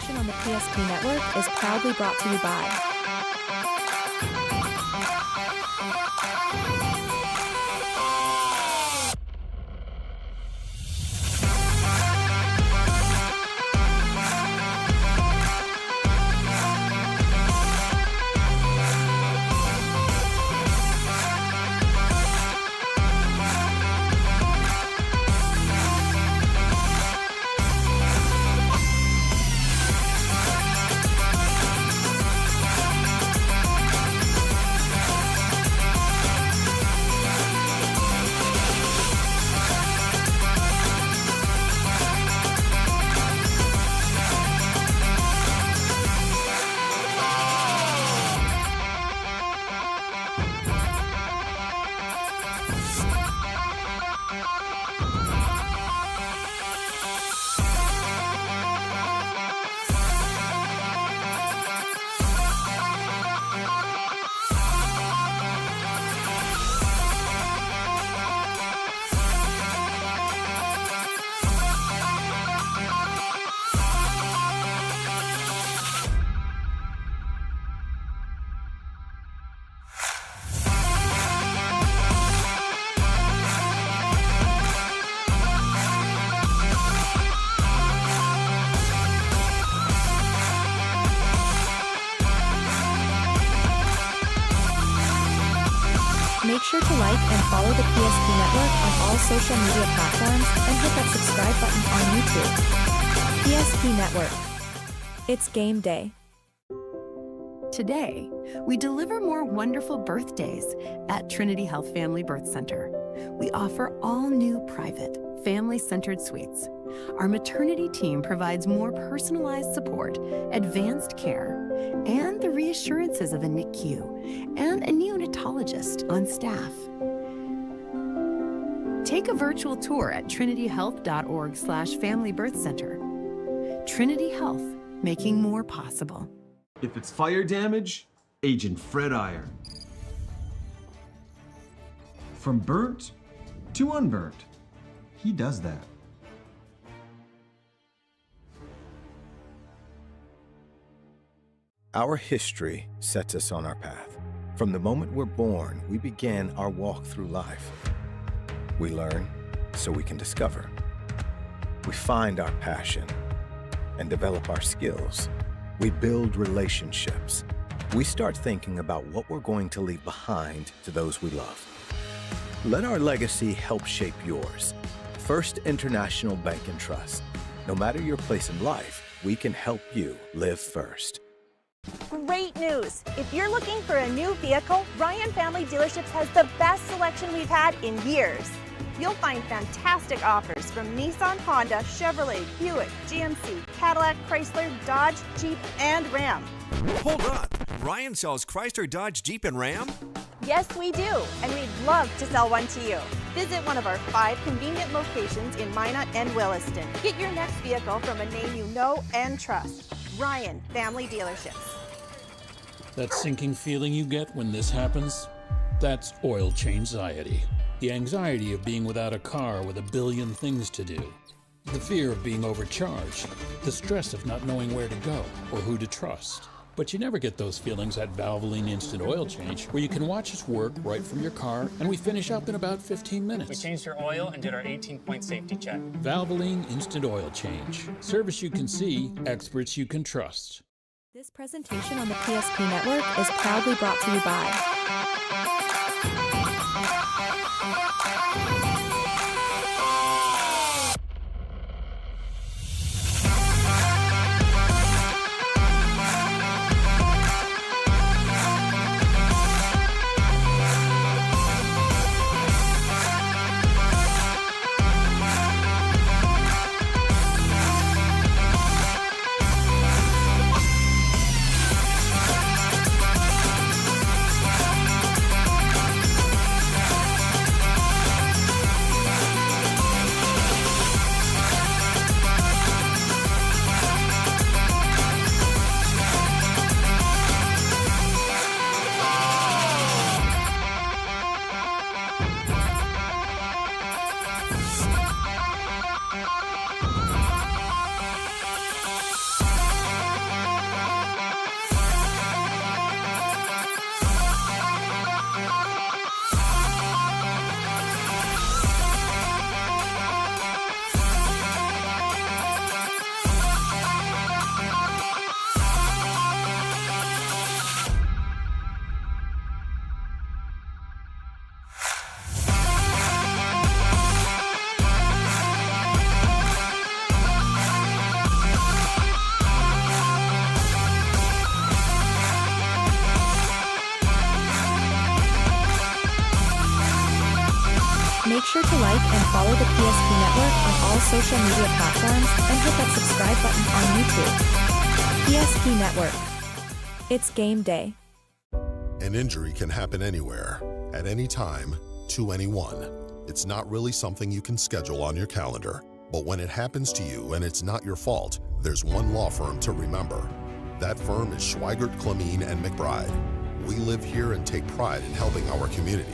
presentation on the PSP Network is proudly brought to you by Make sure to like and follow the PSP Network on all social media platforms and hit that subscribe button on YouTube. PSP Network. It's game day. Today, we deliver more wonderful birthdays at Trinity Health Family Birth Center. We offer all new private, family-centered suites. Our maternity team provides more personalized support, advanced care, and the reassurances of a NICU and a neonatologist on staff. Take a virtual tour at trinityhealth.org/familybirthcenter. Trinity Health, making more possible. If it's fire damage, Agent Fred Iron. From burnt to unburnt, he does that. Our history sets us on our path. From the moment we're born, we begin our walk through life. We learn so we can discover. We find our passion and develop our skills. We build relationships. We start thinking about what we're going to leave behind to those we love. Let our legacy help shape yours. First International Bank and Trust. No matter your place in life, we can help you live first. Great news! If you're looking for a new vehicle, Ryan Family Dealerships has the best selection we've had in years. You'll find fantastic offers from Nissan, Honda, Chevrolet, Buick, GMC, Cadillac, Chrysler, Dodge, Jeep, and Ram. Hold on! Ryan sells Chrysler, Dodge, Jeep, and Ram? Yes, we do, and we'd love to sell one to you. Visit one of our 5 convenient locations in Minot and Williston. Get your next vehicle from a name you know and trust. Ryan Family Dealerships. That sinking feeling you get when this happens? That's oil change-anxiety. The anxiety of being without a car with a billion things to do. The fear of being overcharged. The stress of not knowing where to go or who to trust. But you never get those feelings at Valvoline Instant Oil Change, where you can watch us work right from your car, and we finish up in about 15 minutes. We changed your oil and did our 18-point safety check. Valvoline Instant Oil Change. Service you can see, experts you can trust. This presentation on the PSP Network is proudly brought to you by sure to like and follow the PSP Network on all social media platforms and hit that subscribe button on YouTube. PSP Network. It's game day. An injury can happen anywhere, at any time, to anyone. It's not really something you can schedule on your calendar. But when it happens to you and it's not your fault, there's one law firm to remember. That firm is Schweigert, Clemeen, and McBride. We live here and take pride in helping our community.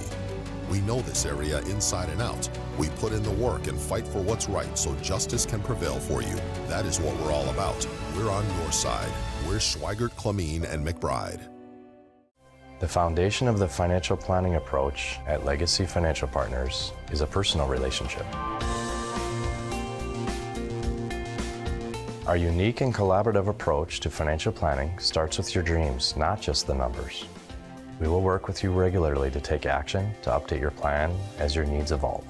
We know this area inside and out. We put in the work and fight for what's right so justice can prevail for you. That is what we're all about. We're on your side. We're Schweigert, Clemeen, and McBride. The foundation of the financial planning approach at Legacy Financial Partners is a personal relationship. Our unique and collaborative approach to financial planning starts with your dreams, not just the numbers. We will work with you regularly to take action to update your plan as your needs evolve,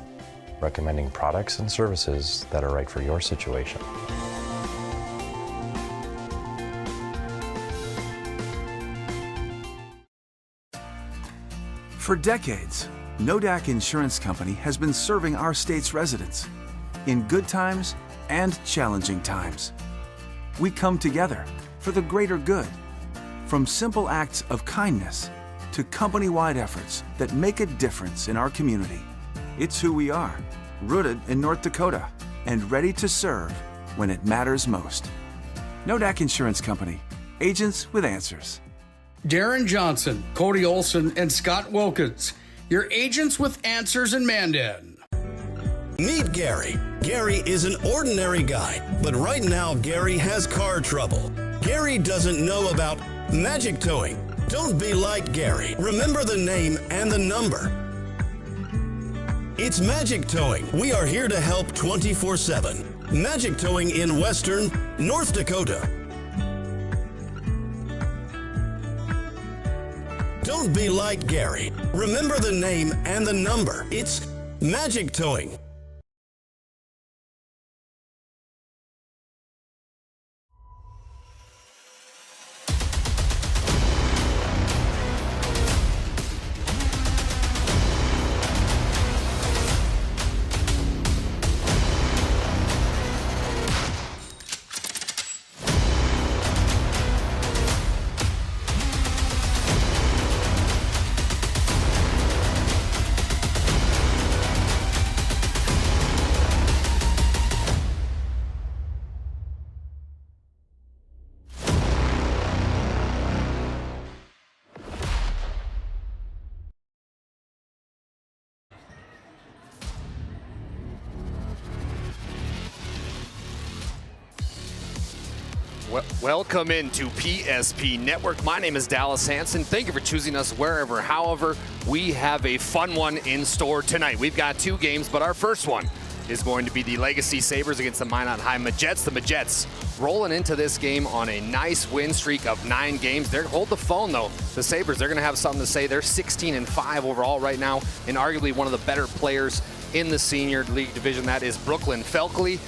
recommending products and services that are right for your situation. For decades, Nodak Insurance Company has been serving our state's residents in good times and challenging times. We come together for the greater good, from simple acts of kindness to company-wide efforts that make a difference in our community. It's who we are, rooted in North Dakota and ready to serve when it matters most. Nodak Insurance Company, agents with answers. Darren Johnson, Cody Olson, and Scott Wilkins, your agents with answers in Mandan. Meet Gary. Gary is an ordinary guy, but right now Gary has car trouble. Gary doesn't know about magic towing. Don't be like Gary. Remember the name and the number. It's Magic Towing. We are here to help 24/7. Magic Towing in Western North Dakota. Don't be like Gary. Remember the name and the number. It's Magic Towing. Welcome into PSP Network. My name is Dallas Hanson. Thank you for choosing us wherever, however. We have a fun one in store tonight. We've got two games, but our first one is going to be the Legacy Sabres against the Minot High Majets. The Majets rolling into this game on a nice win streak of 9 games. Hold the phone, though. The Sabres, they're going to have something to say. They're 16-5 overall right now, and arguably one of the better players in the senior league division. That is Brooklyn Felkley.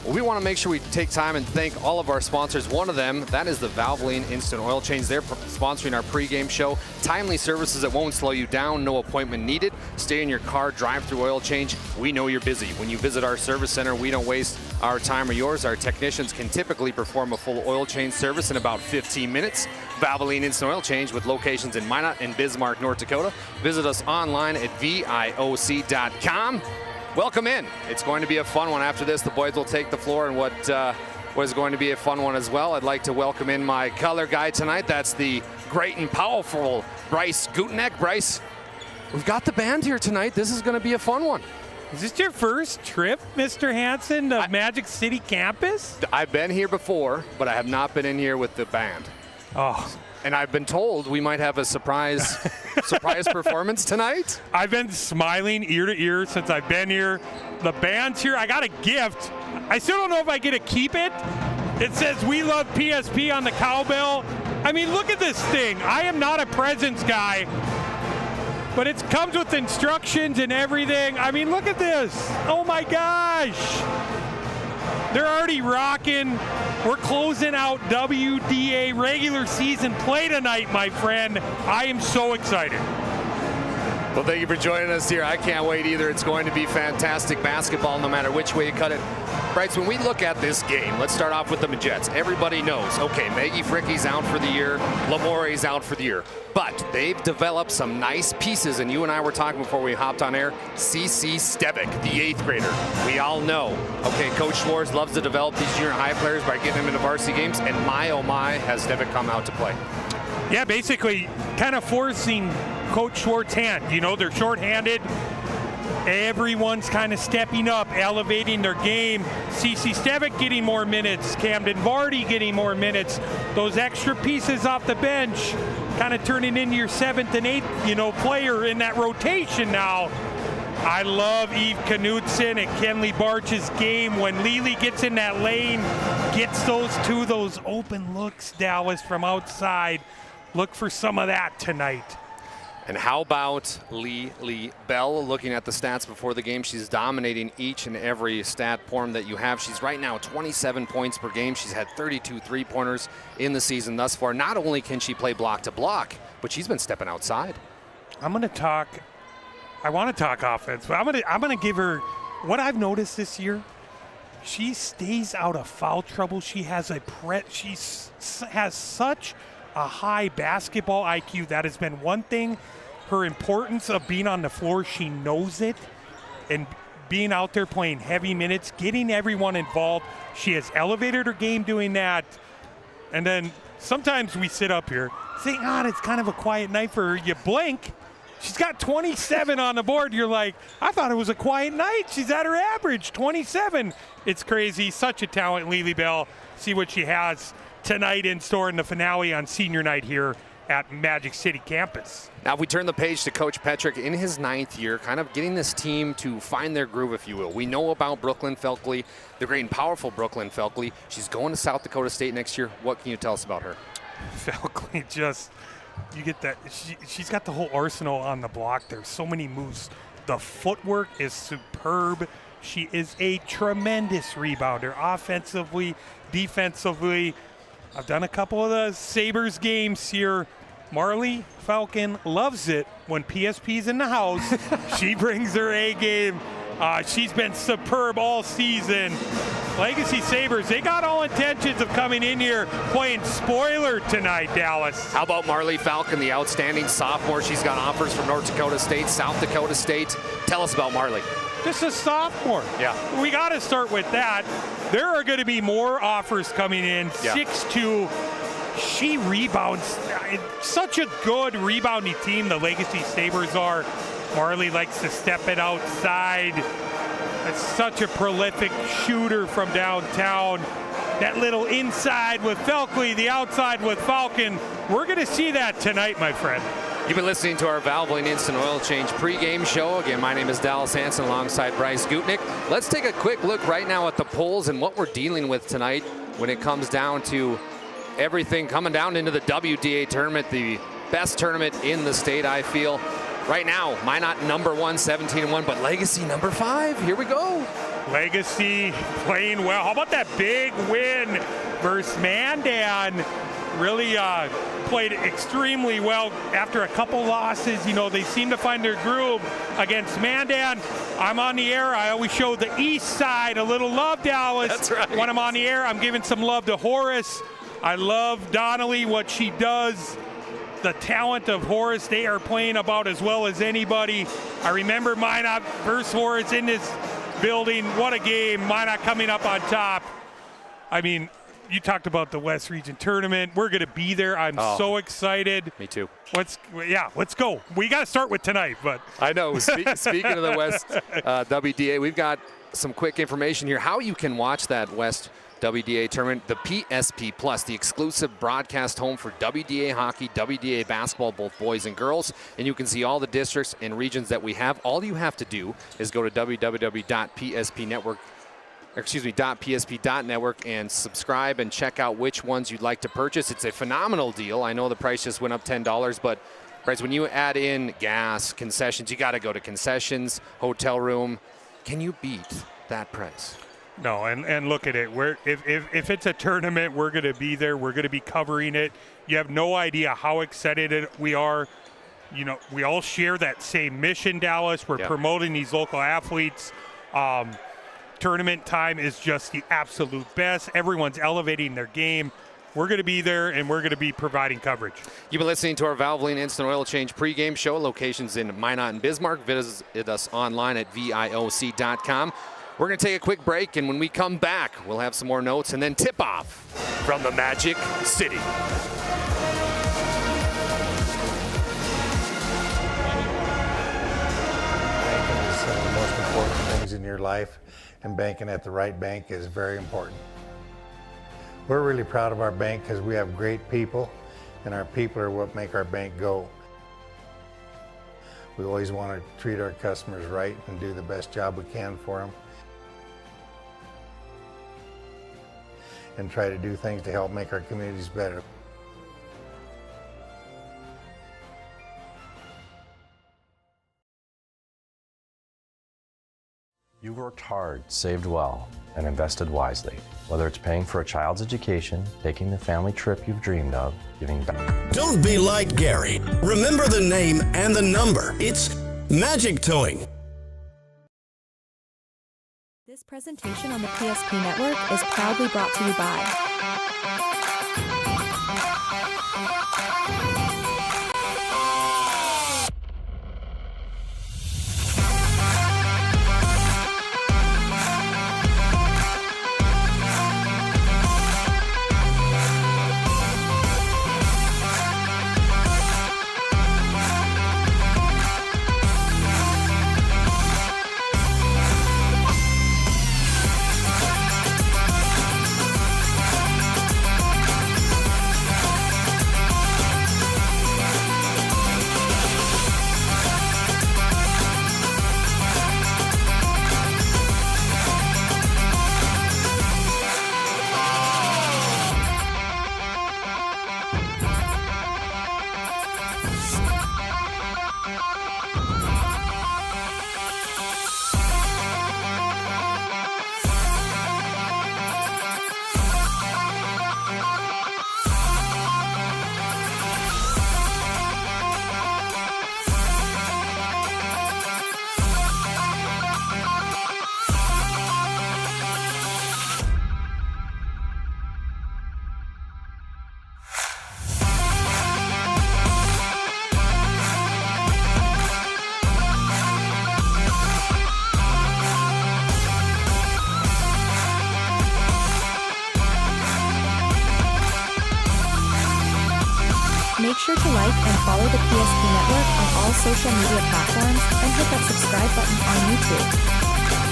Well, we want to make sure we take time and thank all of our sponsors. One of them, that is the Valvoline Instant Oil Change. They're sponsoring our pregame show. Timely services that won't slow you down, no appointment needed. Stay in your car, drive through oil change. We know you're busy. When you visit our service center, we don't waste our time or yours. Our technicians can typically perform a full oil change service in about 15 minutes. Valvoline Instant Oil Change with locations in Minot and Bismarck, North Dakota. Visit us online at VIOC.com. Welcome in. It's going to be a fun one. After this, the boys will take the floor and what is going to be a fun one as well. I'd like to welcome in my color guy tonight. That's the great and powerful BRYCE GUTKNECHT. BRYCE, we've got the band here tonight. This is going to be a fun one. Is this your first trip, Mr. Hanson, to Magic City campus? I've been here before, but I have not been in here with the band. Oh. And I've been told we might have a surprise performance tonight. I've been smiling ear to ear since I've been here. The band's here. I got a gift. I still don't know if I get to keep it. It says "We Love PSP" on the cowbell. I mean, look at this thing. I am not a presents guy, but it comes with instructions and everything. I mean, look at this. Oh my gosh. They're already rocking. We're closing out WDA regular season play tonight, my friend. I am so excited. Well, thank you for joining us here. I can't wait either. It's going to be fantastic basketball no matter which way you cut it. Bryce, when we look at this game, let's start off with the Jets. Everybody knows, okay, Maggie Fricke's out for the year, Lamore's out for the year. But they've developed some nice pieces, and you and I were talking before we hopped on air. CC Stevic, the 8th grader. We all know, okay, Coach Schwartz loves to develop these junior high players by getting them into varsity games, and my oh my, has Stevic come out to play. Yeah, basically kind of forcing Coach Schwartz's hand. You know, they're shorthanded. Everyone's kind of stepping up, elevating their game. CC Stevic getting more minutes. Camden Vardy getting more minutes. Those extra pieces off the bench kind of turning into your 7th and 8th, player in that rotation now. I love Eve Knudsen and Kenley Barch's game when Lily gets in that lane, gets those open looks, Dallas, from outside. Look for some of that tonight. And how about Lee Bell? Looking at the stats before the game, she's dominating each and every stat form that you have. She's right now 27 points per game. She's had 32 three-pointers in the season thus far. Not only can she play block to block, but she's been stepping outside. I want to talk offense, but I'm gonna give her what I've noticed this year. She stays out of foul trouble. She has has such a high basketball IQ. That has been one thing. Her importance of being on the floor, she knows it, and being out there playing heavy minutes, getting everyone involved. She has elevated her game doing that. And then sometimes we sit up here saying, it's kind of a quiet night for her. You blink, she's got 27 on the board. You're like, I thought it was a quiet night. She's at her average, 27. It's crazy. Such a talent, Lily Bell. See what she has tonight in store in the finale on senior night here at Magic City campus. Now, if we turn the page to Coach Petrick in his 9th year, kind of getting this team to find their groove, if you will. We know about Brooklyn Felkley, the great and powerful Brooklyn Felkley. She's going to South Dakota State next year. What can you tell us about her? Felkley, you get that. She's got the whole arsenal on the block. There's so many moves. The footwork is superb. She is a tremendous rebounder, offensively, defensively. I've done a couple of the Sabres games here. Marley Falcon loves it when PSP's in the house. She brings her A game. She's been superb all season. Legacy Sabres, they got all intentions of coming in here playing spoiler tonight, Dallas. How about Marley Falcon, the outstanding sophomore? She's got offers from North Dakota State, South Dakota State. Tell us about Marley. Just a sophomore. Yeah. We got to start with that. There are going to be more offers coming in. Yeah. 6'2". She rebounds. Such a good rebounding team, the Legacy Sabres are. Marley likes to step it outside. It's such a prolific shooter from downtown. That little inside with Felkley, the outside with Falcon. We're going to see that tonight, my friend. You've been listening to our Valvoline Instant Oil Change pregame show. Again, my name is Dallas Hansen alongside Bryce Gutnick. Let's take a quick look right now at the polls and what we're dealing with tonight when it comes down to everything coming down into the WDA tournament, the best tournament in the state, I feel. Right now, Minot number 1, 17-1, but Legacy number 5. Here we go. Legacy playing well. How about that big win versus Mandan? Really played extremely well after a couple losses. They seem to find their groove against Mandan. I'm on the air. I always show the east side a little love, Dallas. That's right. When I'm on the air, I'm giving some love to Horace. I love Donnelly, what she does. The talent of Horace, they are playing about as well as anybody. I remember Minot versus Horace in this building. What a game. Minot coming up on top. I mean, you talked about the West Region Tournament. We're going to be there. I'm so excited. Me too. Let's go. We got to start with tonight, but I know. Speaking of the West WDA, we've got some quick information here. How you can watch that West WDA tournament, the PSP Plus, the exclusive broadcast home for WDA hockey, WDA basketball, both boys and girls. And you can see all the districts and regions that we have. All you have to do is go to www.psp.network and subscribe and check out which ones you'd like to purchase. It's a phenomenal deal. I know the price just went up $10, but Bryce, when you add in gas, concessions, you got to go to concessions, hotel room. Can you beat that price? No, and look at it. If it's a tournament, we're going to be there. We're going to be covering it. You have no idea how excited we are. we all share that same mission, Dallas. We're promoting these local athletes. Tournament time is just the absolute best. Everyone's elevating their game. We're going to be there, and we're going to be providing coverage. You've been listening to our Valvoline Instant Oil Change pregame show. Locations in Minot and Bismarck. Visit us online at VIOC.com. We're going to take a quick break, and when we come back, we'll have some more notes and then tip-off from the Magic City. Banking is one of the most important things in your life, and banking at the right bank is very important. We're really proud of our bank because we have great people, and our people are what make our bank go. We always want to treat our customers right and do the best job we can for them, and try to do things to help make our communities better. You worked hard, saved well, and invested wisely. Whether it's paying for a child's education, taking the family trip you've dreamed of, giving back. Don't be like Gary. Remember the name and the number. It's Magic Towing. This presentation on the PSP Network is proudly brought to you by Make sure to like and follow the PSP Network on all social media platforms and hit that subscribe button on YouTube.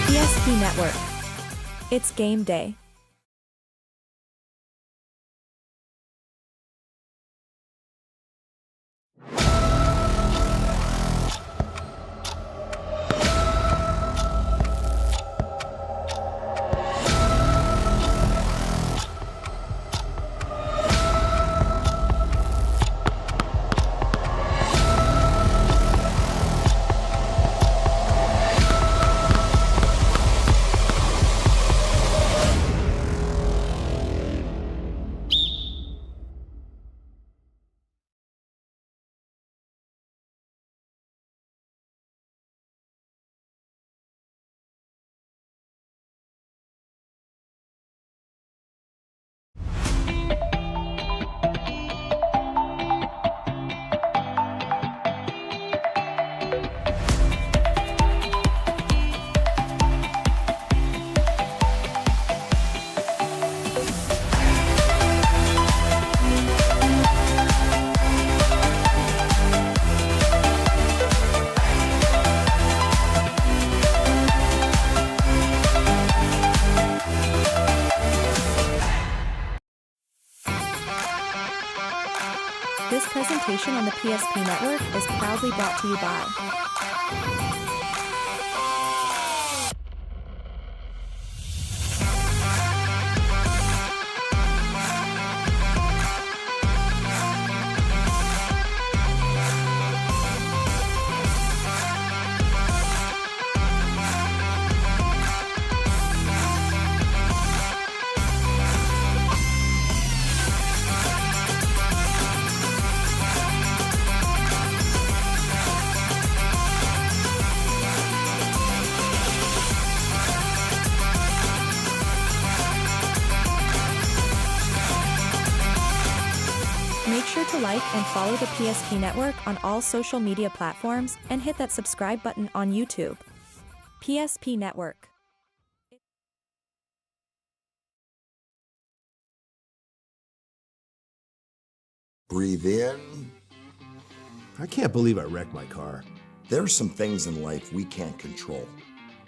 PSP Network. It's game day. This presentation on the PSP Network is proudly brought to you by like and follow the PSP Network on all social media platforms and hit that subscribe button on YouTube. PSP Network. Breathe in. I can't believe I wrecked my car. There's some things in life we can't control.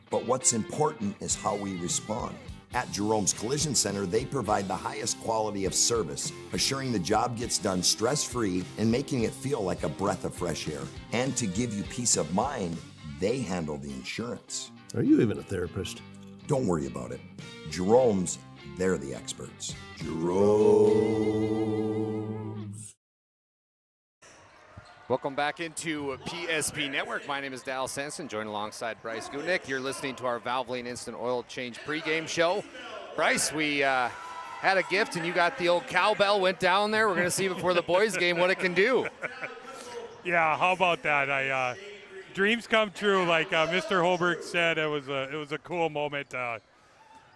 But what's important is how we respond. At Jerome's Collision Center, they provide the highest quality of service, assuring the job gets done stress-free and making it feel like a breath of fresh air. And to give you peace of mind, they handle the insurance. Are you even a therapist? Don't worry about it. Jerome's, they're the experts. Jerome's. Welcome back into PSP Network. My name is Dallas Sanson, joined alongside Bryce GUTKNECHT. You're listening to our Valvoline Instant Oil Change pregame show. Bryce, we had a gift, and you got the old cowbell, went down there. We're going to see before the boys' game what it can do. Yeah, how about that? Dreams come true, like Mr. HULBERG said. It was a cool moment.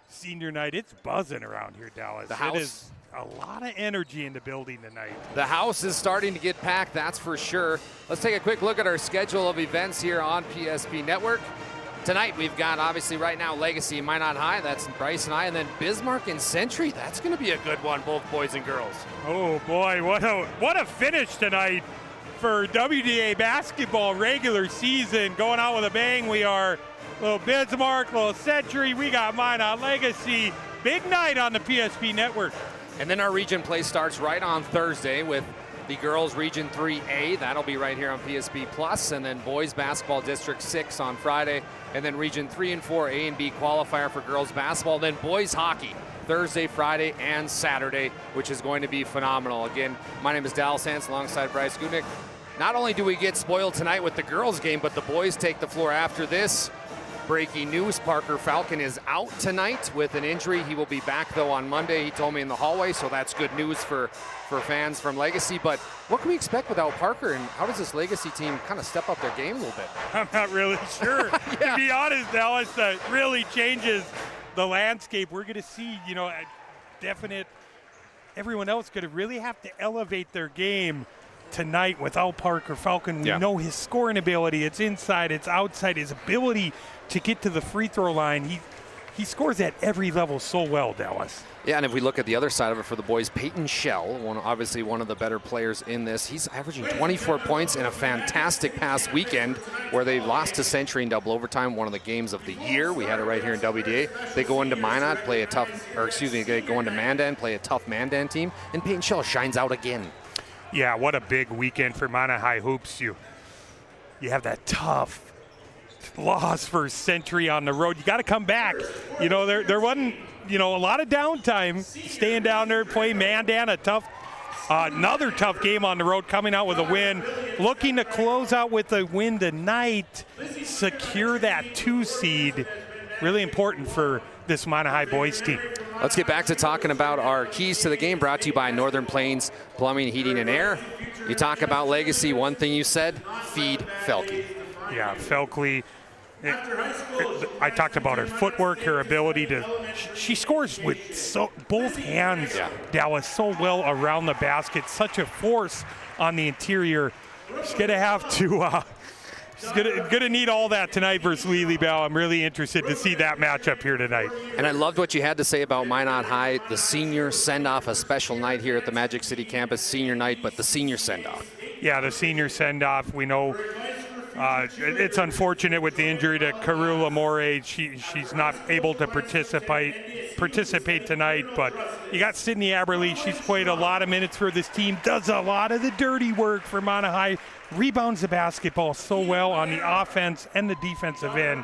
Senior night, it's buzzing around here, Dallas. The house. It is a lot of energy in the building tonight. The house is starting to get packed, that's for sure. Let's take a quick look at our schedule of events here on PSP Network. Tonight we've got, obviously right now, Legacy and Minot High. That's Bryce and I. And then Bismarck and Century. That's going to be a good one, both boys and girls. Oh, boy, what a finish tonight for WDA basketball regular season. Going out with a bang. We are little Bismarck, little Century. We got Minot Legacy. Big night on the PSP Network. And then our region play starts right on Thursday with the girls Region 3A. That'll be right here on PSP Plus. And then boys basketball District 6 on Friday. And then Region 3 and 4 A and B qualifier for girls basketball. Then boys hockey Thursday, Friday, and Saturday, which is going to be phenomenal. Again, my name is Dallas Sanson alongside Bryce GUTKNECHT. Not only do we get spoiled tonight with the girls game, but the boys take the floor after this. Breaking news, Parker Falcon is out tonight with an injury. He will be back, though, on Monday. He told me in the hallway, so that's good news for fans from Legacy. But what can we expect without Parker, and how does this Legacy team kind of step up their game a little bit? I'm not really sure. Yeah. To be honest, Dallas, that really changes the landscape. We're going to see, a definite – everyone else going to really have to elevate their game tonight without Parker Falcon. We know his scoring ability. It's inside, it's outside. His ability to get to the free throw line. He scores at every level so well, Dallas. Yeah, and if we look at the other side of it for the boys, Peyton Schell, obviously one of the better players in this. He's averaging 24 points in a fantastic past weekend where they lost to Century in double overtime, one of the games of the year. We had it right here in WDA. They go into Minot, they go into Mandan, play a tough Mandan team, and Peyton Schell shines out again. Yeah, what a big weekend for Minot High Hoops. You have that tough loss for Century on the road. You got to come back. There wasn't, a lot of downtime staying down there, playing Mandan, another tough game on the road, coming out with a win. Looking to close out with a win tonight, secure that 2 seed. Really important for this Minot High boys team. Let's get back to talking about our keys to the game, brought to you by Northern Plains Plumbing, Heating, and Air. You talk about Legacy, one thing you said, feed Felke. Yeah, Felke. I talked about her footwork, her ability to. She scores with both hands, Dallas, so well around the basket. Such a force on the interior. She's going to have to. She's gonna need all that tonight versus Lely Bell. I'm really interested to see that matchup here tonight. And I loved what you had to say about Minot High, the senior send-off, a special night here at the Magic City campus, senior night, but the senior send-off. Yeah, the senior send-off. We know it's unfortunate with the injury to Karula Moray. She's not able to participate tonight, but you got Sydney Aberle. She's played a lot of minutes for this team, does a lot of the dirty work for Minot High, rebounds the basketball so well on the offense and the defensive end.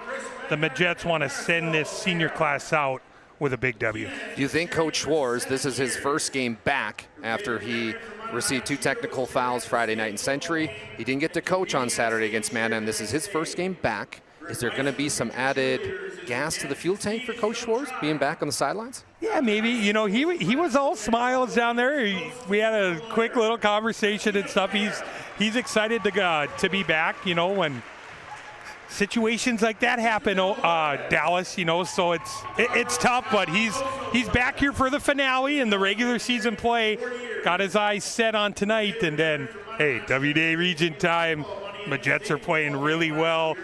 The Majets want to send this senior class out with a big W. Do you think Coach Schwartz, this is his first game back after he received 2 technical fouls Friday night in Century? He didn't get to coach on Saturday against Mandan. This is his first game back. Is there going to be some added gas to the fuel tank for Coach Schwartz being back on the sidelines? Yeah, maybe. He was all smiles down there. We had a quick little conversation and stuff. He's excited to be back. When situations like that happen, Dallas, you know, so it's tough, but he's back here for the finale and the regular season play. Got his eyes set on tonight, and then, hey, WDA region time. My Jets are playing really well.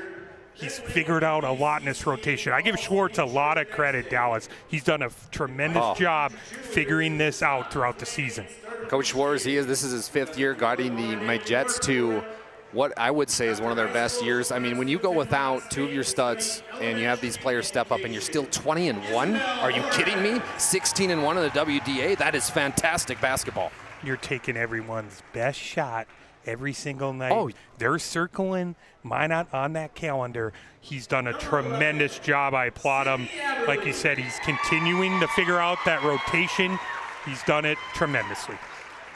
He's figured out a lot in this rotation. I give Schwartz a lot of credit, Dallas. He's done a tremendous job figuring this out throughout the season. Coach Schwartz, this is his 5th year guiding my Jets to what I would say is one of their best years. I mean, when you go without 2 of your studs and you have these players step up and you're still 20-1, are you kidding me? 16-1 in the WDA, that is fantastic basketball. You're taking everyone's best shot every single night. They're circling Minot on that calendar. He's done a tremendous job. I applaud him. Like you said, he's continuing to figure out that rotation. He's done it tremendously.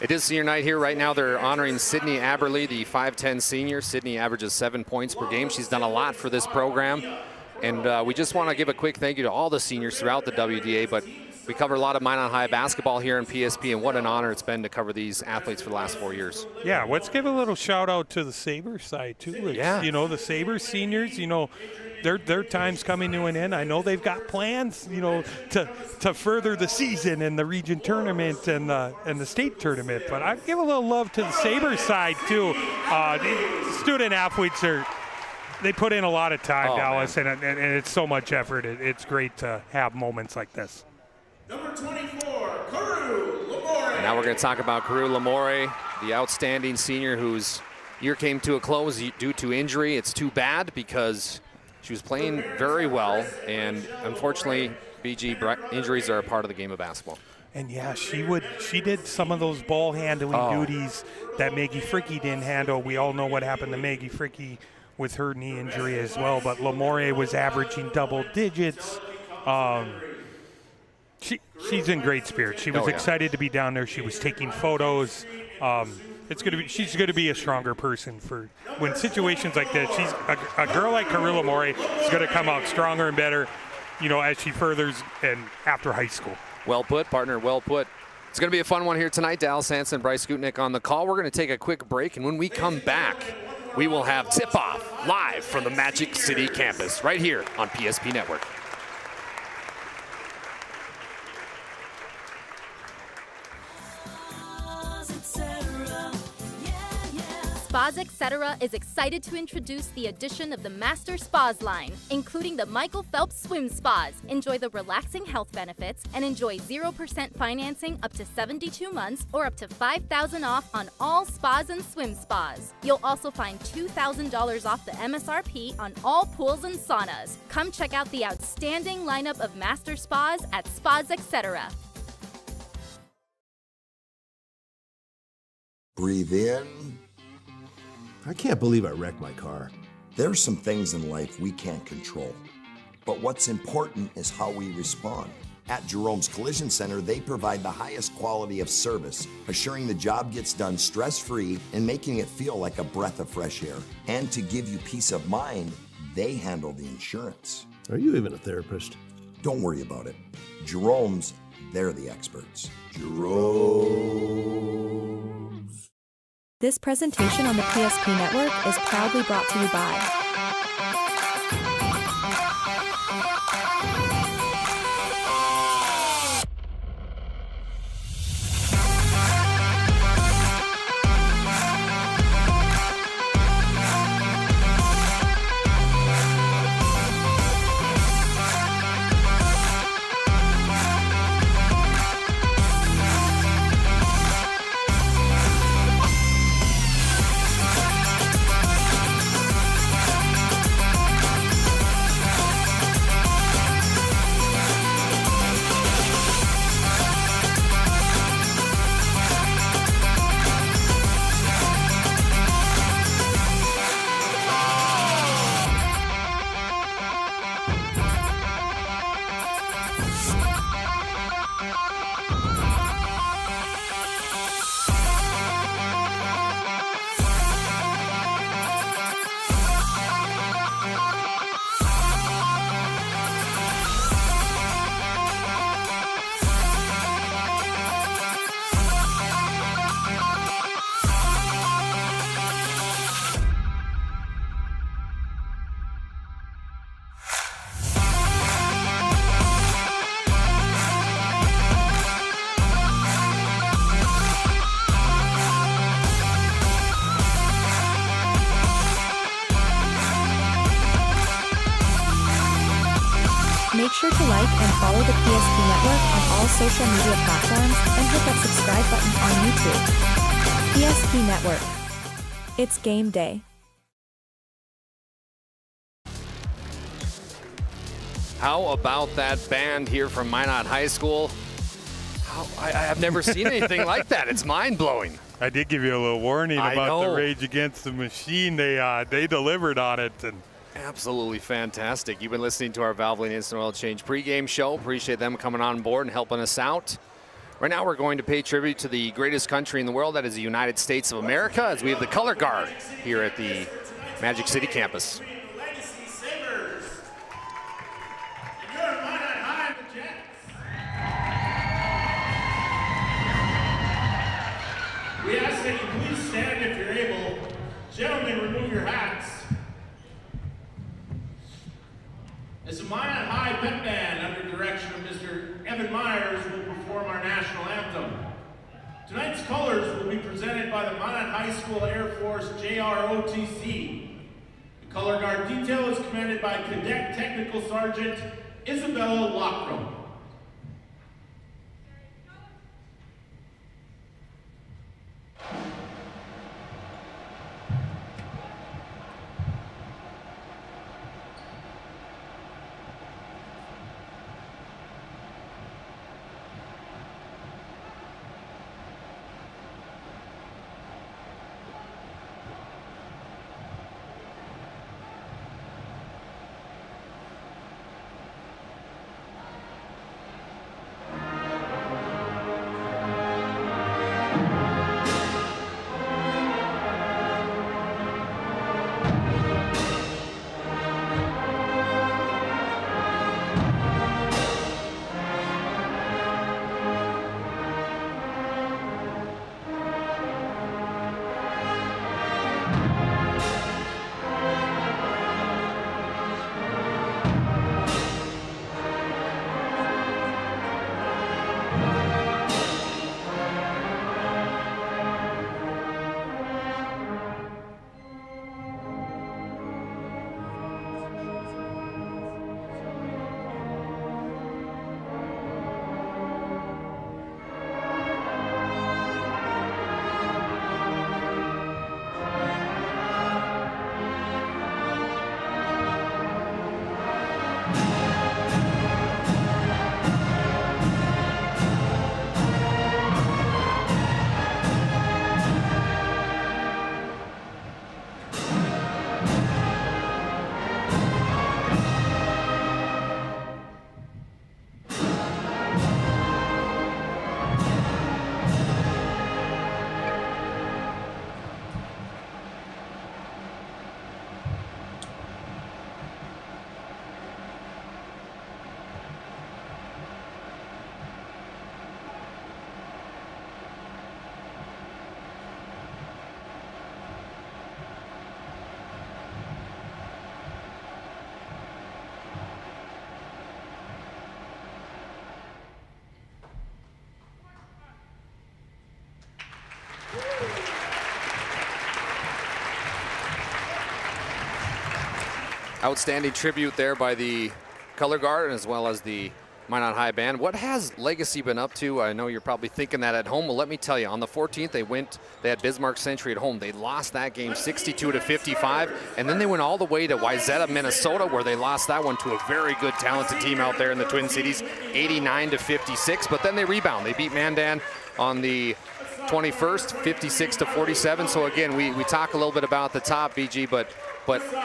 It is senior night here. Right now they're honoring Sydney Aberley, the 5'10 senior. Sydney averages 7 points per game. She's done a lot for this program. And we just want to give a quick thank you to all the seniors throughout the WDA, but we cover a lot of Minot High basketball here in PSP, and what an honor it's been to cover these athletes for the last 4 years. Yeah, let's give a little shout out to the Sabres side too. You know, the Sabres seniors, you know, their time's coming to an end. I know they've got plans, you know, to further the season and the region tournament and the state tournament. But I give a little love to the Sabres side too. The student athletes they put in a lot of time, Dallas, and it's so much effort. It's great to have moments like this. Number 24, Carew Lamore. Now we're going to talk about Carew Lamore, the outstanding senior whose year came to a close due to injury. It's too bad because she was playing very well, and unfortunately, BG, injuries are a part of the game of basketball. And yeah, she did some of those ball handling duties that Maggie Fricke didn't handle. We all know what happened to Maggie Fricke with her knee injury as well, but Lamore was averaging double digits. She's in great spirits. She was excited to be down there. She was taking photos. She's going to be a stronger person for when situations like this. She's a girl like Carew Lamore is going to come out stronger and better, you know, as she furthers and after high school. Well put, partner. Well put. It's going to be a fun one here tonight. Dallas Hansen, Bryce Gutnick on the call. We're going to take a quick break, and when we come back, we will have tip-off live from the Magic City campus right here on PSP Network. Spas Etc. is excited to introduce the addition of the Master Spas line, including the Michael Phelps Swim Spas. Enjoy the relaxing health benefits and enjoy 0% financing up to 72 months or up to $5,000 off on all spas and swim spas. You'll also find $2,000 off the MSRP on all pools and saunas. Come check out the outstanding lineup of Master Spas at Spas Etc. Breathe in. I can't believe I wrecked my car. There's some things in life we can't control, but what's important is how we respond. At Jerome's Collision Center, they provide the highest quality of service, assuring the job gets done stress-free and making it feel like a breath of fresh air. And to give you peace of mind, they handle the insurance. Are you even a therapist? Don't worry about it. Jerome's, they're the experts. Jerome's. This presentation on the PSP Network is proudly brought to you by follow the PSP Network on all social media platforms and hit that subscribe button on YouTube. PSP Network. It's game day. How about that band here from Minot High School? I have never seen anything like that. It's mind-blowing. I did give you a little warning about the Rage Against the Machine. They delivered on it. And absolutely fantastic. You've been listening to our Valvoline Instant Oil Change pregame show. Appreciate them coming on board and helping us out. Right now we're going to pay tribute to the greatest country in the world, that is the United States of America, as we have the color guard here at the Magic City campus. We ask that you please stand if you're able. Gentlemen, remove your hats. As the Minot High Pep Band, under direction of Mr. Evan Myers, will perform our national anthem. Tonight's colors will be presented by the Minot High School Air Force JROTC. The color guard detail is commanded by Cadet Technical Sergeant Isabella Lockrum. Outstanding tribute there by the color guard as well as the Minot High Band. What has Legacy been up to? I know you're probably thinking that at home. Well, let me tell you, on the 14th, they had Bismarck Century at home. They lost that game 62-55, and then they went all the way to Wayzata, Minnesota, where they lost that one to a very good, talented team out there in the Twin Cities, 89-56, but then they rebound. They beat Mandan on the 21st, 56-47. So again, we talk a little bit about the top, BG, but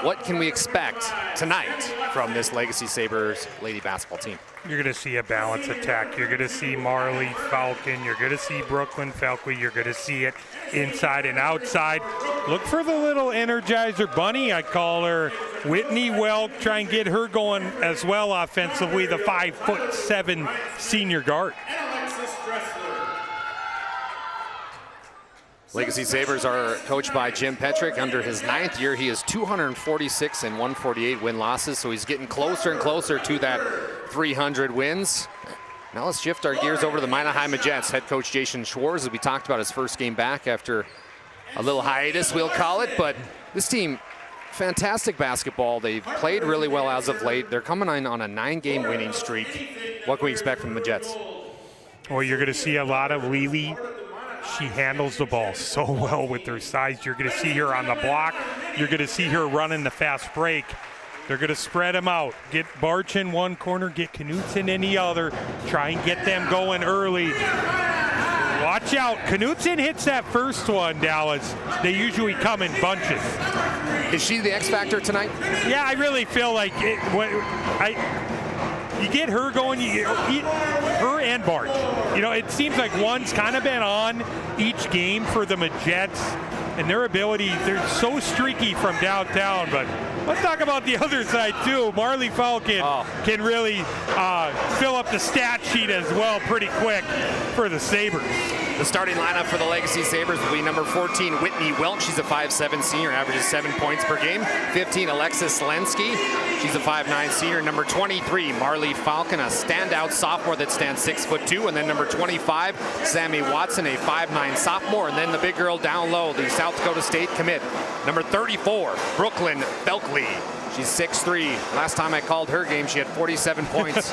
what can we expect tonight from this Legacy Sabres lady basketball team? You're going to see a balanced attack. You're going to see Marley Falcon. You're going to see Brooklyn Falcon. You're going to see it inside and outside. Look for the little Energizer Bunny, I call her, Whitney Welk. Try and get her going as well offensively, the 5'7" senior guard. Legacy Sabres are coached by Jim Petrick. Under his 9th year, he is 246 and 148 win-losses, so he's getting closer and closer to that 300 wins. Now let's shift our gears over to the Minot High Jets. Head coach Jason Schwartz, as we talked about his first game back after a little hiatus, we'll call it, but this team fantastic basketball. They've played really well as of late. They're coming in on a 9-game winning streak. What can we expect from the Jets? Well, you're going to see a lot of Lily. She handles the ball so well with her size. You're going to see her on the block. You're going to see her running the fast break. They're going to spread them out. Get Barch in one corner, get Knutson in the other. Try and get them going early. Watch out. Knutson hits that first one, Dallas. They usually come in bunches. Is she the X factor tonight? Yeah, I really feel like it. You get her going, her and Barch. You know, it seems like one's kind of been on each game for the Jets, and their ability, they're so streaky from downtown, but let's talk about the other side too. Marley Falcon can really fill up the stat sheet as well pretty quick for the Sabres. The starting lineup for the Legacy Sabres will be number 14, Whitney Welch. She's a 5'7" senior, averages 7 points per game. 15, Alexis Selensky. She's a 5'9" senior. Number 23, Marley Falcon, a standout sophomore that stands 6'2". And then number 25, Sammy Watson, a 5'9" sophomore. And then the big girl down low, the South Dakota State commit, number 34, Brooklyn Felkley. She's 6'3". Last time I called her game, she had 47 points.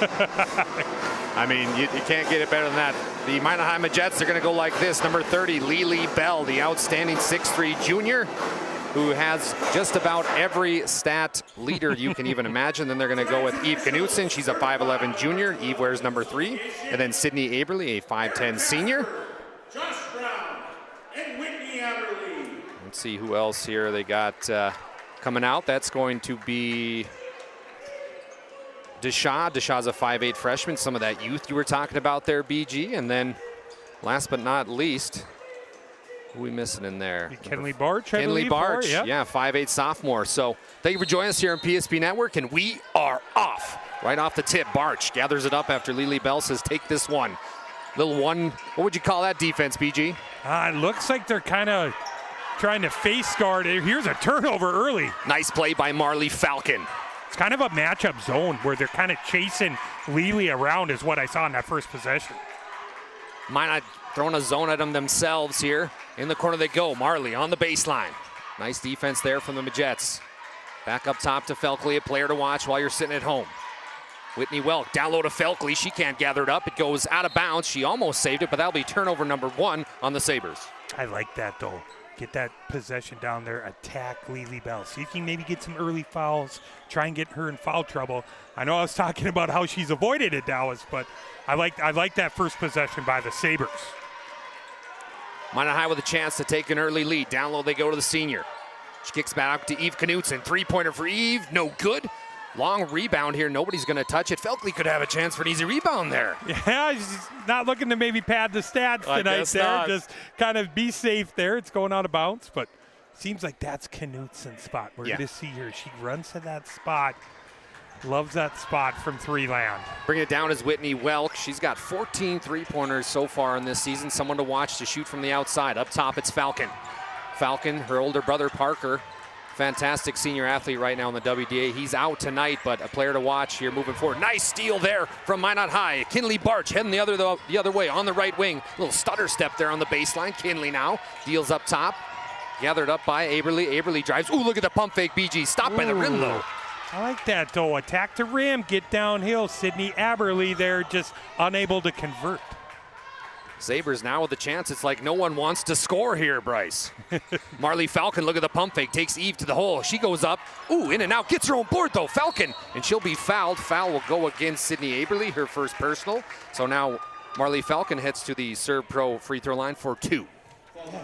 I mean, you can't get it better than that. The Minot Jets are going to go like this. Number 30, Lily Bell, the outstanding 6'3" junior, who has just about every stat leader you can even imagine. Then they're going to go with Eve Knutson. She's a 5'11" junior. Eve wears number 3. And then Sydney Aberly, a 5'10" senior. Josh Brown and Whitney Aberly. Let's see who else here they got coming out. That's going to be Deshaw. Deshaw's a 5'8" freshman. Some of that youth you were talking about there, BG. And then last but not least, who are we missing in there? Kenley Barch, Kenley Barch, yeah, 5'8" sophomore. So thank you for joining us here on PSP Network, and we are off. Right off the tip, Barch gathers it up after Lily Bell says, take this one. Little one, what would you call that defense, BG? It looks like they're kind of trying to face guard. Here's a turnover early. Nice play by Marley Falcon. It's kind of a matchup zone where they're kind of chasing Lily around is what I saw in that first possession. Minot throwing a zone at them themselves here. In the corner they go. Marley on the baseline. Nice defense there from the Jets. Back up top to Felkley, a player to watch while you're sitting at home. Whitney Welk down low to Felkley. She can't gather it up. It goes out of bounds. She almost saved it, but that'll be turnover number 1 on the Sabres. I like that, though. Get that possession down there, attack Lily Bell. See if you can maybe get some early fouls, try and get her in foul trouble. I know I was talking about how she's avoided at Dallas, but I like that first possession by the Sabres. Minot High with a chance to take an early lead. Down low they go to the senior. She kicks back up to Eve Knutson. 3-pointer for Eve, no good. Long rebound here, nobody's going to touch it. Felkley could have a chance for an easy rebound there. Yeah, she's not looking to maybe pad the stats tonight there. Not. Just kind of be safe there. It's going out of bounds, but seems like that's Knutson's spot. We're going to see her. She runs to that spot. Loves that spot from 3 land. Bringing it down is Whitney Welk. She's got 14 3-pointers so far in this season. Someone to watch to shoot from the outside. Up top, it's Falcon. Falcon, her older brother Parker, fantastic senior athlete right now in the WDA. He's out tonight, but a player to watch here moving forward. Nice steal there from Minot High. Kinley Barch heading the other way on the right wing. Little stutter step there on the baseline. Kinley now deals up top. Gathered up by Aberly. Aberly drives. Ooh, look at the pump fake, BG. Stopped by the rim, though. I like that, though. Attack the rim, get downhill. Sydney Aberly there, just unable to convert. Sabres now with a chance. It's like no one wants to score here, Bryce. Marley Falcon, look at the pump fake, takes Eve to the hole. She goes up, ooh, in and out, gets her own board though, Falcon. And she'll be fouled. Foul will go against Sydney Aberly, her first personal. So now Marley Falcon heads to the Serve Pro free throw line for 2.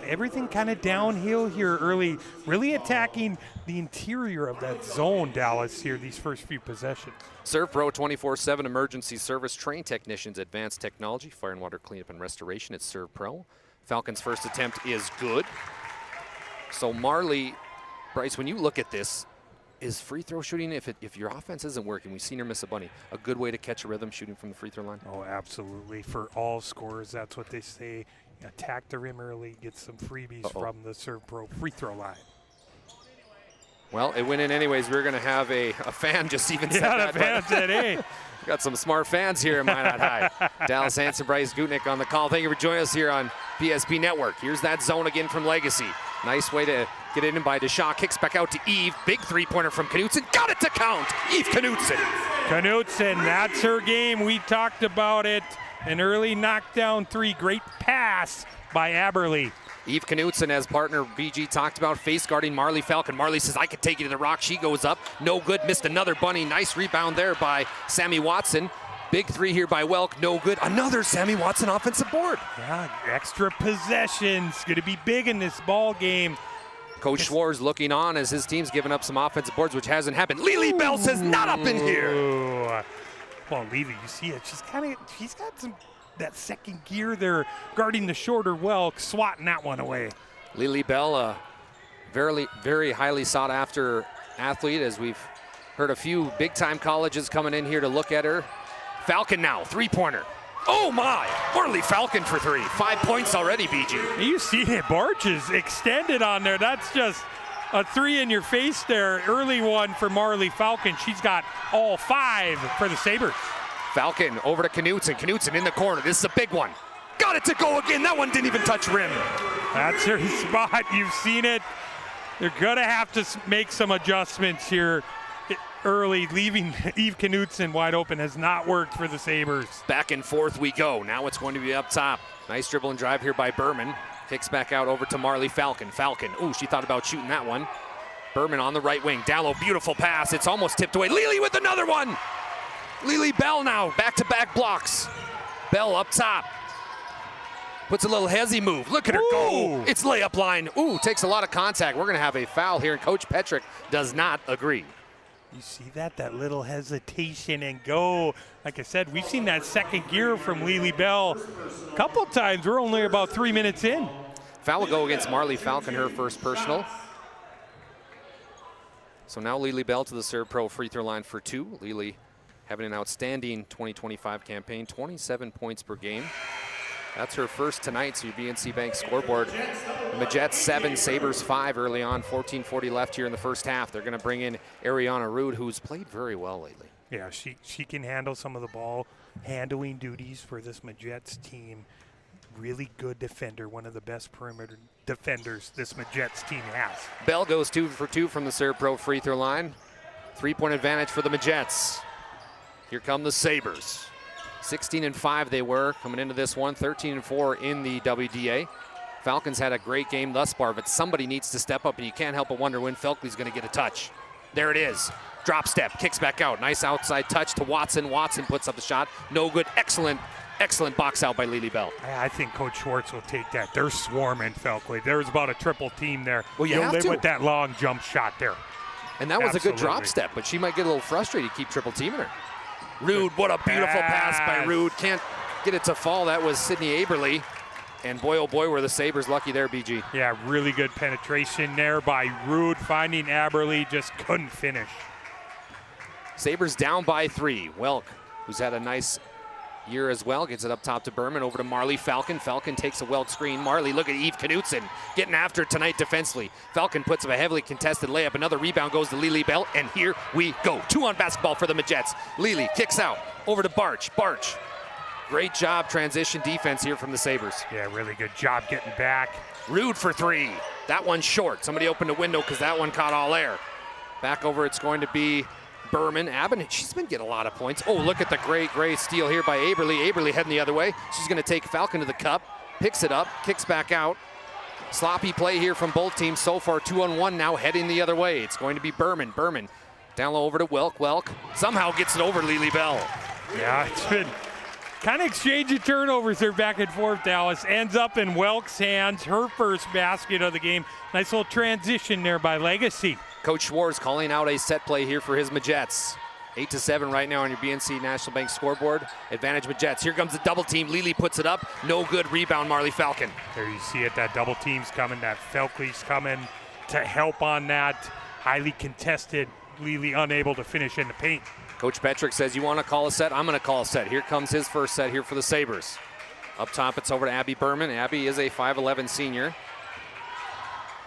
Everything kind of downhill here early, really attacking the interior of that zone, Dallas, here, these first few possessions. Serve Pro 24/7 emergency service, trained technicians, advanced technology, fire and water cleanup and restoration. It's Serve Pro. Falcon's first attempt is good. So Marley, Bryce, when you look at this, is free throw shooting, if your offense isn't working, we've seen her miss a bunny, a good way to catch a rhythm shooting from the free throw line? Oh, absolutely. For all scorers, that's what they say. Attack the rim early, get some freebies from the Serve Pro free throw line. Well, it went in anyways. We're going to have a fan just even said that. Yeah, the fan said, hey. Got some smart fans here in Minot High. Dallas Hanson, Bryce Gutnick on the call. Thank you for joining us here on PSP Network. Here's that zone again from Legacy. Nice way to Get it in by Deshaw, kicks back out to Eve. Big three-pointer from Knutson. Got it to count. Eve Knutson. Knutson, that's her game. We talked about it. An early knockdown three. Great pass by Aberly. Eve Knutson, as partner BG talked about, face guarding Marley Falcon. Marley says, I could take you to the rock. She goes up. No good. Missed another bunny. Nice rebound there by Sammy Watson. Big three here by Welk. No good. Another Sammy Watson offensive board. Yeah, extra possessions. Going to be big in this ball game. Coach Schwartz looking on as his team's giving up some offensive boards, which hasn't happened. Lily Bell says, not up in here. Well, Lily, you see it. She's got that second gear there, guarding the shorter Welk, swatting that one away. Lily Bell, a very, very highly sought after athlete, as we've heard a few big time colleges coming in here to look at her. Falcon now, three-pointer. Oh my, Marley Falcon for three. 5 points already, BG. You see it, Barch is extended on there. That's just a three in your face there. Early one for Marley Falcon. She's got all 5 for the Sabres. Falcon over to Knutson. Knutson in the corner. This is a big one. Got it to go again. That one didn't even touch rim. That's her spot. You've seen it. They're going to have to make some adjustments here early. Leaving Eve Knutson wide open has not worked for the Sabres. Back and forth we go. Now it's going to be up top. Nice dribble and drive here by Berman. Kicks back out over to Marley Falcon. Falcon, ooh, she thought about shooting that one. Berman on the right wing. Down low, beautiful pass. It's almost tipped away. Lily with another one. Lily Bell now, back-to-back blocks. Bell up top. Puts a little hezzy move. Look at her go. It's layup line. Ooh, takes a lot of contact. We're going to have a foul here, and Coach Petrick does not agree. You see that little hesitation and go. Like I said, we've seen that second gear from Lily Bell a couple times. We're only about 3 minutes in. Foul will go against Marley Falcon, her first personal. So now Lily Bell to the Serve Pro free throw line for 2. Lily having an outstanding 2025 campaign, 27 points per game. That's her first tonight, so your BNC Bank scoreboard. The Majets 7, Sabres 5 early on, 14:40 left here in the first half. They're going to bring in Ariana Rude, who's played very well lately. Yeah, she can handle some of the ball handling duties for this Majets team. Really good defender, one of the best perimeter defenders this Majets team has. Bell goes 2 for 2 from the Serve Pro free throw line. 3-point advantage for the Majets. Here come the Sabres. 16-5 they were coming into this one, 13-4 in the WDA. Falcons had a great game thus far, but somebody needs to step up, and you can't help but wonder when Felkley's going to get a touch. There it is. Drop step, kicks back out. Nice outside touch to Watson. Watson puts up the shot. No good. Excellent box out by Lily Bell. I think Coach Schwartz will take that. They're swarming Felkley. There's about a triple team there. Well, You'll live with that long jump shot there. And that was a good drop step, but she might get a little frustrated to keep triple teaming her. Rude, what a beautiful pass by Rude. Can't get it to fall. That was Sydney Aberly. And boy, oh boy, were the Sabres lucky there, BG. Yeah, really good penetration there by Rude, finding Aberly, just couldn't finish. Sabres down by 3. Welk, who's had a nice year as well, gets it up top to Berman, over to Marley Falcon. Falcon takes a Welk screen. Marley, look at Eve Knutson getting after it tonight defensively. Falcon puts up a heavily contested layup. Another rebound goes to Lily Bell, and here we go. 2 on basketball for the Majets. Lily kicks out over to Barch. Barch, great job transition defense here from the Sabres. Yeah, really good job getting back. Rude for 3. That one's short. Somebody opened a window because that one caught all air. Back over, it's going to be Berman. Aben, she's been getting a lot of points. Oh, look at the great steal here by Aberly. Aberly heading the other way. She's going to take Falcon to the cup, picks it up, kicks back out. Sloppy play here from both teams so far. 2-on-1 now heading the other way. It's going to be Berman. Berman down low over to Welk. Welk somehow gets it over Lily Bell. Yeah, it's been kind of exchange of turnovers there back and forth, Dallas. Ends up in Welk's hands, her first basket of the game. Nice little transition there by Legacy. Coach Schwartz calling out a set play here for his Majets. 8-7 right now on your BNC National Bank scoreboard. Advantage Majets. Here comes the double team. Lily puts it up. No good. Rebound, Marley Falcon. There you see it. That double team's coming. That Felkley's coming to help on that. Highly contested. Lily unable to finish in the paint. Coach Petrick says, you want to call a set? I'm going to call a set. Here comes his first set here for the Sabres. Up top, it's over to Abby Berman. Abby is a 5'11 senior.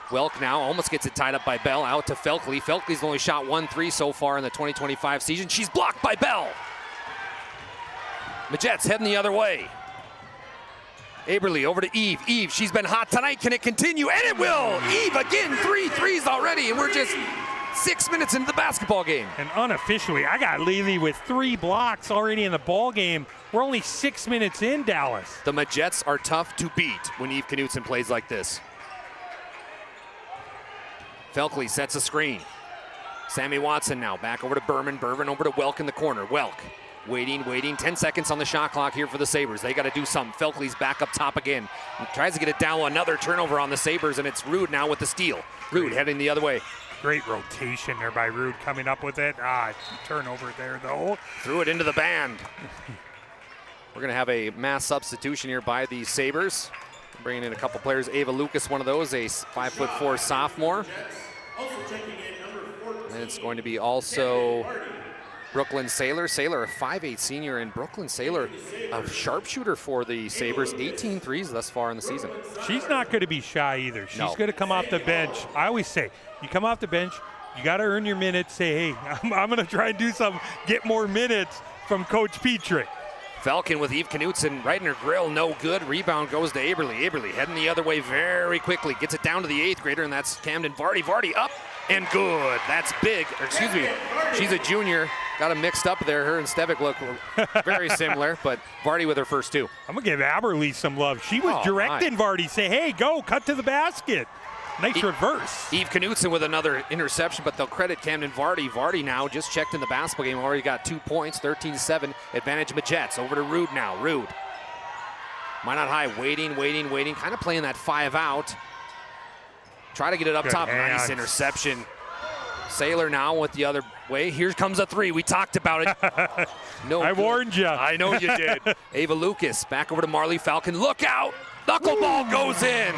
Welk now almost gets it tied up by Bell. Out to Felkley. Felkley's only shot 1-3 so far in the 2025 season. She's blocked by Bell. Majets heading the other way. Aberly over to Eve. Eve, she's been hot tonight. Can it continue? And it will. Eve again, 3 threes already, and we're just 6 minutes into the basketball game. And unofficially, I got Lily with 3 blocks already in the ball game. We're only 6 minutes in, Dallas. The Majettes are tough to beat when Eve Knutson plays like this. Felkley sets a screen. Sammy Watson now back over to Berman. Berman over to Welk in the corner. Welk waiting. 10 seconds on the shot clock here for the Sabres. They got to do something. Felkley's back up top again. He tries to get it down. Another turnover on the Sabres, and it's Rude now with the steal. Rude heading the other way. Great rotation there by Rude coming up with it. Turnover there, though. Threw it into the band. We're going to have a mass substitution here by the Sabres. Bringing in a couple players. Ava Lucas, one of those, a 5'4" sophomore. And it's going to be also Brooklyn Saylor. Saylor, a 5'8" senior, and Brooklyn Saylor, a sharpshooter for the Sabres. 18 threes thus far in the season. She's not going to be shy either. She's going to come off the bench. I always say, you come off the bench, you got to earn your minutes. Say, hey, I'm going to try and do something, get more minutes from Coach Petrie. Falcon with Eve Knutson right in her grill, no good. Rebound goes to Aberly. Aberly heading the other way very quickly. Gets it down to the 8th grader, and that's Camden Vardy. Vardy up and good. That's big. Excuse me, she's a junior. Got them mixed up there. Her and Stevic look very similar, but Vardy with her first 2. I'm going to give Aberly some love. She was directing Vardy. Say, hey, go, cut to the basket. Nice reverse. Eve Knutson with another interception, but they'll credit Camden Vardy. Vardy now just checked in the basketball game. Already got 2 points, 13-7. Advantage Majettes. Over to Rude now. Rude. Minot High waiting. Kind of playing that 5 out. Try to get it up top. Nice interception. Saylor now with the other way. Here comes a 3. We talked about it. No, I warned you. I know you did. Ava Lucas back over to Marley Falcon. Look out. Knuckleball goes in.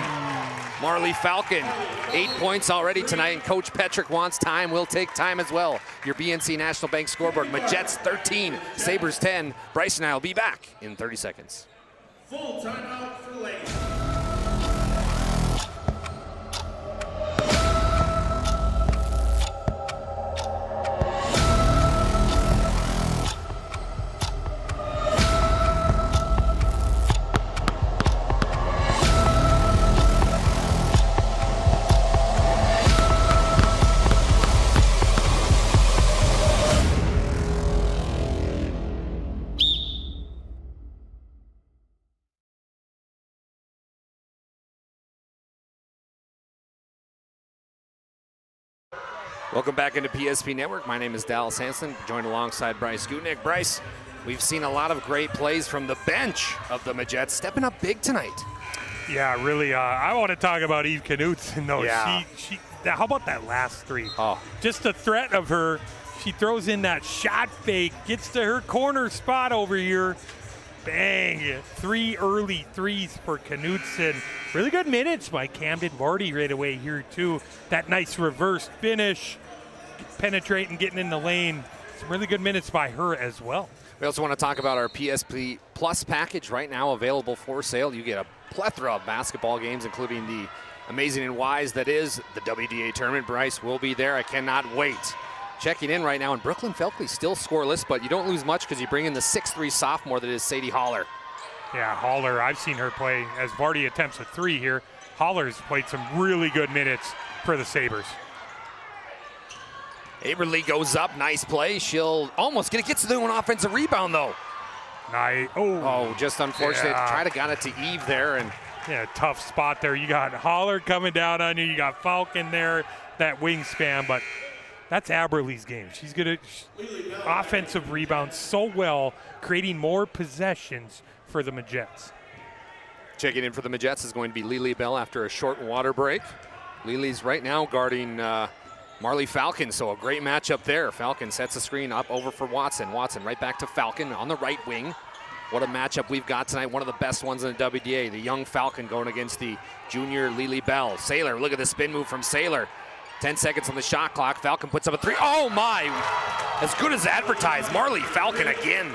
Marley Falcon, 8 points already tonight, and Coach Petrick wants time. We'll take time as well. Your BNC National Bank scoreboard. Majettes 13, Sabres 10. Bryce and I will be back in 30 seconds. Full timeout for ladies. Welcome back into PSP Network. My name is Dallas Hansen, joined alongside Bryce Gutnick. Bryce, we've seen a lot of great plays from the bench of the Majettes, stepping up big tonight. Yeah, really. I want to talk about Eve Knutson, though. Yeah. How about that last 3? Oh. Just the threat of her. She throws in that shot fake, gets to her corner spot over here. Bang! 3 early threes for Knutson. Really good minutes by Camden Vardy right away here, too. That nice reverse finish, penetrating, getting in the lane. Some really good minutes by her as well. We also want to talk about our PSP Plus package right now available for sale. You get a plethora of basketball games, including the amazing and wise that is the WDA tournament. Bryce will be there. I cannot wait. Checking in right now, and Brooklyn Felkley still scoreless, but you don't lose much because you bring in the 6'3" sophomore that is Sadie Holler. Yeah, Holler, I've seen her play as Vardy attempts a 3 here. Holler's played some really good minutes for the Sabres. Aberly goes up, nice play. She'll almost gets to do an offensive rebound, though. Nice. Oh, just unfortunate. Yeah. Try to got it to Eve there. And yeah, tough spot there. You got Holler coming down on you. You got Falcon there, that wingspan, but that's Aberly's game. She's good at offensive rebounds so well, creating more possessions for the Majettes. Checking in for the Majettes is going to be Lily Bell after a short water break. Lily's right now guarding Marley Falcon, so a great matchup there. Falcon sets a screen up over for Watson. Watson right back to Falcon on the right wing. What a matchup we've got tonight. One of the best ones in the WDA. The young Falcon going against the junior Lily Bell. Saylor, look at the spin move from Saylor. 10 seconds on the shot clock. Falcon puts up a 3. Oh my! As good as advertised. Marley Falcon again.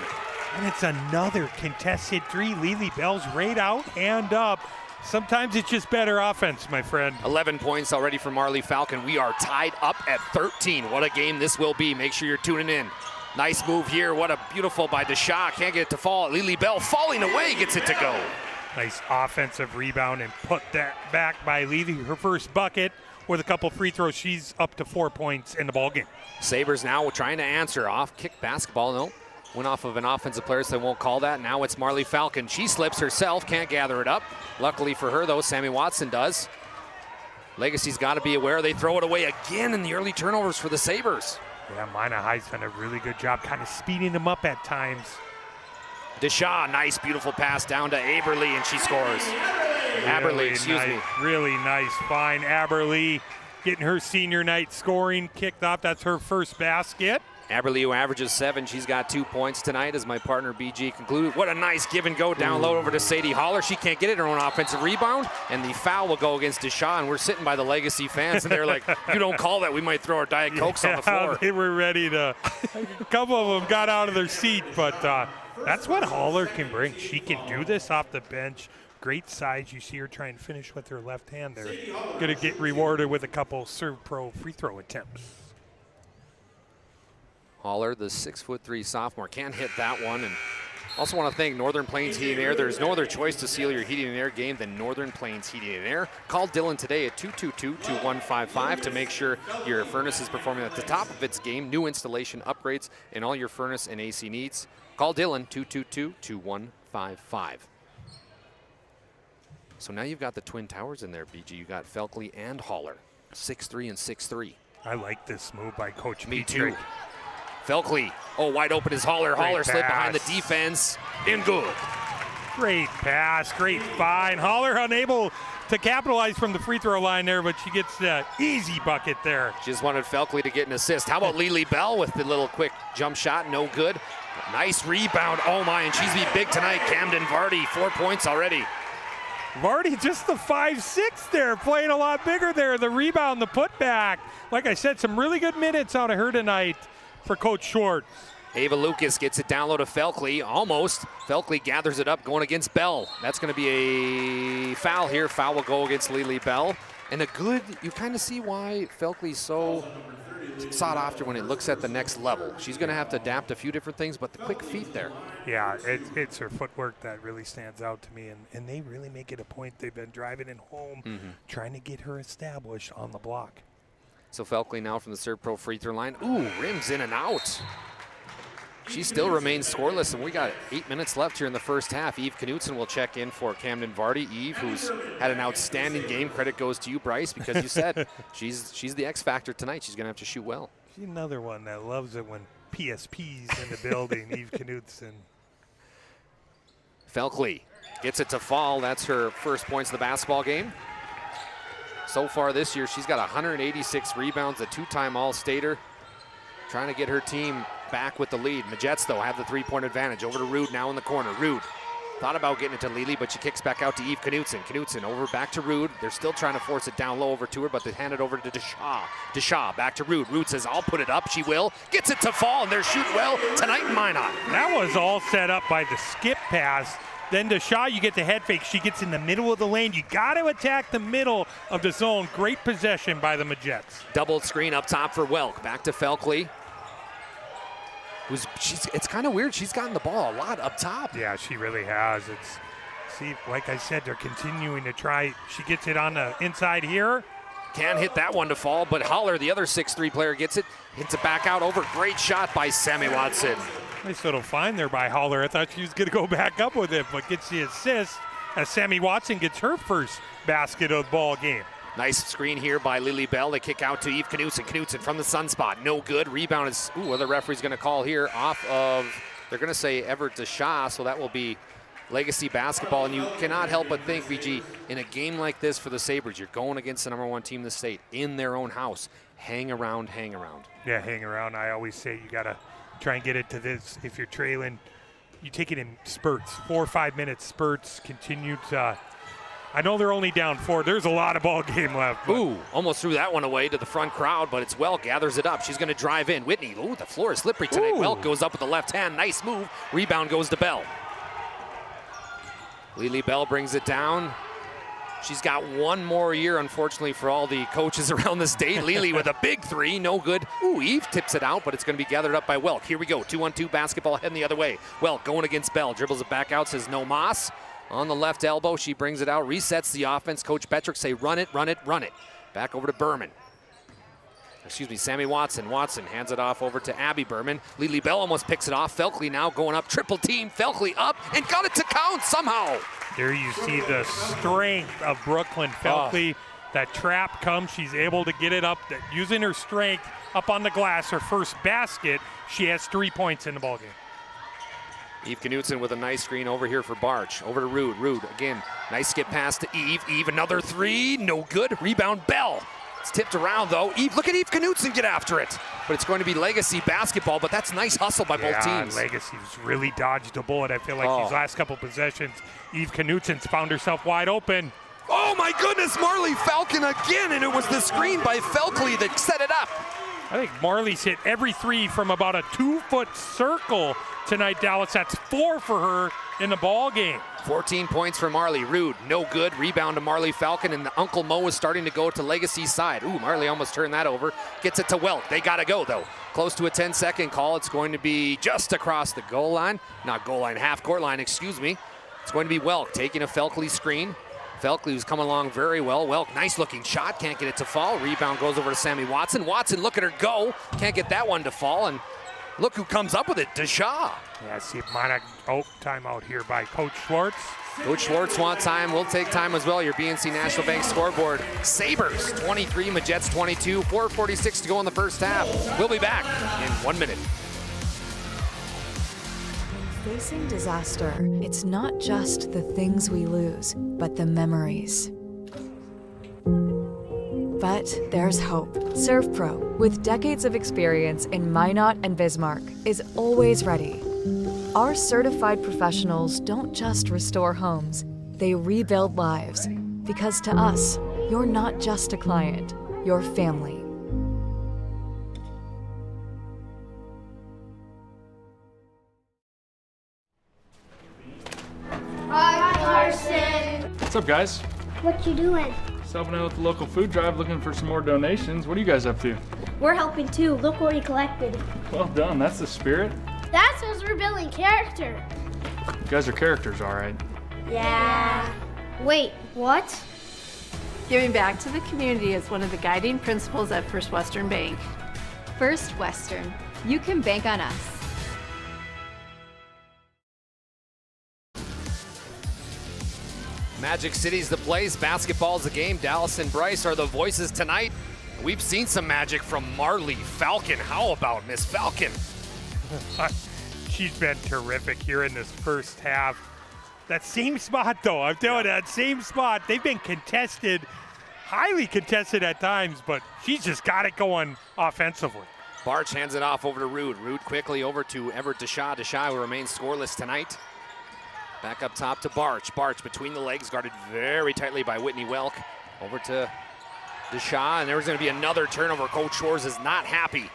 And it's another contested 3. Lily Bell's right out and up. Sometimes it's just better offense, my friend. 11 points already for Marley Falcon. We are tied up at 13. What a game this will be. Make sure you're tuning in. Nice move here. What a beautiful by Deshaw. Can't get it to fall. Lily Bell falling away gets it to go. Nice offensive rebound and put that back by Levy. Her first bucket with a couple free throws. She's up to 4 points in the ballgame. Sabres now trying to answer off kick basketball. No, went off of an offensive player, so they won't call that. Now it's Marley Falcon. She slips herself, can't gather it up. Luckily for her, though, Sammy Watson does. Legacy's got to be aware. They throw it away again in the early turnovers for the Sabres. Yeah, Minot High's done a really good job kind of speeding them up at times. Deshaw, nice, beautiful pass down to Aberly, and she scores. Aberly, excuse me. Really nice find. Aberly getting her senior night scoring kicked off. That's her first basket. Aberly, who averages 7, she's got 2 points tonight, as my partner BG concluded. What a nice give and go down low over to Sadie Holler. She can't get it, her own offensive rebound, and the foul will go against Deshaw, and we're sitting by the Legacy fans, and they're like, if you don't call that, we might throw our Diet Cokes on the floor. They were ready to, a couple of them got out of their seat, but that's what Holler can bring. She can do this off the bench. Great size. You see her trying to finish with her left hand. They're going to get rewarded with a couple Serve Pro free throw attempts. Holler, the 6'3" sophomore, can't hit that one. And also want to thank Northern Plains Heating and Air. There's no other choice to seal your heating and air game than Northern Plains Heating and Air. Call Dylan today at 222-2155 to make sure your furnace is performing at the top of its game. New installation upgrades and all your furnace and AC needs. Call Dylan 222-2155. So now you've got the Twin Towers in there, BG. You got Felkley and Holler, 6'3" and 6'3". I like this move by Coach Me Petrie. too. Felkley, wide open is Holler. Holler slid behind the defense, in good. Great pass, great find. Holler unable to capitalize from the free throw line there, but she gets the easy bucket there. She just wanted Felkley to get an assist. How about Lily Bell with the little quick jump shot? No good. Nice rebound. Oh my, and she's be big tonight. Camden Vardy, 4 points already. Vardy just the 5'6" there, playing a lot bigger there. The rebound, the putback. Like I said, some really good minutes out of her tonight for Coach Schwartz. Ava Lucas gets it down low to Felkley, almost. Felkley gathers it up, going against Bell. That's going to be a foul here. Foul will go against Lily Bell. And a good, you kind of see why Felkley's so sought after when it looks at the next level. She's going to have to adapt a few different things, but the quick feet there. Yeah, it's her footwork that really stands out to me, and they really make it a point. They've been driving in home, trying to get her established on the block. So Felkley now from the Serve Pro free throw line. Ooh, rims in and out. She still remains scoreless, and we got 8 minutes left here in the first half. Eve Knutson will check in for Camden Vardy. Eve, who's had an outstanding game. Credit goes to you, Bryce, because you said she's the X factor tonight. She's going to have to shoot well. She's another one that loves it when PSP's in the building, Eve Knutson. Felkley gets it to fall. That's her first points of the basketball game. So far this year, she's got 186 rebounds, a two-time All-Stater. Trying to get her team back with the lead. Majets, though, have the three-point advantage. Over to Rude now in the corner. Rude thought about getting it to Lely, but she kicks back out to Eve Knutson. Knutson over back to Rude. They're still trying to force it down low over to her, but they hand it over to Deshaw. Deshaw back to Rude. Rude says, I'll put it up. She will. Gets it to fall, and they're shooting well tonight in Minot. That was all set up by the skip pass. Then Deshaw, you get the head fake. She gets in the middle of the lane. You got to attack the middle of the zone. Great possession by the Majets. Double screen up top for Welk. Back to Felkley. It's kind of weird. She's gotten the ball a lot up top. Yeah, she really has. See, like I said, they're continuing to try. She gets it on the inside here. Can't hit that one to fall, but Holler, the other 6'3" player, gets it. Hits it back out over. Great shot by Sammy Watson. Nice little find there by Holler. I thought she was going to go back up with it, but gets the assist as Sammy Watson gets her first basket of the ball game. Nice screen here by Lily Bell. They kick out to Eve Knutson. Knutson from the sunspot. No good. Rebound is, what the referee's going to call here off of, they're going to say Everett Deshaw, so that will be Legacy basketball. And you cannot help but think, BG, in a game like this for the Sabres, you're going against the #1 team in the state in their own house. Hang around, hang around. Yeah, hang around. I always say you got to try and get it to this. If you're trailing, you take it in spurts, 4 or 5 minute spurts, continue to, I know they're only down 4. There's a lot of ball game left. Ooh, almost threw that one away to the front crowd, but it's Welk gathers it up. She's going to drive in. Whitney, ooh, the floor is slippery tonight. Ooh. Welk goes up with the left hand. Nice move. Rebound goes to Bell. Lily Bell brings it down. She's got one more year, unfortunately, for all the coaches around the state. Lily with a big three, no good. Ooh, Eve tips it out, but it's going to be gathered up by Welk. Here we go, 2-on-2 basketball heading the other way. Welk going against Bell, dribbles it back out, says no mas. On the left elbow, she brings it out, resets the offense. Coach Petrick say, run it, run it, run it. Back over to Berman. Excuse me, Sammy Watson. Watson hands it off over to Abby Berman. Lily Bell almost picks it off. Felkley now going up, triple team. Felkley up and got it to count somehow. There you see the strength of Brooklyn Felkley. That trap comes, she's able to get it up, using her strength up on the glass. Her first basket, she has 3 points in the ballgame. Eve Knutson with a nice screen over here for Barch. Over to Rude. Rude again, nice skip pass to Eve. Eve another three, no good. Rebound Bell. It's tipped around though. Eve, look at Eve Knutson get after it. But it's going to be Legacy basketball, but that's nice hustle by both teams. Legacy's really dodged a bullet. I feel like these last couple possessions, Eve Knutson's found herself wide open. Oh my goodness, Marley Falcon again, and it was the screen by Felkley that set it up. I think Marley's hit every three from about a 2-foot circle tonight, Dallas. That's 4 for her in the ball game. 14 points for Marley. Rude, no good. Rebound to Marley Falcon, and the Uncle Mo is starting to go to Legacy's side. Ooh, Marley almost turned that over. Gets it to Welk. They gotta go though. Close to a 10-second call. It's going to be just across the goal line. Not goal line, half court line, excuse me. It's going to be Welk taking a Felkley screen. Felkley who's coming along very well. Welk, nice looking shot, can't get it to fall. Rebound goes over to Sammy Watson. Watson, look at her go. Can't get that one to fall, and look who comes up with it, Deshaw. Yeah, see if Minot, timeout here by Coach Schwartz. Coach Schwartz wants time, we'll take time as well. Your BNC National Bank scoreboard. Sabres 23, Majets 22, 4:46 to go in the first half. We'll be back in 1 minute. Facing disaster, it's not just the things we lose, but the memories. But there's hope. ServPro, with decades of experience in Minot and Bismarck, is always ready. Our certified professionals don't just restore homes, they rebuild lives. Because to us, you're not just a client, you're family. Hi, Carson. What's up, guys? What you doing? Just helping out with the local food drive, looking for some more donations. What are you guys up to? We're helping too. Look what we collected. Well done. That's the spirit. That's because we're building character. You guys are characters, all right. Yeah. Wait, what? Giving back to the community is one of the guiding principles at First Western Bank. First Western. You can bank on us. Magic City's the place, basketball's the game. Dallas and Bryce are the voices tonight. We've seen some magic from Marley Falcon. How about Miss Falcon? She's been terrific here in this first half. That same spot though, I'm telling you, that same spot, they've been contested, highly contested at times, but she's just got it going offensively. Barch hands it off over to Rude. Rude quickly over to Everett Deshaw. Deshaw will remain scoreless tonight. Back up top to Barch. Barch between the legs, guarded very tightly by Whitney Welk. Over to Deshaw, and there's going to be another turnover. Coach Schwartz is not happy.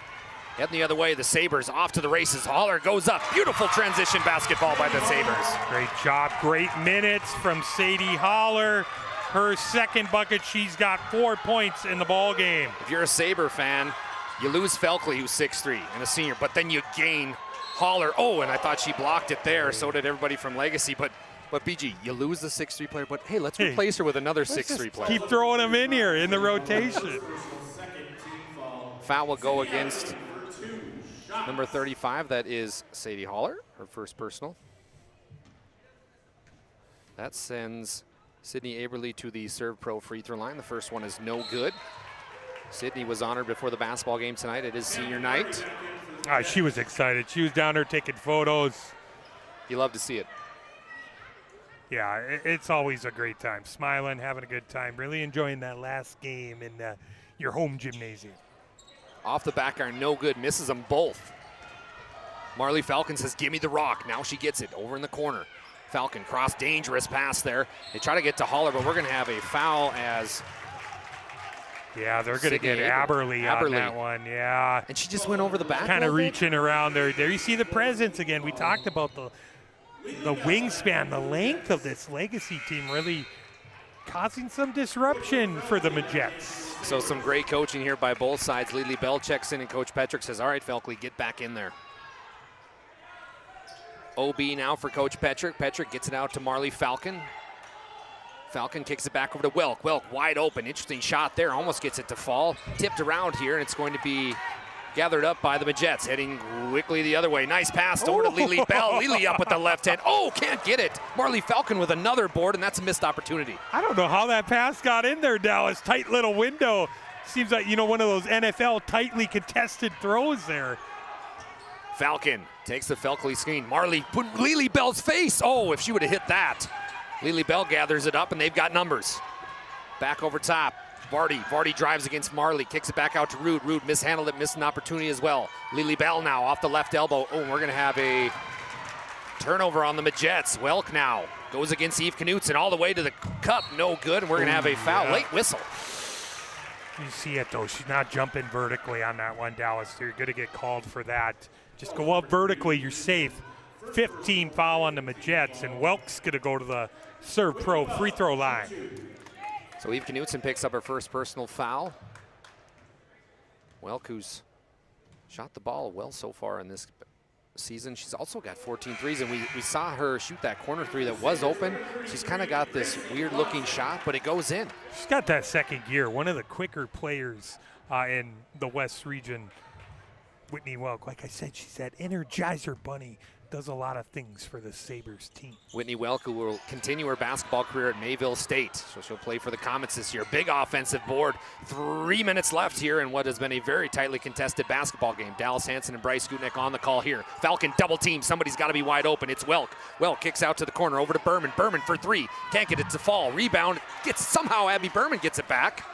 Heading the other way, the Sabres off to the races. Holler goes up. Beautiful transition basketball by the Sabres. Great job, great minutes from Sadie Holler. Her second bucket, she's got 4 points in the ball game. If you're a Sabre fan, you lose Felkley, who's 6'3", and a senior, but then you gain Holler. Oh, and I thought she blocked it there. So did everybody from Legacy. But BG, you lose the 6'3" player. But hey, let's replace her with another 6'3" player. Keep throwing them in here in the rotation. Foul will go against number 35. That is Sadie Holler, her first personal. That sends Sydney Aberly to the ServPro free throw line. The first one is no good. Sydney was honored before the basketball game tonight. It is senior night. She was excited. She was down there taking photos. You love to see it. Yeah, it's always a great time. Smiling, having a good time, really enjoying that last game in your home gymnasium. Off the back iron, no good. Misses them both. Marley Falcon says, give me the rock. Now she gets it over in the corner. Falcon cross, dangerous pass there. They try to get to Holler, but we're going to have a foul as... Yeah, they're going to get Aberly on that one, yeah. And she just went over the back. Kind of reaching around there. There you see the presence again. We talked about the wingspan, the length of this Legacy team really causing some disruption for the Majets. So some great coaching here by both sides. Lily Bell checks in and Coach Petrick says, all right, Felkley, get back in there. OB now for Coach Petrick. Petrick gets it out to Marley Falcon. Falcon kicks it back over to Welk. Welk wide open. Interesting shot there. Almost gets it to fall. Tipped around here, and it's going to be gathered up by the Majettes. Heading quickly the other way. Nice pass over to Lily Bell. Lily up with the left hand. Oh, can't get it. Marley Falcon with another board, and that's a missed opportunity. I don't know how that pass got in there, Dallas. Tight little window. Seems like, one of those NFL tightly contested throws there. Falcon takes the Felkley screen. Marley put Lily Bell's face. Oh, if she would have hit that. Lily Bell gathers it up, and they've got numbers. Back over top. Vardy. Vardy drives against Marley. Kicks it back out to Rude. Rude mishandled it, missed an opportunity as well. Lily Bell now off the left elbow. Oh, we're going to have a turnover on the Majettes. Welk now goes against Eve Knutson all the way to the cup. No good, and we're going to have a foul. Late whistle. You see it, though. She's not jumping vertically on that one, Dallas. So you're going to get called for that. Just go up vertically. You're safe. 15 foul on the Majettes, and Welk's going to go to the Serve Pro free throw line. So Eve Knutson picks up her first personal foul. Welk, who's shot the ball well so far in this season. She's also got 14 threes, and we saw her shoot that corner three that was open. She's kind of got this weird-looking shot, but it goes in. She's got that second gear. One of the quicker players in the West region. Whitney Welk, like I said, she's that Energizer bunny. Does a lot of things for the Sabres team. Whitney Welk, who will continue her basketball career at Mayville State. So she'll play for the Comets this year. Big offensive board. 3 minutes left here in what has been a very tightly contested basketball game. Dallas Hansen and Bryce Gutnecht on the call here. Falcon double team. Somebody's got to be wide open. It's Welk. Welk kicks out to the corner over to Berman. Berman for three. Can't get it to fall. Rebound. Somehow Abby Berman gets it back.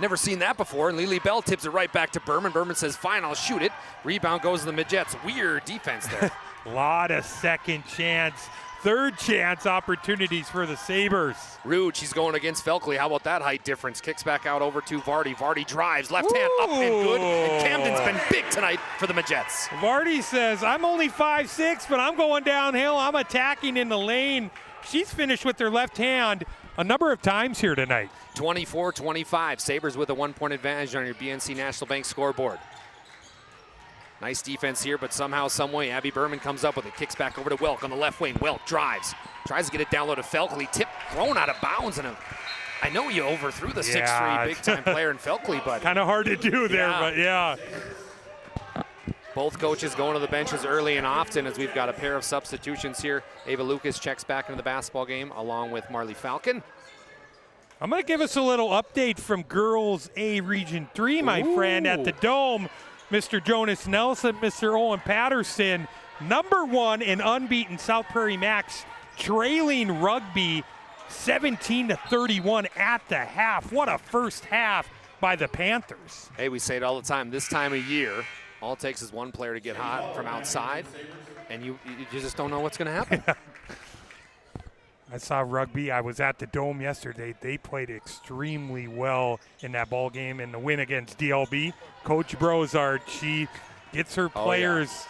Never seen that before, and Lily Bell tips it right back to Berman. Berman says, fine, I'll shoot it. Rebound goes to the Majettes. Weird defense there. A lot of second chance, third chance opportunities for the Sabres. Rude, she's going against Felkley. How about that height difference? Kicks back out over to Vardy. Vardy drives, left hand up and good. And Camden's been big tonight for the Majettes. Vardy says, I'm only 5'6", but I'm going downhill. I'm attacking in the lane. She's finished with her left hand a number of times here tonight. 24-25. Sabres with a 1-point advantage on your BNC National Bank scoreboard. Nice defense here, but somehow, some way, Abby Berman comes up with it. Kicks back over to Welk on the left wing. Welk drives. Tries to get it down low to Felkley. Tip thrown out of bounds. And I know you overthrew the 6'3" big-time player in Felkley, but... kind of hard to do there, but yeah. Both coaches going to the benches early and often as we've got a pair of substitutions here. Ava Lucas checks back into the basketball game along with Marley Falcon. I'm going to give us a little update from Girls A Region 3, my friend, at the Dome. Mr. Jonas Nelson, Mr. Owen Patterson, #1 in unbeaten South Prairie Max, trailing Rugby 17-31 at the half. What a first half by the Panthers. Hey, we say it all the time. This time of year, all it takes is one player to get hot from outside, and you just don't know what's going to happen. I saw Rugby. I was at the Dome yesterday. They played extremely well in that ball game in the win against DLB. Coach Brozard, she gets her players.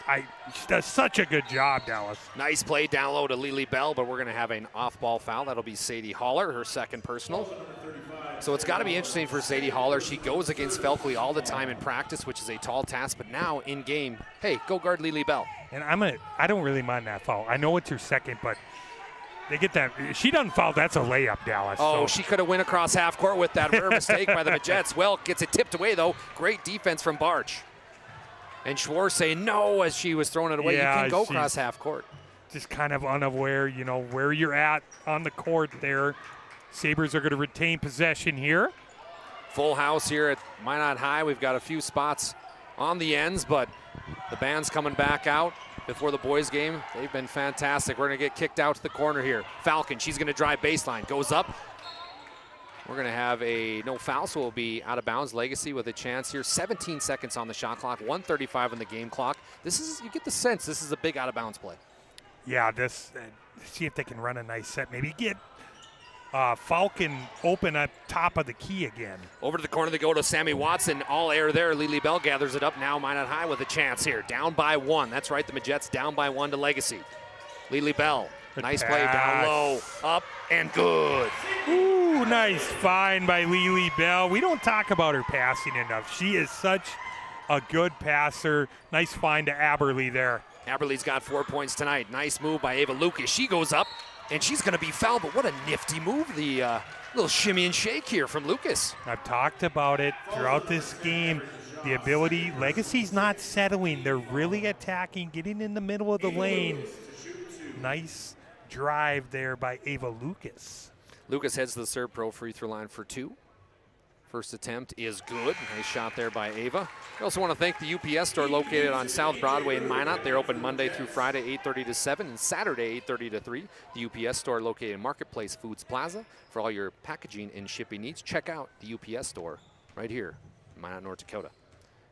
She does such a good job, Dallas. Nice play down low to Lily Bell, but we're going to have an off-ball foul. That'll be Sadie Haller, her second personal. So it's got to be interesting for Sadie Haller. She goes against Felkley all the time in practice, which is a tall task, but now in game, hey, go guard Lily Bell. And I don't really mind that foul. I know it's her second, but they get that. She doesn't foul. That's a layup, Dallas. Oh, she could have went across half court with that. Rare mistake by the Majettes. Well, gets it tipped away, though. Great defense from Barch. And Schwartz saying no as she was throwing it away. Yeah, you can go across half court. Just kind of unaware, where you're at on the court there. Sabres are going to retain possession here. Full house here at Minot High. We've got a few spots on the ends, but the band's coming back out before the boys game. They've been fantastic. We're going to get kicked out to the corner here. Falcon, she's going to drive baseline. Goes up. We're going to have a no foul, so we'll be out of bounds. Legacy with a chance here. 17 seconds on the shot clock, 1:35 on the game clock. You get the sense this is a big out of bounds play. Yeah, see if they can run a nice set. Maybe get Falcon open at top of the key again. Over to the corner they go to Sammy Watson. All air there. Lily Bell gathers it up now. Minot High with a chance here. Down by 1. That's right, the Majettes down by 1 to Legacy. Lily Bell. Nice play down low. Up and good. Ooh, nice find by Lily Bell. We don't talk about her passing enough. She is such a good passer. Nice find to Aberly there. Aberlee's got 4 points tonight. Nice move by Ava Lucas. She goes up, and she's going to be fouled, but what a nifty move. The little shimmy and shake here from Lucas. I've talked about it throughout this game. The ability, Legacy's not settling. They're really attacking, getting in the middle of the lane. Nice drive there by Ava Lucas. Lucas heads to the serve pro free throw line for 2. First attempt is good. Nice shot there by Ava. We also want to thank the UPS store located on South Broadway in Minot. They're open Monday through Friday, 8:30 to 7, and Saturday, 8:30 to 3. The UPS store located in Marketplace Foods Plaza. For all your packaging and shipping needs, check out the UPS store right here in Minot, North Dakota.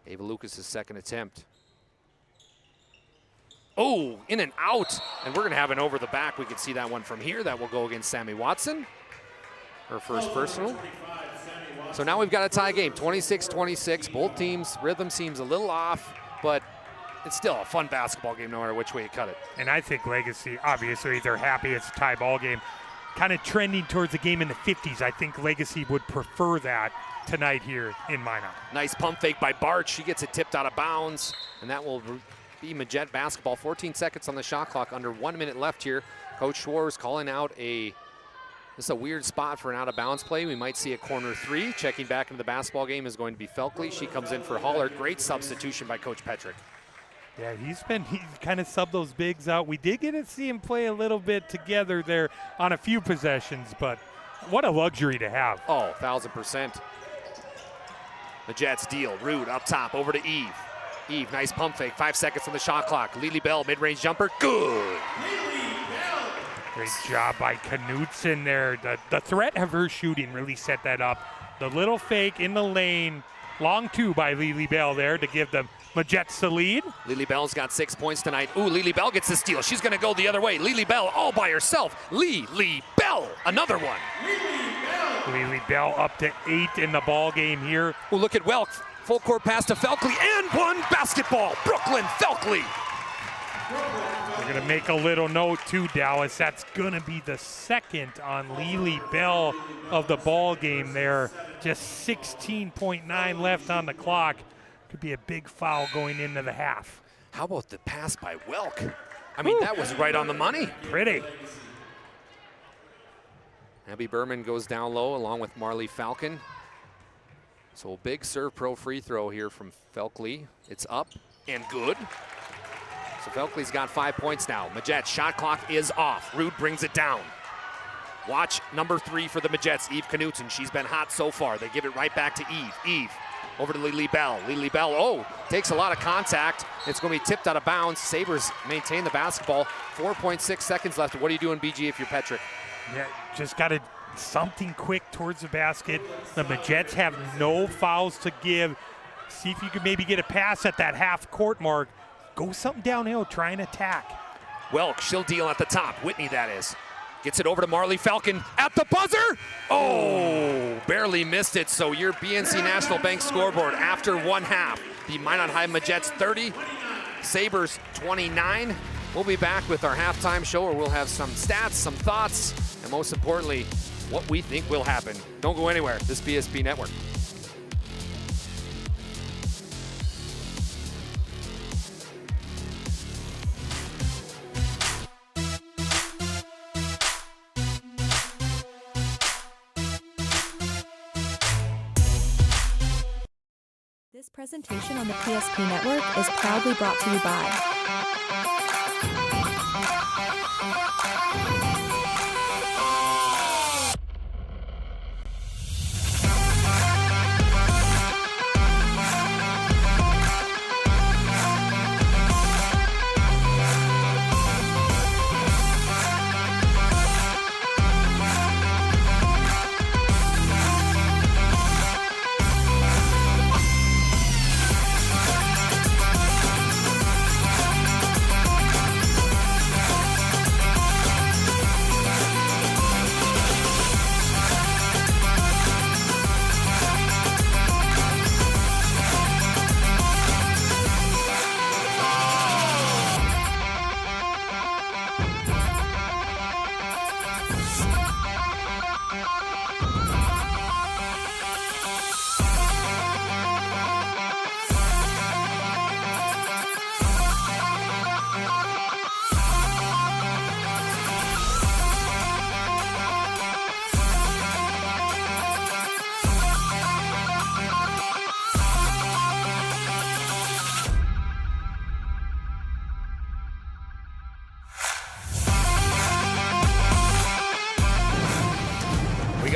Ava Lucas' second attempt. Oh, in and out. And we're going to have an over the back. We can see that one from here. That will go against Sammy Watson. Her first personal. So now we've got a tie game, 26-26. Both teams' rhythm seems a little off, but it's still a fun basketball game no matter which way you cut it. And I think Legacy, obviously, they're happy it's a tie ball game. Kind of trending towards a game in the 50s. I think Legacy would prefer that tonight here in Minot. Nice pump fake by Bart. She gets it tipped out of bounds, and that will be Majet basketball. 14 seconds on the shot clock, under 1 minute left here. Coach Schwarz calling out this is a weird spot for an out-of-bounds play. We might see a corner 3. Checking back into the basketball game is going to be Felkley. She comes in for Haller. Great substitution by Coach Petrick. Yeah, he's kind of subbed those bigs out. We did get to see him play a little bit together there on a few possessions, but what a luxury to have. Oh, 1,000%. The Jets deal. Rude up top, over to Eve. Eve, nice pump fake. 5 seconds on the shot clock. Lily Bell, mid-range jumper. Good. Great job by Knutson there. The threat of her shooting really set that up. The little fake in the lane. Long 2 by Lily Bell there to give the Majets the lead. Lily Bell's got 6 points tonight. Ooh, Lily Bell gets the steal. She's going to go the other way. Lily Bell all by herself. Lily Bell, another one. Lily Bell up to 8 in the ball game here. Ooh, look at Welk. Full court pass to Felkley and one basketball. Brooklyn Felkley. We're going to make a little note too, Dallas. That's going to be the second on Lily Bell of the ball game there. Just 16.9 left on the clock. Could be a big foul going into the half. How about the pass by Welk? I mean, that was right on the money. Pretty. Abby Berman goes down low along with Marley Falcon. So a big serve pro free throw here from Felkley. It's up and good. So Felkley's got 5 points now. Majet's shot clock is off. Rude brings it down. Watch number 3 for the Majets, Eve Knutson. She's been hot so far. They give it right back to Eve. Eve over to Lily Bell. Lily Bell, takes a lot of contact. It's going to be tipped out of bounds. Sabres maintain the basketball. 4.6 seconds left. What are you doing, BG, if you're Petrick? Yeah, just got to something quick towards the basket. The Majets have no fouls to give. See if you can maybe get a pass at that half court mark. Go something downhill, try and attack. Welk, she'll deal at the top. Whitney, that is. Gets it over to Marley Falcon at the buzzer. Oh, barely missed it. So your BNC National Bank scoreboard after 1 half. The Minot High Majets 30, Sabres 29. We'll be back with our halftime show where we'll have some stats, some thoughts, and most importantly, what we think will happen. Don't go anywhere. This BSP Network. This presentation on the PSP Network is proudly brought to you by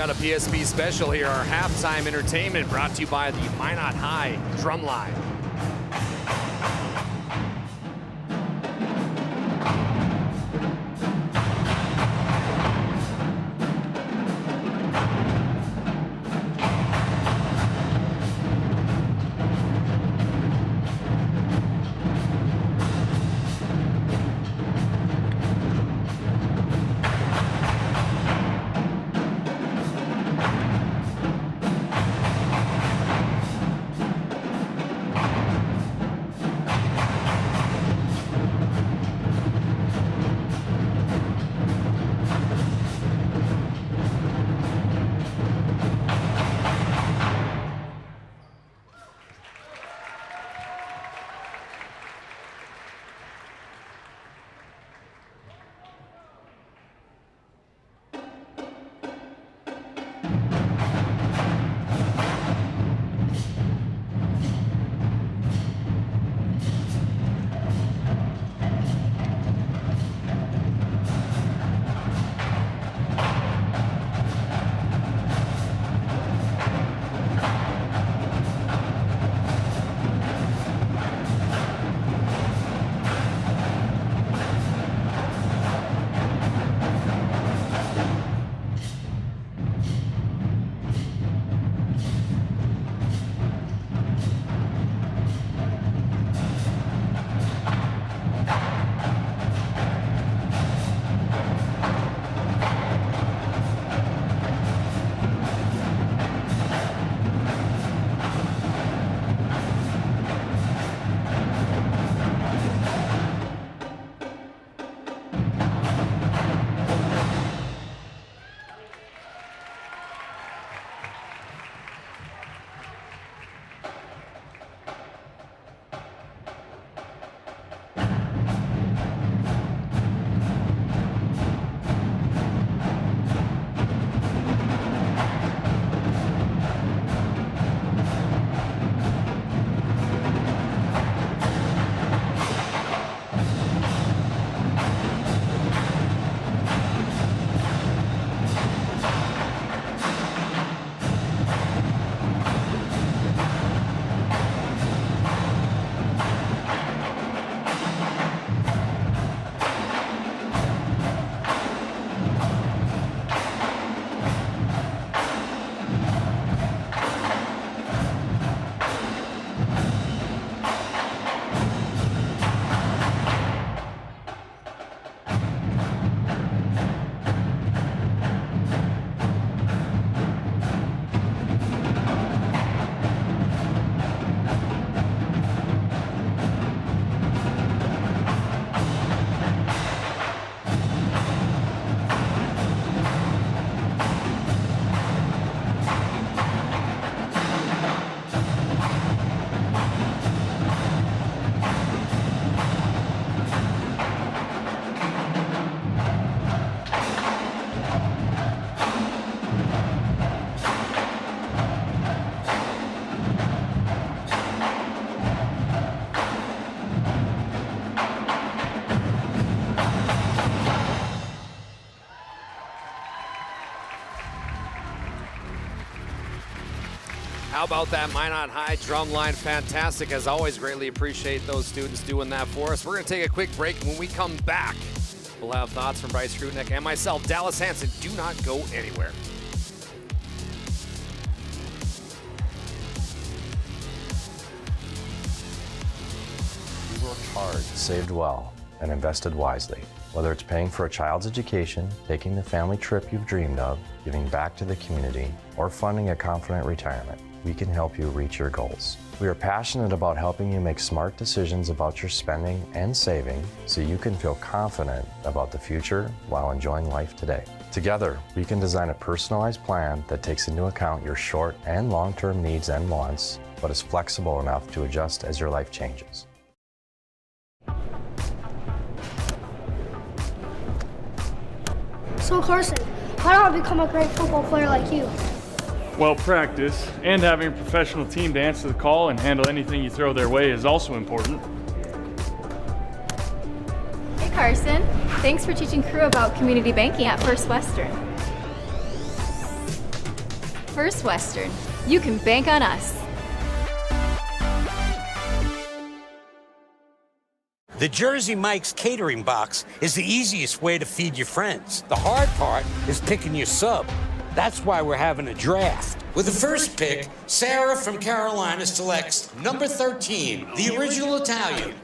got a PSP special here, our halftime entertainment brought to you by the Minot High Drumline. How about that Minot High Drumline? Fantastic. As always, greatly appreciate those students doing that for us. We're going to take a quick break. When we come back, we'll have thoughts from Bryce Grudnick and myself, Dallas Hanson. Do not go anywhere. We worked hard, saved well, and invested wisely. Whether it's paying for a child's education, taking the family trip you've dreamed of, giving back to the community, or funding a confident retirement, we can help you reach your goals. We are passionate about helping you make smart decisions about your spending and saving so you can feel confident about the future while enjoying life today. Together, we can design a personalized plan that takes into account your short and long-term needs and wants, but is flexible enough to adjust as your life changes. So Carson, how do I become a great football player like you? Well, practice and having a professional team to answer the call and handle anything you throw their way is also important. Hey Carson, thanks for teaching crew about community banking at First Western. First Western. You can bank on us. The Jersey Mike's catering box is the easiest way to feed your friends. The hard part is picking your sub. That's why we're having a draft. With the first pick, Sarah from Carolina selects number 13, the original Italian.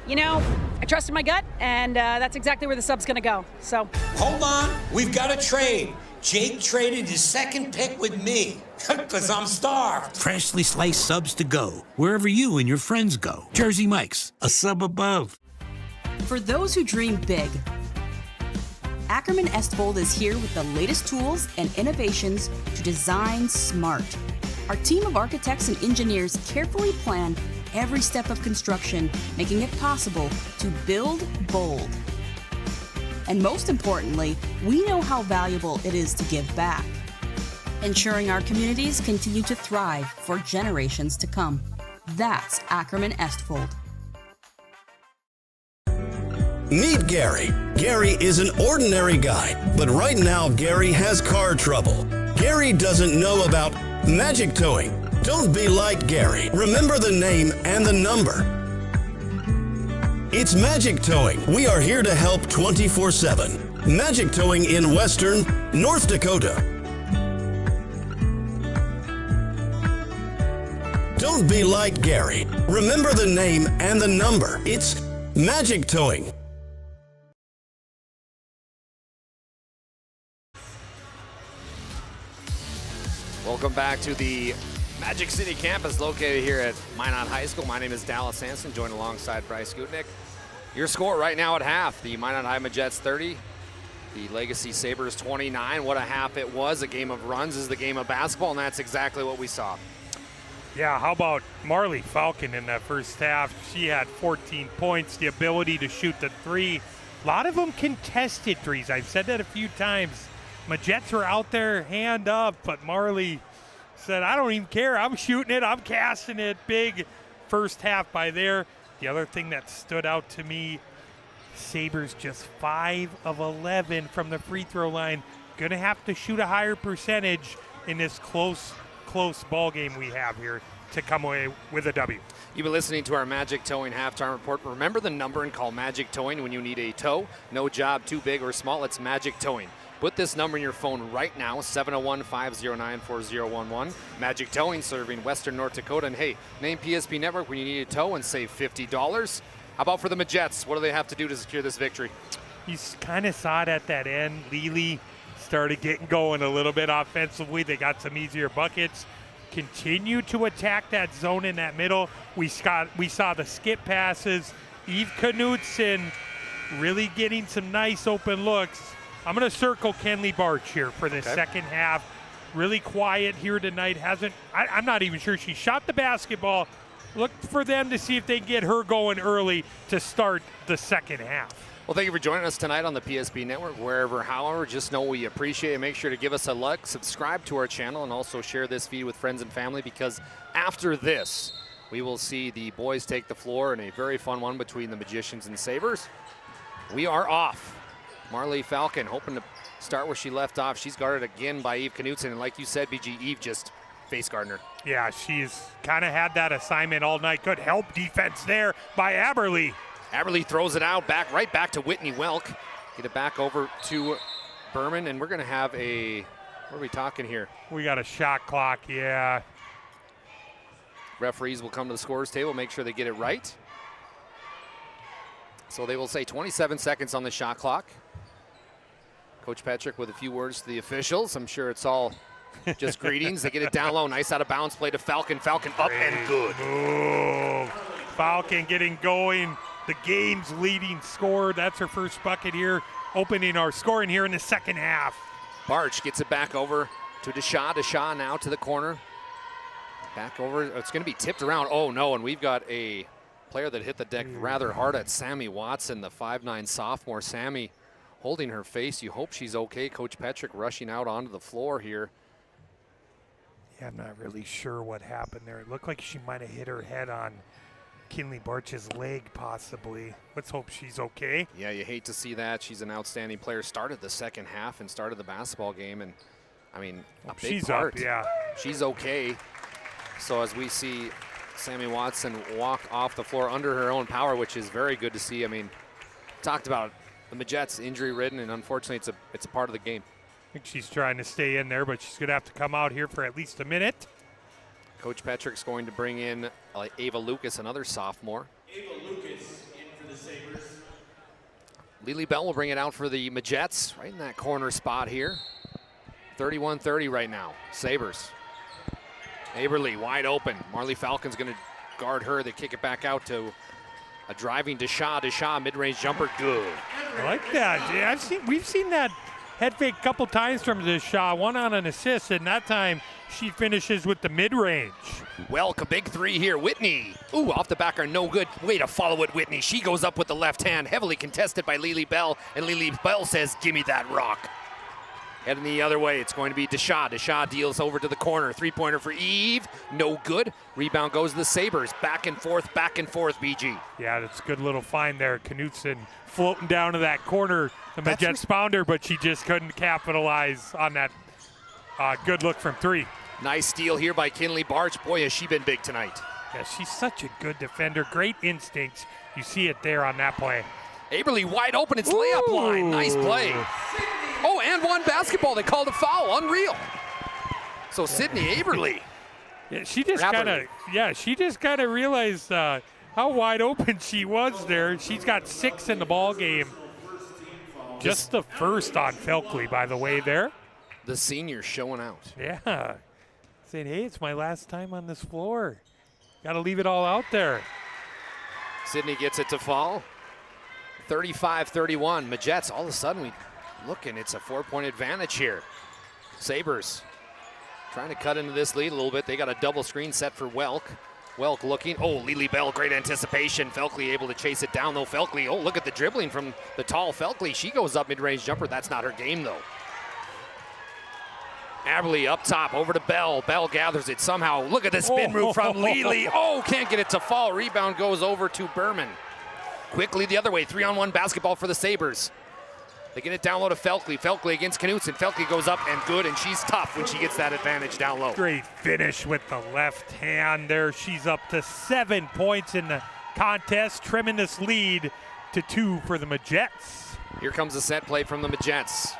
You know, I trusted my gut, and that's exactly where the sub's gonna go, so. Hold on, we've got a trade. Jake traded his second pick with me, because I'm starved. Freshly sliced subs to go, wherever you and your friends go. Jersey Mike's, a sub above. For those who dream big, Ackerman Estvold is here with the latest tools and innovations to design smart. Our team of architects and engineers carefully plan every step of construction, making it possible to build bold. And most importantly, we know how valuable it is to give back, ensuring our communities continue to thrive for generations to come. That's Ackerman Estvold. Meet Gary. Gary is an ordinary guy, but right now Gary has car trouble. Gary doesn't know about magic towing. Don't be like Gary. Remember the name and the number. It's Magic Towing. We are here to help 24/7. Magic Towing in Western North Dakota. Don't be like Gary. Remember the name and the number. It's Magic Towing. Welcome back to the Magic City campus located here at Minot High School. My name is Dallas Hansen, joined alongside Bryce Gutnick. Your score right now at half, the Minot High Majets 30, the Legacy Sabres 29. What a half it was. A game of runs is the game of basketball, and that's exactly what we saw. Yeah, how about Marley Falcon in that first half? She had 14 points, the ability to shoot the three. A lot of them contested threes. I've said that a few times. Majets were out there, hand up, but Marley said, I don't even care. I'm shooting it. I'm casting it. Big first half by there. The other thing that stood out to me, Sabres just 5 of 11 from the free throw line. Going to have to shoot a higher percentage in this close ball game we have here to come away with a W. You've been listening to our Magic Towing halftime report. Remember the number and call Magic Towing when you need a tow. No job too big or small. It's Magic Towing. Put this number in your phone right now, 701-509-4011. Magic Towing, serving Western North Dakota. And hey, name PSP Network when you need a tow and save $50. How about for the Majets? What do they have to do to secure this victory? You kind of saw it at that end. Lely started getting going a little bit offensively. They got some easier buckets. Continue to attack that zone in that middle. We saw the skip passes. Eve Knudsen really getting some nice open looks. I'm going to circle Kenley Barch here for the second half. Really quiet here tonight. I'm not even sure she shot the basketball. Look for them to see if they can get her going early to start the second half. Well, thank you for joining us tonight on the PSP Network. Wherever, however, just know we appreciate it. Make sure to give us a like, subscribe to our channel, and also share this feed with friends and family, because after this, we will see the boys take the floor in a very fun one between the Magicians and Sabres. We are off. Marley Falcon hoping to start where she left off. She's guarded again by Eve Knudsen, and like you said, BG, Eve just face guarding her. Yeah, she's kind of had that assignment all night. Good help defense there by Aberly. Aberly throws it out, right back to Whitney Welk. Get it back over to Berman, and we're going to have a, what are we talking here? We got a shot clock, yeah. Referees will come to the scorer's table, make sure they get it right. So they will say 27 seconds on the shot clock. Coach Patrick with a few words to the officials. I'm sure it's all just greetings. They get it down low. Nice out of bounds play to Falcon. Falcon up and good. Ooh, Falcon getting going. The game's leading scorer. That's her first bucket here, opening our scoring here in the second half. Barch gets it back over to Deshaw. Deshaw now to the corner. Back over. It's going to be tipped around. Oh, no, and we've got a player that hit the deck rather hard at Sammy Watson, the 5'9" sophomore. Sammy holding her face. You hope she's okay. Coach Petrick rushing out onto the floor here. Yeah, I'm not really sure what happened there. It looked like she might have hit her head on Kinley Barch's leg, possibly. Let's hope she's okay. Yeah, you hate to see that. She's an outstanding player. Started the second half and started the basketball game, and I mean, a big she's part. Up, yeah. she's okay. So as we see Sammy Watson walk off the floor under her own power, which is very good to see. I mean, talked about the Majette's injury-ridden, and unfortunately it's a part of the game. I think she's trying to stay in there, but she's going to have to come out here for at least a minute. Coach Petrick's going to bring in Ava Lucas, another sophomore. Ava Lucas in for the Sabres. Lily Bell will bring it out for the Majettes, right in that corner spot here. 31-30 right now, Sabres. Aberly wide open. Marley Falcon's going to guard her. They kick it back out to a driving Deshaw. Deshaw, mid-range jumper, good. I like that. Yeah, we've seen that head fake a couple times from Deshaw, one on an assist, and that time she finishes with the mid-range. Welk, a big three here. Whitney, ooh, off the back are no good. Way to follow it, Whitney. She goes up with the left hand, heavily contested by Lily Bell, and Lily Bell says, give me that rock. Heading the other way, it's going to be Deshaw. Deshaw deals over to the corner. Three-pointer for Eve, no good. Rebound goes to the Sabres. Back and forth, BG. Yeah, that's a good little find there. Knutson floating down to that corner. The Majettes found her, but she just couldn't capitalize on that good look from three. Nice steal here by Kinley Barch. Boy, has she been big tonight. Yeah, she's such a good defender. Great instincts. You see it there on that play. Aberly wide open. It's layup line. Nice play. Oh, and one basketball. They called a foul. Unreal. So Sydney Aberly. Yeah, she just kind of realized how wide open she was there. She's got 6 in the ball game. Just the first on Felkley, by the way, there. The senior showing out. Yeah. Saying, hey, it's my last time on this floor. Got to leave it all out there. Sydney gets it to fall. 35-31. Majettes, all of a sudden, we looking, it's a 4-point advantage here. Sabres trying to cut into this lead a little bit. They got a double screen set for Welk. Welk looking. Oh, Lily Bell, great anticipation. Felkley able to chase it down, though. Felkley, oh, look at the dribbling from the tall Felkley. She goes up mid-range jumper. That's not her game, though. Aberly up top, over to Bell. Bell gathers it somehow. Look at the spin move from Lily. Oh, can't get it to fall. Rebound goes over to Berman. Quickly the other way, 3-on-1 basketball for the Sabres. They get it down low to Felkley. Felkley against Knutson. Felkley goes up and good, and she's tough when she gets that advantage down low. Great finish with the left hand there. She's up to 7 points in the contest, trimming this lead to 2 for the Majettes. Here comes the set play from the Majettes.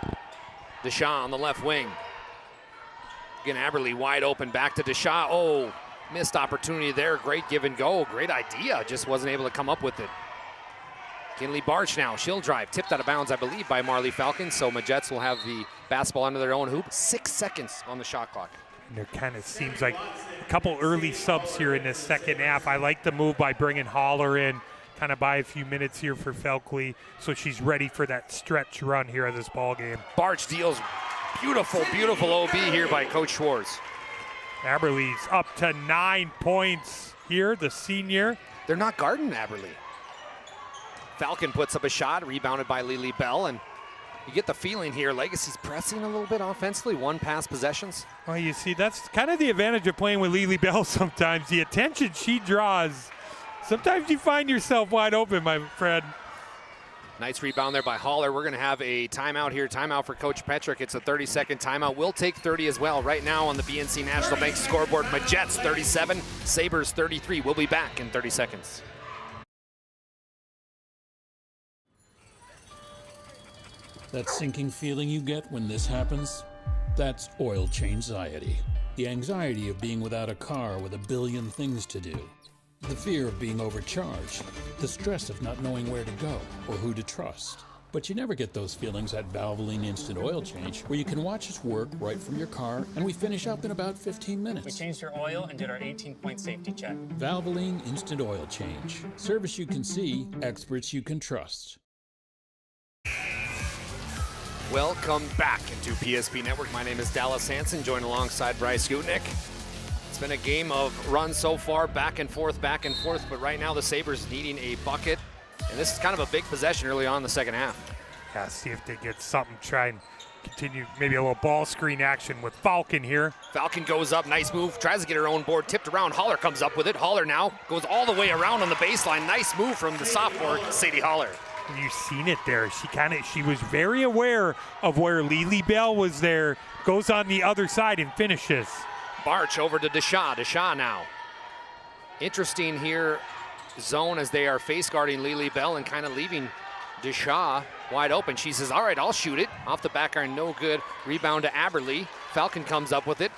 Deshaw on the left wing. Again, Aberly wide open, back to Deshaw. Oh, missed opportunity there. Great give and go. Great idea. Just wasn't able to come up with it. Kinley Barch now. She'll drive. Tipped out of bounds, I believe, by Marley Falcon. So Majettes will have the basketball under their own hoop. 6 seconds on the shot clock. And there kind of seems like a couple early subs here in this second half. I like the move by bringing Holler in, kind of buy a few minutes here for Felkley, so she's ready for that stretch run here of this ball game. Barch deals. Beautiful, beautiful OB here by Coach Schwartz. Aberly's up to 9 points here, the senior. They're not guarding Aberly. Falcon puts up a shot, rebounded by Lily Bell, and you get the feeling here, Legacy's pressing a little bit offensively, 1 pass possessions. Well, you see, that's kind of the advantage of playing with Lily Bell sometimes. The attention she draws, sometimes you find yourself wide open, my friend. Nice rebound there by Holler. We're going to have a timeout here. Timeout for Coach Petrick. It's a 30-second timeout. We'll take 30 as well. Right now on the BNC National Bank scoreboard, Majettes 37, Sabres 33. We'll be back in 30 seconds. That sinking feeling you get when this happens? That's oil change-anxiety. The anxiety of being without a car with a billion things to do. The fear of being overcharged. The stress of not knowing where to go or who to trust. But you never get those feelings at Valvoline Instant Oil Change, where you can watch us work right from your car, and we finish up in about 15 minutes. We changed your oil and did our 18-point safety check. Valvoline Instant Oil Change. Service you can see, experts you can trust. Welcome back into PSP Network. My name is Dallas Hansen, joined alongside Bryce Gutnick. It's been a game of runs so far, back and forth, but right now the Sabres needing a bucket. And this is kind of a big possession early on in the second half. Yeah, see if they get something, try and continue maybe a little ball screen action with Falcon here. Falcon goes up, nice move, tries to get her own board, tipped around. Holler comes up with it. Holler now goes all the way around on the baseline. Nice move from the sophomore, Sadie Holler. You've seen it there. She was very aware of where Lily Bell was there, goes on the other side and finishes. Barch over to Deshaw. Deshaw now. Interesting here, zone as they are face guarding Lily Bell and kind of leaving Deshaw wide open. She says, all right, I'll shoot it. Off the back iron, no good. Rebound to Aberly. Falcon comes up with it.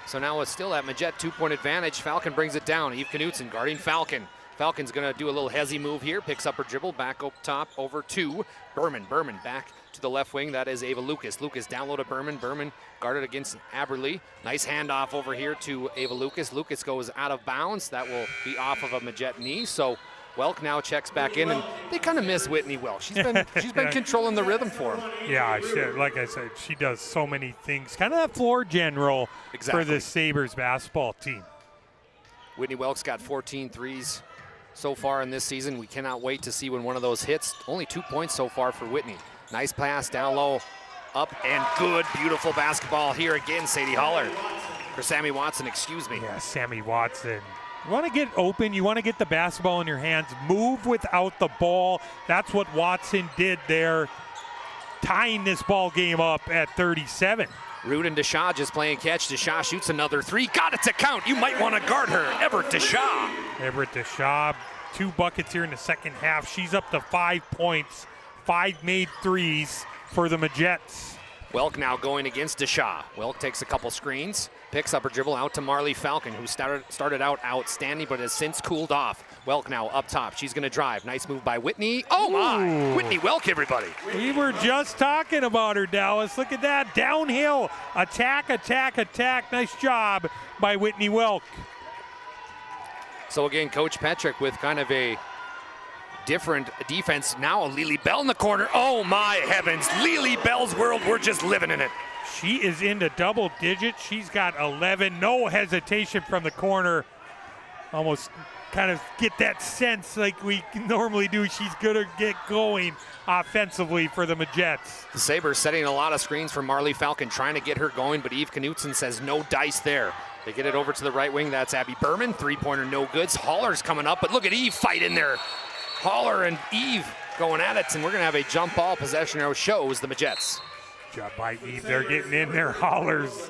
So now it's still at Majette 2-point advantage. Falcon brings it down. Eve Knutson guarding Falcon. Falcon's gonna do a little hezzy move here. Picks up her dribble, back up top over to Berman. Berman back to the left wing. That is Ava Lucas. Lucas down low to Berman. Berman guarded against Aberly. Nice handoff over here to Ava Lucas. Lucas goes out of bounds. That will be off of a Majette knee. So Welk now checks back in, and they kind of miss Whitney Welk. She's been controlling the rhythm for him. Yeah, like I said, she does so many things. Kind of that floor general for the Sabres basketball team. Whitney Welk's got 14 threes so far in this season. We cannot wait to see when one of those hits. Only 2 points so far for Whitney. Nice pass down low, up and good, beautiful basketball here again, Sadie Holler. Or Sammy Watson, excuse me. Yeah, Sammy Watson. You want to get open, you want to get the basketball in your hands, move without the ball. That's what Watson did there, tying this ball game up at 37. Rude and Deshaw just playing catch. Deshaw shoots another three. Got it to count. You might want to guard her. Everett Deshaw. Everett Deshaw, 2 buckets here in the second half. She's up to 5 points, 5 made threes for the Majettes. Welk now going against Deshaw. Welk takes a couple screens, picks up her dribble out to Marley Falcon, who started out outstanding but has since cooled off. Welk now up top. She's going to drive. Nice move by Whitney. Oh, my. Ooh. Whitney Welk, everybody. We were just talking about her, Dallas. Look at that. Downhill. Attack, attack, attack. Nice job by Whitney Welk. So, again, Coach Petrick with kind of a different defense. Now Lily Bell in the corner. Oh, my heavens. Lily Bell's world. We're just living in it. She is into double digits. She's got 11. No hesitation from the corner. Almost kind of get that sense like we normally do. She's going to get going offensively for the Majettes. The Sabres setting a lot of screens for Marley Falcon, trying to get her going, but Eve Knutson says no dice there. They get it over to the right wing. That's Abby Berman. Three-pointer, no goods. Haller's coming up, but look at Eve fight in there. Haller and Eve going at it, and we're going to have a jump ball. Possession arrow shows the Majettes. Job by Eve. They're getting in there. Haller's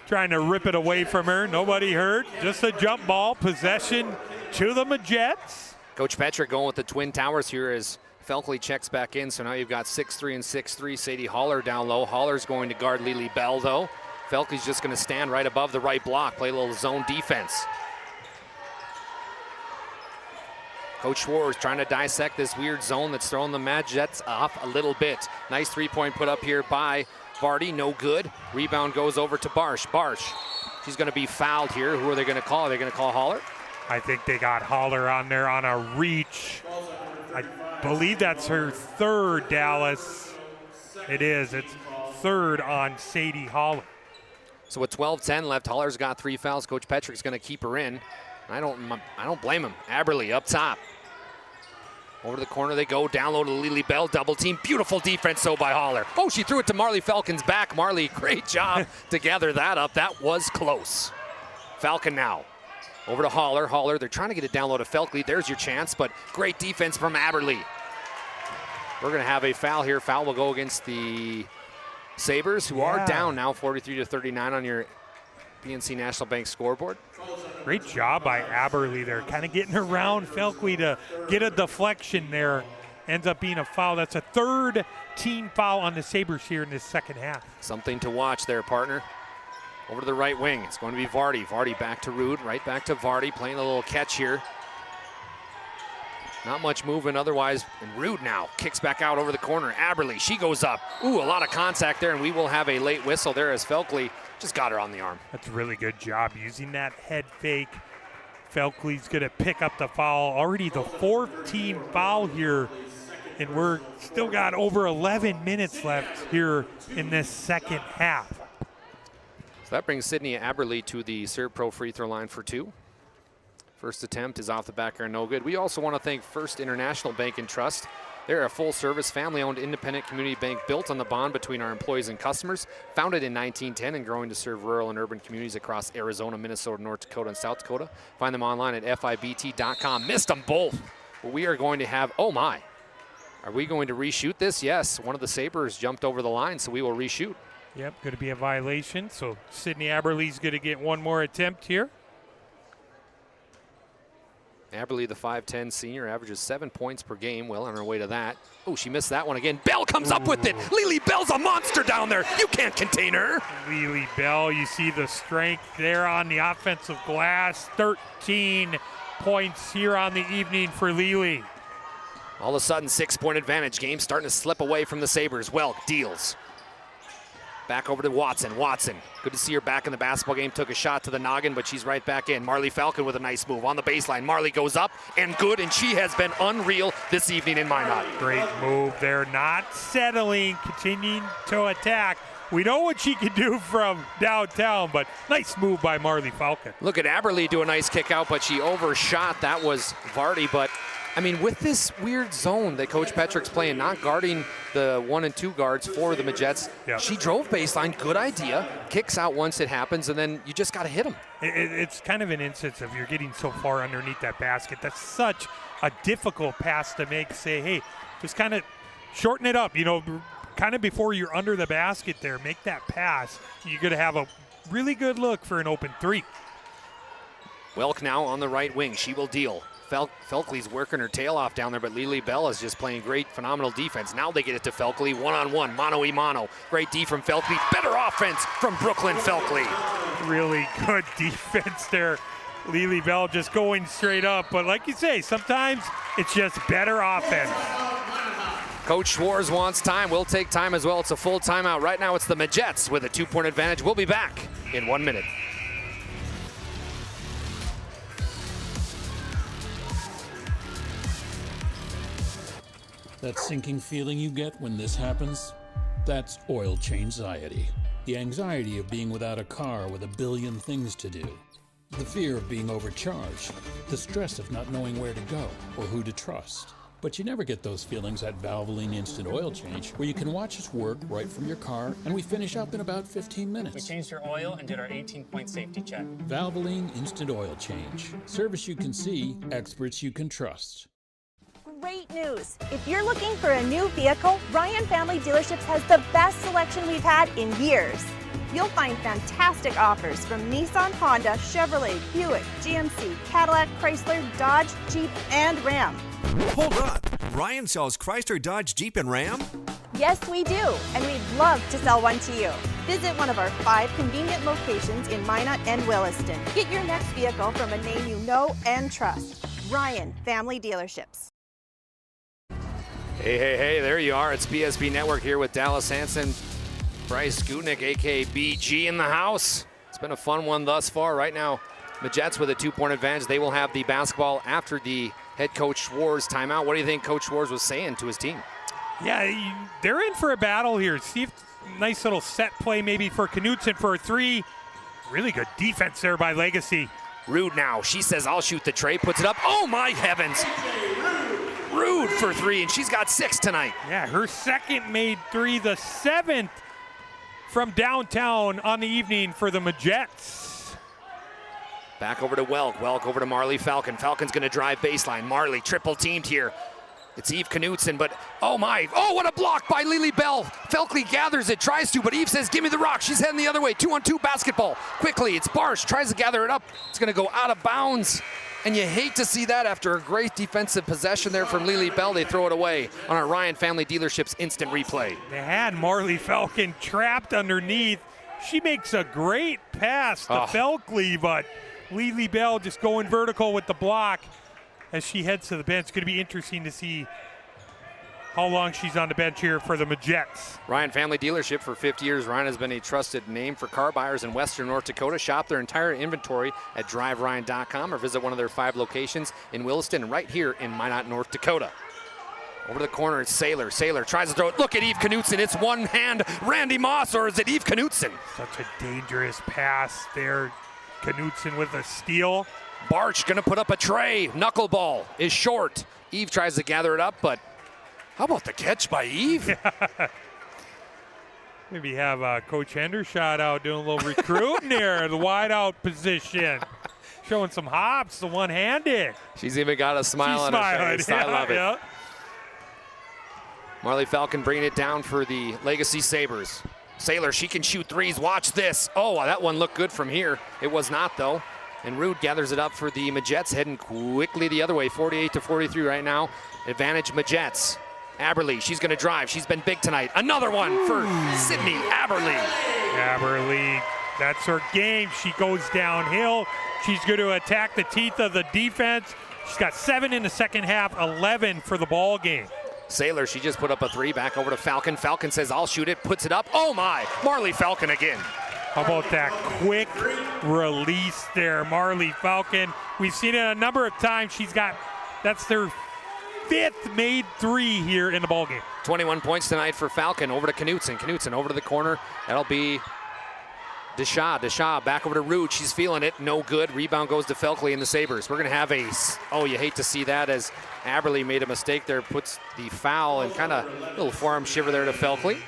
trying to rip it away from her. Nobody hurt. Just a jump ball. Possession to the Majettes. Coach Petrick going with the Twin Towers here as Felkley checks back in. So now you've got 6'3" and 6'3". Sadie Haller down low. Haller's going to guard Lily Bell, though. Felkley's just going to stand right above the right block, play a little zone defense. Coach Schwartz trying to dissect this weird zone that's throwing the Majettes off a little bit. Nice three-point put up here by Vardy, no good. Rebound goes over to Barsh. Barsh, she's going to be fouled here. Who are they going to call? Are they going to call Haller? I think they got Haller on there on a reach. I believe that's her third, Dallas. It is. It's third on Sadie Haller. So with 12-10 left, Haller's got 3 fouls. Coach Petrick's going to keep her in. I don't blame him. Aberly up top. Over to the corner they go, down low to Lily Bell, double team. Beautiful defense so by Haller. Oh, she threw it to Marley Falcon's back. Marley, great job to gather that up. That was close. Falcon now. Over to Haller. Haller, they're trying to get it down low to Felkley. There's your chance, but great defense from Aberly. We're going to have a foul here. Foul will go against the Sabres, who are down now 43-39 on your PNC National Bank scoreboard. Great job by Aberly there, kind of getting around Felkley to get a deflection there. Ends up being a foul. That's a third team foul on the Sabres here in this second half. Something to watch there, partner. Over to the right wing. It's going to be Vardy. Vardy back to Rude, right back to Vardy, playing a little catch here. Not much movement otherwise. And Rude now kicks back out over the corner. Aberly, she goes up. Ooh, a lot of contact there, and we will have a late whistle there as Felkley just got her on the arm. That's a really good job using that head fake. Felkley's going to pick up the foul. Already the 4th team foul here, and we're still got over 11 minutes left here in this second half. So that brings Sydney Aberly to the Serve Pro free throw line for 2. First attempt is off the back iron, no good. We also want to thank First International Bank and Trust. They're a full-service, family-owned, independent community bank built on the bond between our employees and customers. Founded in 1910 and growing to serve rural and urban communities across Arizona, Minnesota, North Dakota, and South Dakota. Find them online at FIBT.com. Missed them both. But we are going to have, oh my. Are we going to reshoot this? Yes, one of the Sabres jumped over the line, so we will reshoot. Yep, going to be a violation. So Sydney Aberle's going to get one more attempt here. Aberle, the 5'10 senior, averages 7 points per game. Well on her way to that. Oh, she missed that one again. Bell comes up with it. Lily Bell's a monster down there. You can't contain her. Lily Bell, you see the strength there on the offensive glass. 13 points here on the evening for Lily. All of a sudden, 6-point advantage. Game starting to slip away from the Sabres. Welk deals. Back over to Watson. Watson, good to see her back in the basketball game. Took a shot to the noggin, but she's right back in. Marley Falcon with a nice move on the baseline. Marley goes up and good, and she has been unreal this evening in Minot. Great move there, not settling, continuing to attack. We know what she can do from downtown, but nice move by Marley Falcon. Look at Aberle do a nice kick out, but she overshot. That was Vardy, but I mean, with this weird zone that Coach Petrick's playing, not guarding the 1 and 2 guards for the Majettes, she drove baseline, good idea, kicks out once it happens, and then you just got to hit them. It's kind of an instance of you're getting so far underneath that basket. That's such a difficult pass to make. Say, hey, just kind of shorten it up, you know, kind of before you're under the basket there, make that pass. You're going to have a really good look for an open three. Welk now on the right wing. She will deal. Felkley's working her tail off down there, but Lily Bell is just playing great, phenomenal defense. Now they get it to Felkley, one-on-one, mano-y-mano. Great D from Felkley. Better offense from Brooklyn Felkley. Really good defense there. Lily Bell just going straight up. But like you say, sometimes it's just better offense. Coach Schwartz wants time. We'll take time as well. It's a full timeout. Right now it's the Majettes with a 2-point advantage. We'll be back in 1 minute. That sinking feeling you get when this happens? That's oil change anxiety. The anxiety of being without a car with a billion things to do. The fear of being overcharged. The stress of not knowing where to go or who to trust. But you never get those feelings at Valvoline Instant Oil Change, where you can watch us work right from your car, and we finish up in about 15 minutes. We changed your oil and did our 18-point safety check. Valvoline Instant Oil Change. Service you can see, experts you can trust. Great news! If you're looking for a new vehicle, Ryan Family Dealerships has the best selection we've had in years. You'll find fantastic offers from Nissan, Honda, Chevrolet, Buick, GMC, Cadillac, Chrysler, Dodge, Jeep, and Ram. Hold up! Ryan sells Chrysler, Dodge, Jeep, and Ram? Yes, we do, and we'd love to sell one to you. Visit one of our 5 convenient locations in Minot and Williston. Get your next vehicle from a name you know and trust. Ryan Family Dealerships. Hey, there you are. It's PSP Network here with Dallas Hansen, Bryce Gutnick, a.k.a. BG, in the house. It's been a fun one thus far. Right now, Majettes with a 2-point advantage. They will have the basketball after the head coach Schwartz timeout. What do you think Coach Schwartz was saying to his team? Yeah, they're in for a battle here. See, nice little set play maybe for Knutson for a 3. Really good defense there by Legacy. Rude now. She says, I'll shoot the tray. Puts it up. Oh, my heavens. Rude for 3, and she's got 6 tonight. Yeah, her second made 3, the 7th from downtown on the evening for the Majettes. Back over to Welk. Welk over to Marley Falcon. Falcon's going to drive baseline. Marley triple teamed here. It's Eve Knutson, but oh my. Oh, what a block by Lily Bell. Felkley gathers it, tries to, but Eve says, give me the rock. She's heading the other way. 2-on-2 basketball. Quickly, it's Barsh. Tries to gather it up. It's going to go out of bounds. And you hate to see that after a great defensive possession there from Lily Bell. They throw it away on our Ryan Family Dealerships instant replay. They had Marley Falcon trapped underneath. She makes a great pass to Felkley, but Lily Bell just going vertical with the block as she heads to the bench. It's going to be interesting to see how long she's on the bench here for the Majettes. Ryan Family Dealership for 50 years. Ryan has been a trusted name for car buyers in Western North Dakota. Shop their entire inventory at driveryan.com or visit one of their 5 locations in Williston and right here in Minot, North Dakota. Over to the corner, it's Saylor. Saylor tries to throw it. Look at Eve Knutson. It's one hand Randy Moss, or is it Eve Knutson? Such a dangerous pass there. Knutson with a steal. Barch going to put up a tray. Knuckleball is short. Eve tries to gather it up, but how about the catch by Eve? Maybe have Coach Hendershot out doing a little recruiting there, the wideout position. Showing some hops, the one-handed. She's even got a smile on her face. I love it. Yeah. Marley Falcon bringing it down for the Legacy Sabres. Sailor, she can shoot threes. Watch this. Oh, that one looked good from here. It was not, though. And Rude gathers it up for the Majets, heading quickly the other way, 48-43 right now. Advantage Majets. Aberle, she's going to drive. She's been big tonight. Another one for Sydney Aberle. Aberle, that's her game. She goes downhill. She's going to attack the teeth of the defense. She's got 7 in the second half, 11 for the ball game. Sailor, she just put up a 3. Back over to Falcon. Falcon says, I'll shoot it. Puts it up. Oh, my. Marley Falcon again. How about that quick release there, Marley Falcon? We've seen it a number of times. That's their 5th made 3 here in the ballgame. 21 points tonight for Falcon. Over to Knutson. Knutson over to the corner. That'll be Deshaw. Deshaw back over to Rude. She's feeling it. No good. Rebound goes to Felkley and the Sabres. We're going to have you hate to see that, as Aberle made a mistake there, puts the foul and kind of a little forearm shiver there to Felkley.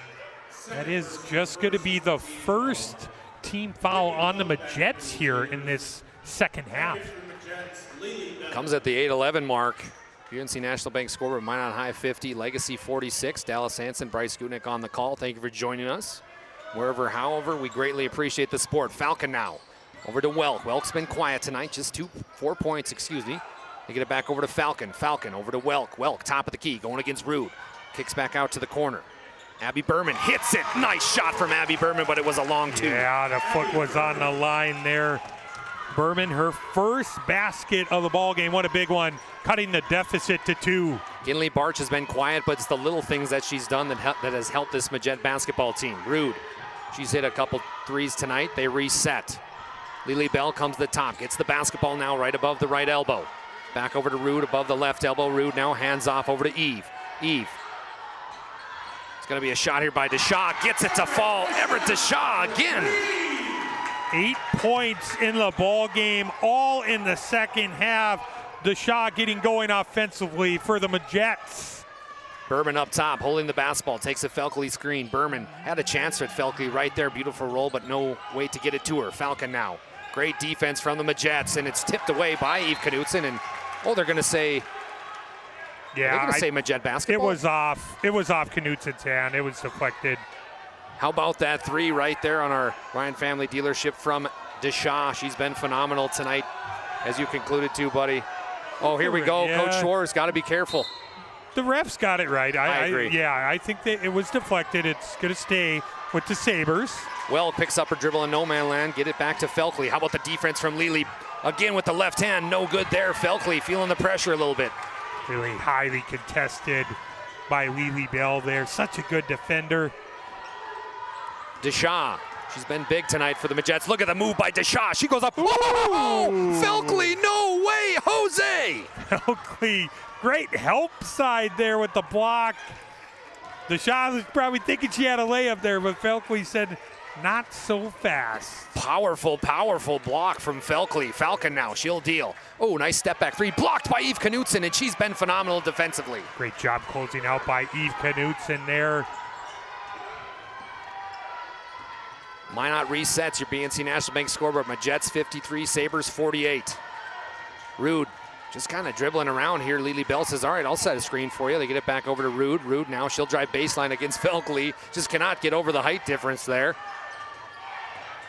That is just going to be the first team foul on the Majets here in this second half. Comes at the 8:11 mark. UNC National Bank scoreboard, Minot High 50, Legacy 46. Dallas Hansen, Bryce Gutnick on the call. Thank you for joining us. Wherever, however, we greatly appreciate the support. Falcon now over to Welk. Welk's been quiet tonight, just 4 points, excuse me. They get it back over to Falcon. Falcon over to Welk. Welk, top of the key, going against Rude. Kicks back out to the corner. Abby Berman hits it. Nice shot from Abby Berman, but it was a long 2. Yeah, the foot was on the line there. Berman, her first basket of the ball game. What a big one, cutting the deficit to 2. Kinley Barch has been quiet, but it's the little things that she's done that has helped this Majet basketball team. Rude, she's hit a couple 3s tonight. They reset. Lily Bell comes to the top, gets the basketball now right above the right elbow. Back over to Rude above the left elbow. Rude now hands off over to Eve. Eve. It's going to be a shot here by Deshaw. Gets it to fall. Everett Deshaw again. 8 points in the ball game, all in the second half. Deshaw getting going offensively for the Majets. Berman up top, holding the basketball, takes a Felkley screen. Berman had a chance at Felkley right there. Beautiful roll, but no way to get it to her. Falcon now. Great defense from the Majets, and it's tipped away by Eve Knutson. And they're going to say, yeah, they're going to say Majet basketball. It was off Knutson's hand. It was deflected. How about that 3 right there on our Ryan Family Dealership from Deshaw? She's been phenomenal tonight, as you concluded to, buddy. Oh, here we go. Yeah. Coach Schwartz got to be careful. The refs got it right. I agree. I think that it was deflected. It's going to stay with the Sabres. Well, picks up her dribble in no man land. Get it back to Felkley. How about the defense from Lily? Again with the left hand. No good there. Felkley feeling the pressure a little bit. Really highly contested by Lily Bell there. Such a good defender. Deshaw. She's been big tonight for the Majets. Look at the move by Deshaw. She goes up. Oh! Felkley, no way, Jose! Felkley, great help side there with the block. Deshaw was probably thinking she had a layup there, but Felkley said, not so fast. Powerful, powerful block from Felkley. Falcon now, she'll deal. Oh, nice step back 3, blocked by Eve Knutson, and she's been phenomenal defensively. Great job closing out by Eve Knutson there. Minot resets your BNC National Bank scoreboard. Majets 53, Sabres 48. Rude just kind of dribbling around here. Lily Bell says, all right, I'll set a screen for you. They get it back over to Rude. Rude now, she'll drive baseline against Felkley. Just cannot get over the height difference there.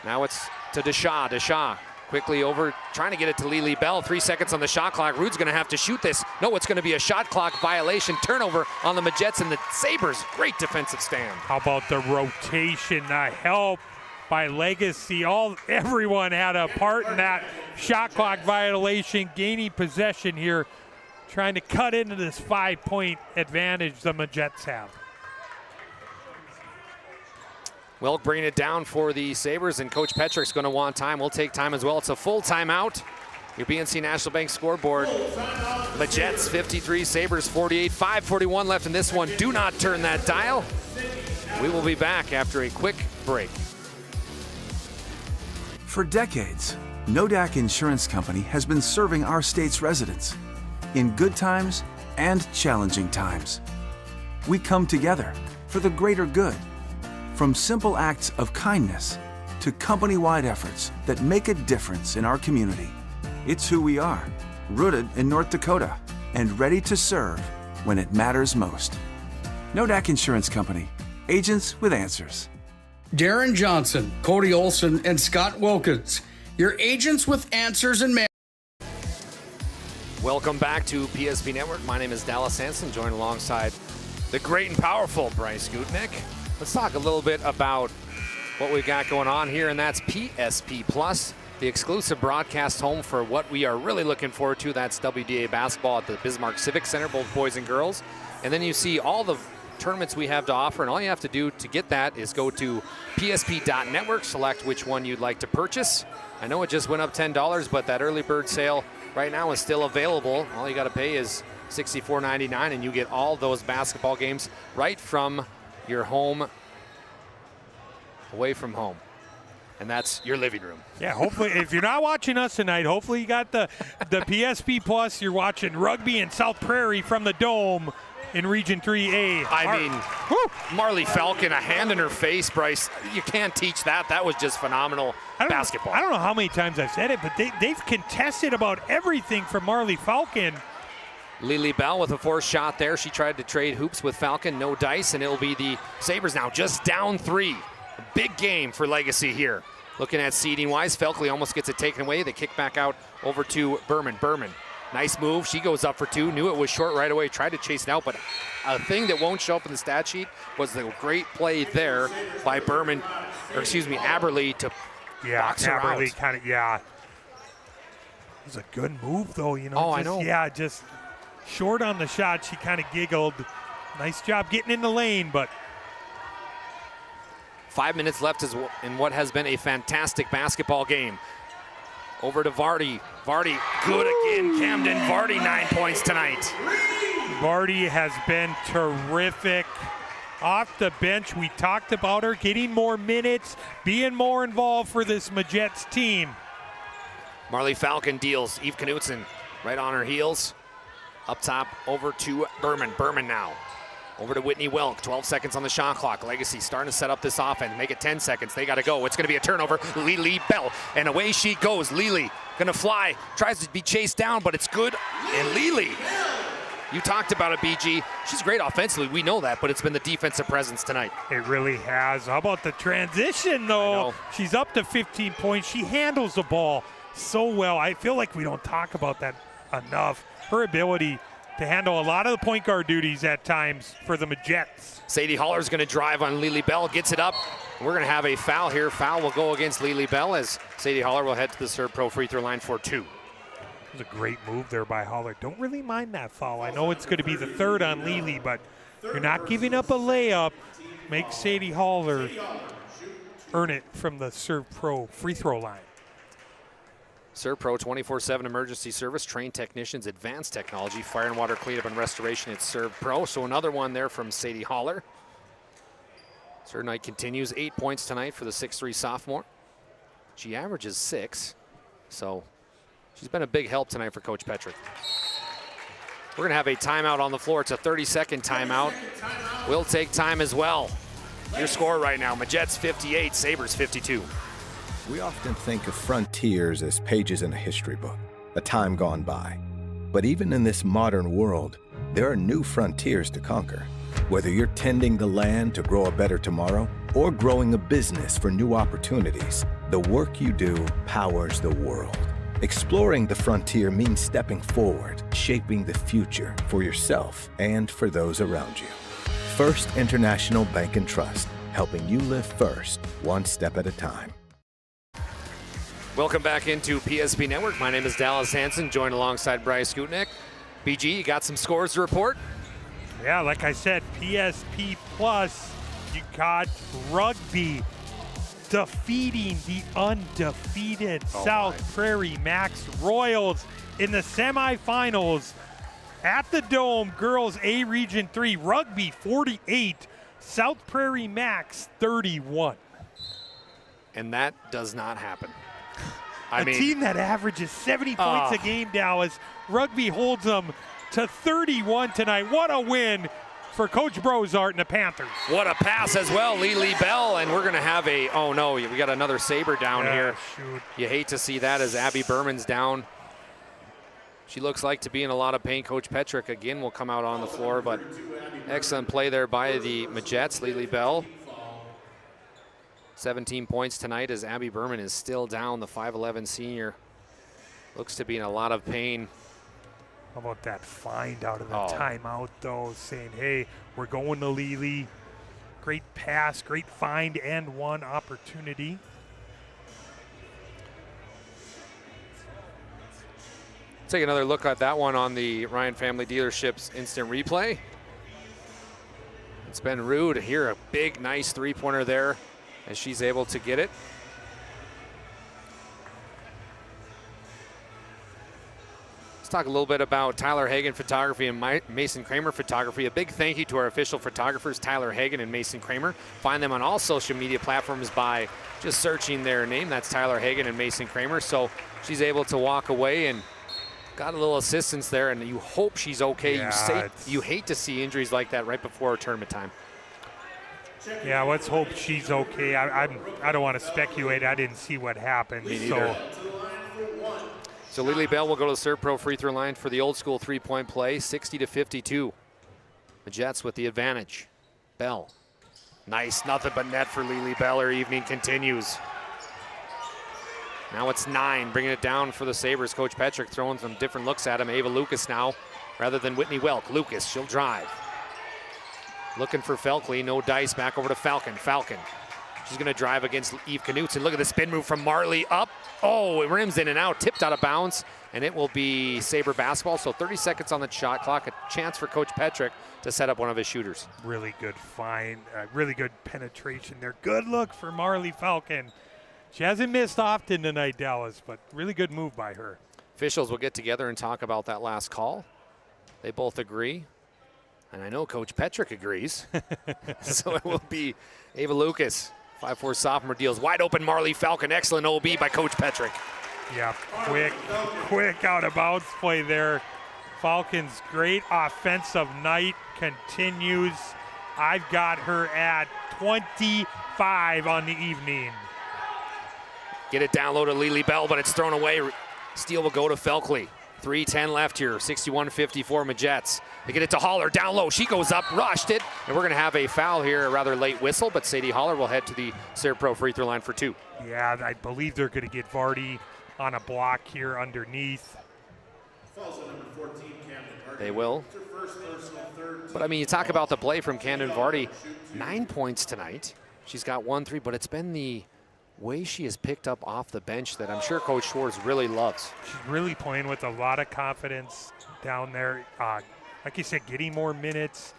Now it's to Deshaw. Deshaw quickly over, trying to get it to Lily Bell. 3 seconds on the shot clock. Rude's going to have to shoot this. No, it's going to be a shot clock violation. Turnover on the Majets and the Sabres. Great defensive stand. How about the rotation, the help by Legacy? Everyone had a part in that shot clock violation, gaining possession here, trying to cut into this 5-point advantage the Majets have. Welk bringing it down for the Sabres, and Coach Petrick's going to want time. We'll take time as well. It's a full timeout. Your BNC National Bank scoreboard. Majets 53, Sabres 48, 5:41 left in this one. Do not turn that dial. We will be back after a quick break. For decades, Nodak Insurance Company has been serving our state's residents in good times and challenging times. We come together for the greater good, from simple acts of kindness to company-wide efforts that make a difference in our community. It's who we are, rooted in North Dakota and ready to serve when it matters most. Nodak Insurance Company, agents with answers. Darren Johnson, Cody Olson, and Scott Wilkins, your agents with answers and Welcome back to PSP Network. My name is Dallas Hansen, joined alongside the great and powerful Bryce Gutnick. Let's talk a little bit about what we've got going on here, and that's PSP Plus, the exclusive broadcast home for what we are really looking forward to. That's WDA basketball at the Bismarck Civic Center, both boys and girls. And then you see all the tournaments we have to offer, and all you have to do to get that is go to psp.network, select which one you'd like to purchase. I know it just went up $10, but that early bird sale right now is still available. All you got to pay is $64.99, and you get all those basketball games right from your home, away from home. And that's your living room. Yeah, hopefully, if you're not watching us tonight, hopefully you got the PSP Plus. You're watching rugby in South Prairie from the Dome in Region 3A. I mean, Marley Falcon, a hand in her face, Bryce. You can't teach that. That was just phenomenal basketball. I don't know how many times I've said it, but they've contested about everything from Marley Falcon. Lily Bell with a forced shot there. She tried to trade hoops with Falcon, no dice, and it'll be the Sabres now just down 3. A big game for Legacy here. Looking at seeding-wise, Felkley almost gets it taken away. They kick back out over to Berman. Berman, nice move. She goes up for 2. Knew it was short right away. Tried to chase it out, but a thing that won't show up in the stat sheet was the great play there by Berman, or excuse me, Aberle to box her Aberle out. kind of, yeah. It was a good move, though. You know. Oh, I know. Yeah, just short on the shot. She kind of giggled. Nice job getting in the lane, but 5 minutes left in what has been a fantastic basketball game. Over to Vardy. Vardy, good again. Camden Vardy, 9 points tonight. Vardy has been terrific. Off the bench, we talked about her getting more minutes, being more involved for this Majets team. Marley Falcon deals. Eve Knutson right on her heels. Up top, over to Berman. Berman now. Over to Whitney Welk, 12 seconds on the shot clock. Legacy starting to set up this offense, make it 10 seconds. They got to go. It's going to be a turnover. Lily Bell, and away she goes. Lily going to fly, tries to be chased down, but it's good. And Lily, you talked about it, BG. She's great offensively. We know that, but it's been the defensive presence tonight. It really has. How about the transition, though? She's up to 15 points. She handles the ball so well. I feel like we don't talk about that enough. Her ability to handle a lot of the point guard duties at times for the Majets. Sadie Haller's going to drive on Lily Bell, gets it up. We're going to have a foul here. Foul will go against Lily Bell as Sadie Haller will head to the Serve Pro free throw line for 2. It was a great move there by Haller. Don't really mind that foul. I know it's going to be the 3rd on Lily, but you're not giving up a layup. Make Sadie Haller earn it from the Serve Pro free throw line. Serve Pro 24/7 emergency service, trained technicians, advanced technology, fire and water cleanup and restoration at Serve Pro. So another one there from Sadie Haller. Serve night continues. 8 points tonight for the 6'3" sophomore. She averages 6, so she's been a big help tonight for Coach Petrick. We're going to have a timeout on the floor. It's a 30-second timeout. We'll take time as well. Your score right now, Majets 58, Sabres 52. We often think of frontiers as pages in a history book, a time gone by. But even in this modern world, there are new frontiers to conquer. Whether you're tending the land to grow a better tomorrow or growing a business for new opportunities, the work you do powers the world. Exploring the frontier means stepping forward, shaping the future for yourself and for those around you. First International Bank and Trust, helping you live first, one step at a time. Welcome back into PSP Network. My name is Dallas Hansen, joined alongside Bryce Gutnick. BG, you got some scores to report? Yeah, like I said, PSP Plus, you got rugby defeating the undefeated South Prairie Max Royals in the semifinals at the Dome. Girls A Region 3, rugby 48, South Prairie Max 31. And that does not happen. A team that averages 70 points a game, Dallas. Rugby holds them to 31 tonight. What a win for Coach Brozart and the Panthers. What a pass as well, Lily Bell, and we're going to have a, oh no, we got another Sabre down here. Shoot. You hate to see that as Abby Berman's down. She looks like to be in a lot of pain. Coach Petrick again will come out on the floor, but excellent play there by the Majets, Lily Bell. 17 points tonight as Abby Berman is still down. The 5'11 senior looks to be in a lot of pain. How about that find out of the timeout, though, saying, hey, we're going to Lily. Great pass, great find, and one opportunity. Take another look at that one on the Ryan Family Dealerships instant replay. It's been rude here. A big, nice three-pointer there as she's able to get it. Let's talk a little bit about Tyler Hagan Photography and Mason Kramer Photography. A big thank you to our official photographers, Tyler Hagan and Mason Kramer. Find them on all social media platforms by just searching their name. That's Tyler Hagan and Mason Kramer. So she's able to walk away and got a little assistance there, and you hope she's okay. Yeah, you hate to see injuries like that right before tournament time. Yeah, let's hope she's okay. I don't want to speculate. I didn't see what happened. Me neither. So Lily Bell will go to the Serve Pro free throw line for the old school three-point play, 60-52. The Jets with the advantage. Bell. Nice, nothing but net for Lily Bell. Her evening continues. Now it's 9, bringing it down for the Sabres. Coach Petrick throwing some different looks at him. Ava Lucas now, rather than Whitney Welk. Lucas, she'll drive. Looking for Felkley, no dice, back over to Falcon. Falcon, she's gonna drive against Eve Knutson. Look at the spin move from Marley up. Oh, it rims in and out, tipped out of bounds, and it will be Sabre basketball. So 30 seconds on the shot clock, a chance for Coach Petrick to set up one of his shooters. Really good find, really good penetration there. Good look for Marley Falcon. She hasn't missed often tonight, Dallas, but really good move by her. Officials will get together and talk about that last call. They both agree. And I know Coach Petrick agrees. So it will be Ava Lucas, 5'4" sophomore, deals wide open Marley Falcon. Excellent OB by Coach Petrick. Yeah, quick out of bounds play there. Falcon's great offensive night continues. I've got her at 25 on the evening. Get it down low to Lily Bell, but it's thrown away. Steal will go to Felkley. 3:10 left here, 61-54 Majets. They get it to Holler, down low. She goes up, rushed it, and we're going to have a foul here, a rather late whistle, but Sadie Holler will head to the Serve Pro free throw line for 2. Yeah, I believe they're going to get Vardy on a block here underneath. They will. But, I mean, you talk about the play from Camden Vardy. 9 points tonight. She's got 1-3, but it's been the way she is picked up off the bench that I'm sure Coach Schwartz really loves. She's really playing with a lot of confidence down there. Like you said, getting more minutes,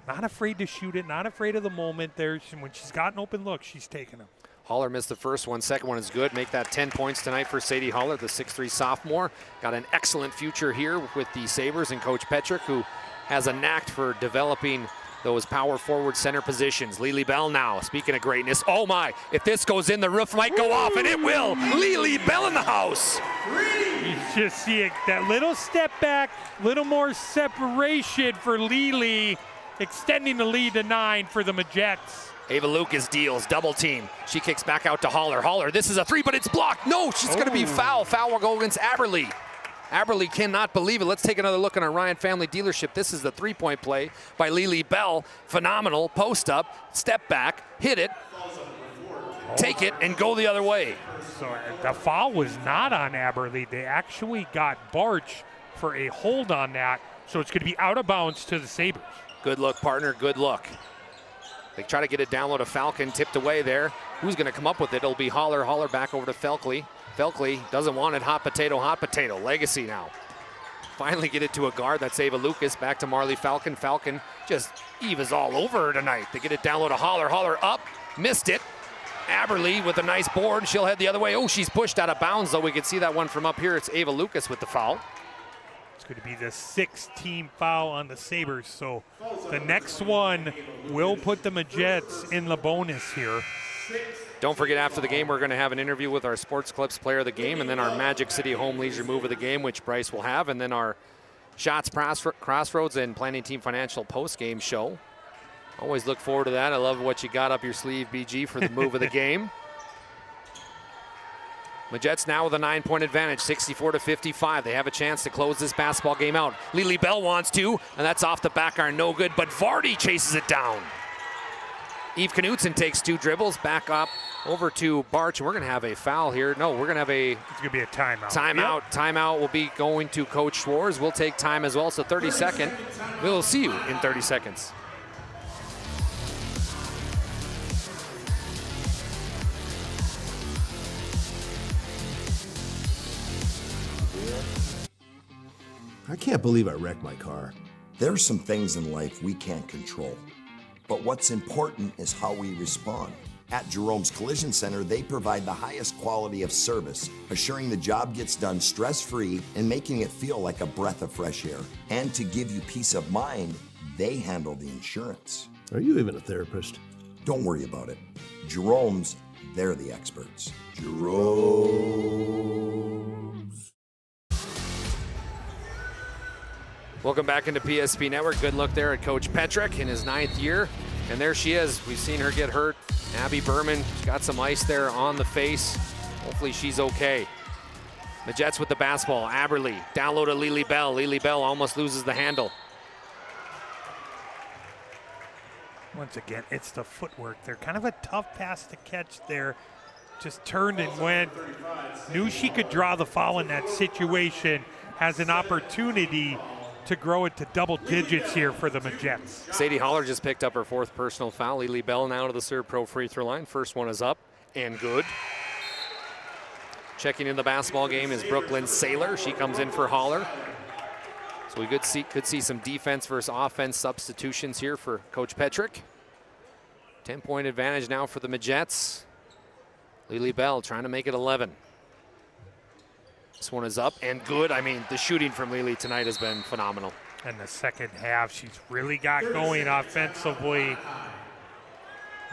not afraid to shoot it, not afraid of the moment there. When she's got an open look, she's taking them. Holler missed the first one. Second one is good. Make that 10 points tonight for Sadie Holler, the 6'3" sophomore. Got an excellent future here with the Sabres and Coach Petrick, who has a knack for developing those power forward center positions. Lily Bell now, speaking of greatness. Oh my, if this goes in, the roof might go off, and it will. Lily Bell in the house. You just see it, that little step back, little more separation for Lily, extending the lead to 9 for the Majets. Ava Lucas deals, double team. She kicks back out to Holler. Holler, this is a 3, but it's blocked. No, she's gonna be foul. Foul will go against Aberly. Aberly cannot believe it. Let's take another look at our Ryan Family Dealership. This is the three-point play by Lily Bell. Phenomenal, post up, step back, hit it, take it, and go the other way. So the foul was not on Aberly. They actually got Barch for a hold on that, so it's gonna be out of bounds to the Sabres. Good look, partner, good look. They try to get it down low to Falcon, tipped away there. Who's gonna come up with it? It'll be Holler. Holler back over to Felkley. Felkley doesn't want it, hot potato, Legacy now. Finally get it to a guard, that's Ava Lucas, back to Marley Falcon. Falcon just, Eve is all over her tonight. They get it down low to Holler. Holler up, missed it. Aberly with a nice board, she'll head the other way. Oh, she's pushed out of bounds, though. We can see that one from up here. It's Ava Lucas with the foul. It's going to be the 6th-team foul on the Sabres, so the next one will put the Majets in the bonus here. Don't forget, after the game, we're going to have an interview with our Sports Clips player of the game, and then our Magic City Home Leisure move of the game, which Bryce will have, and then our Shots Crossroads and Planning Team Financial post-game show. Always look forward to that. I love what you got up your sleeve, BG, for the move of the game. Majets now with a 9-point advantage, 64-55. They have a chance to close this basketball game out. Lily Bell wants to, and that's off the back iron, no good, but Vardy chases it down. Eve Knutson takes 2 dribbles, back up over to Barch, and we're going to have a foul here. No, we're going to have It's going to be a timeout. Timeout. Yep. Timeout will be going to Coach Schwartz. We'll take time as well, so 30-second. We'll see you in 30 seconds. I can't believe I wrecked my car. There's some things in life we can't control. But what's important is how we respond. At Jerome's Collision Center, they provide the highest quality of service, assuring the job gets done stress-free and making it feel like a breath of fresh air. And to give you peace of mind, they handle the insurance. Are you even a therapist? Don't worry about it. Jerome's, they're the experts. Jerome's. Welcome back into PSP Network. Good look there at Coach Petrick in his 9th year. And there she is. We've seen her get hurt. Abby Berman, she's got some ice there on the face. Hopefully she's okay. The Jets with the basketball. Aberly, down low to Lily Bell. Lily Bell almost loses the handle. Once again, it's the footwork. They're kind of a tough pass to catch there. Just turned and went. Knew she could draw the foul in that situation. Has an opportunity to grow it to double digits here for the Jets. Sadie Holler just picked up her 4th personal foul. Lily Bell now to the Serve Pro free throw line. First one is up and good. Checking in the basketball game is Brooklyn Saylor. She comes in for Holler. So we could see some defense versus offense substitutions here for Coach Petrick. 10-point advantage now for the Jets. Lily Bell trying to make it 11. This one is up and good. I mean, the shooting from Lily tonight has been phenomenal. And the second half, she's really got going offensively.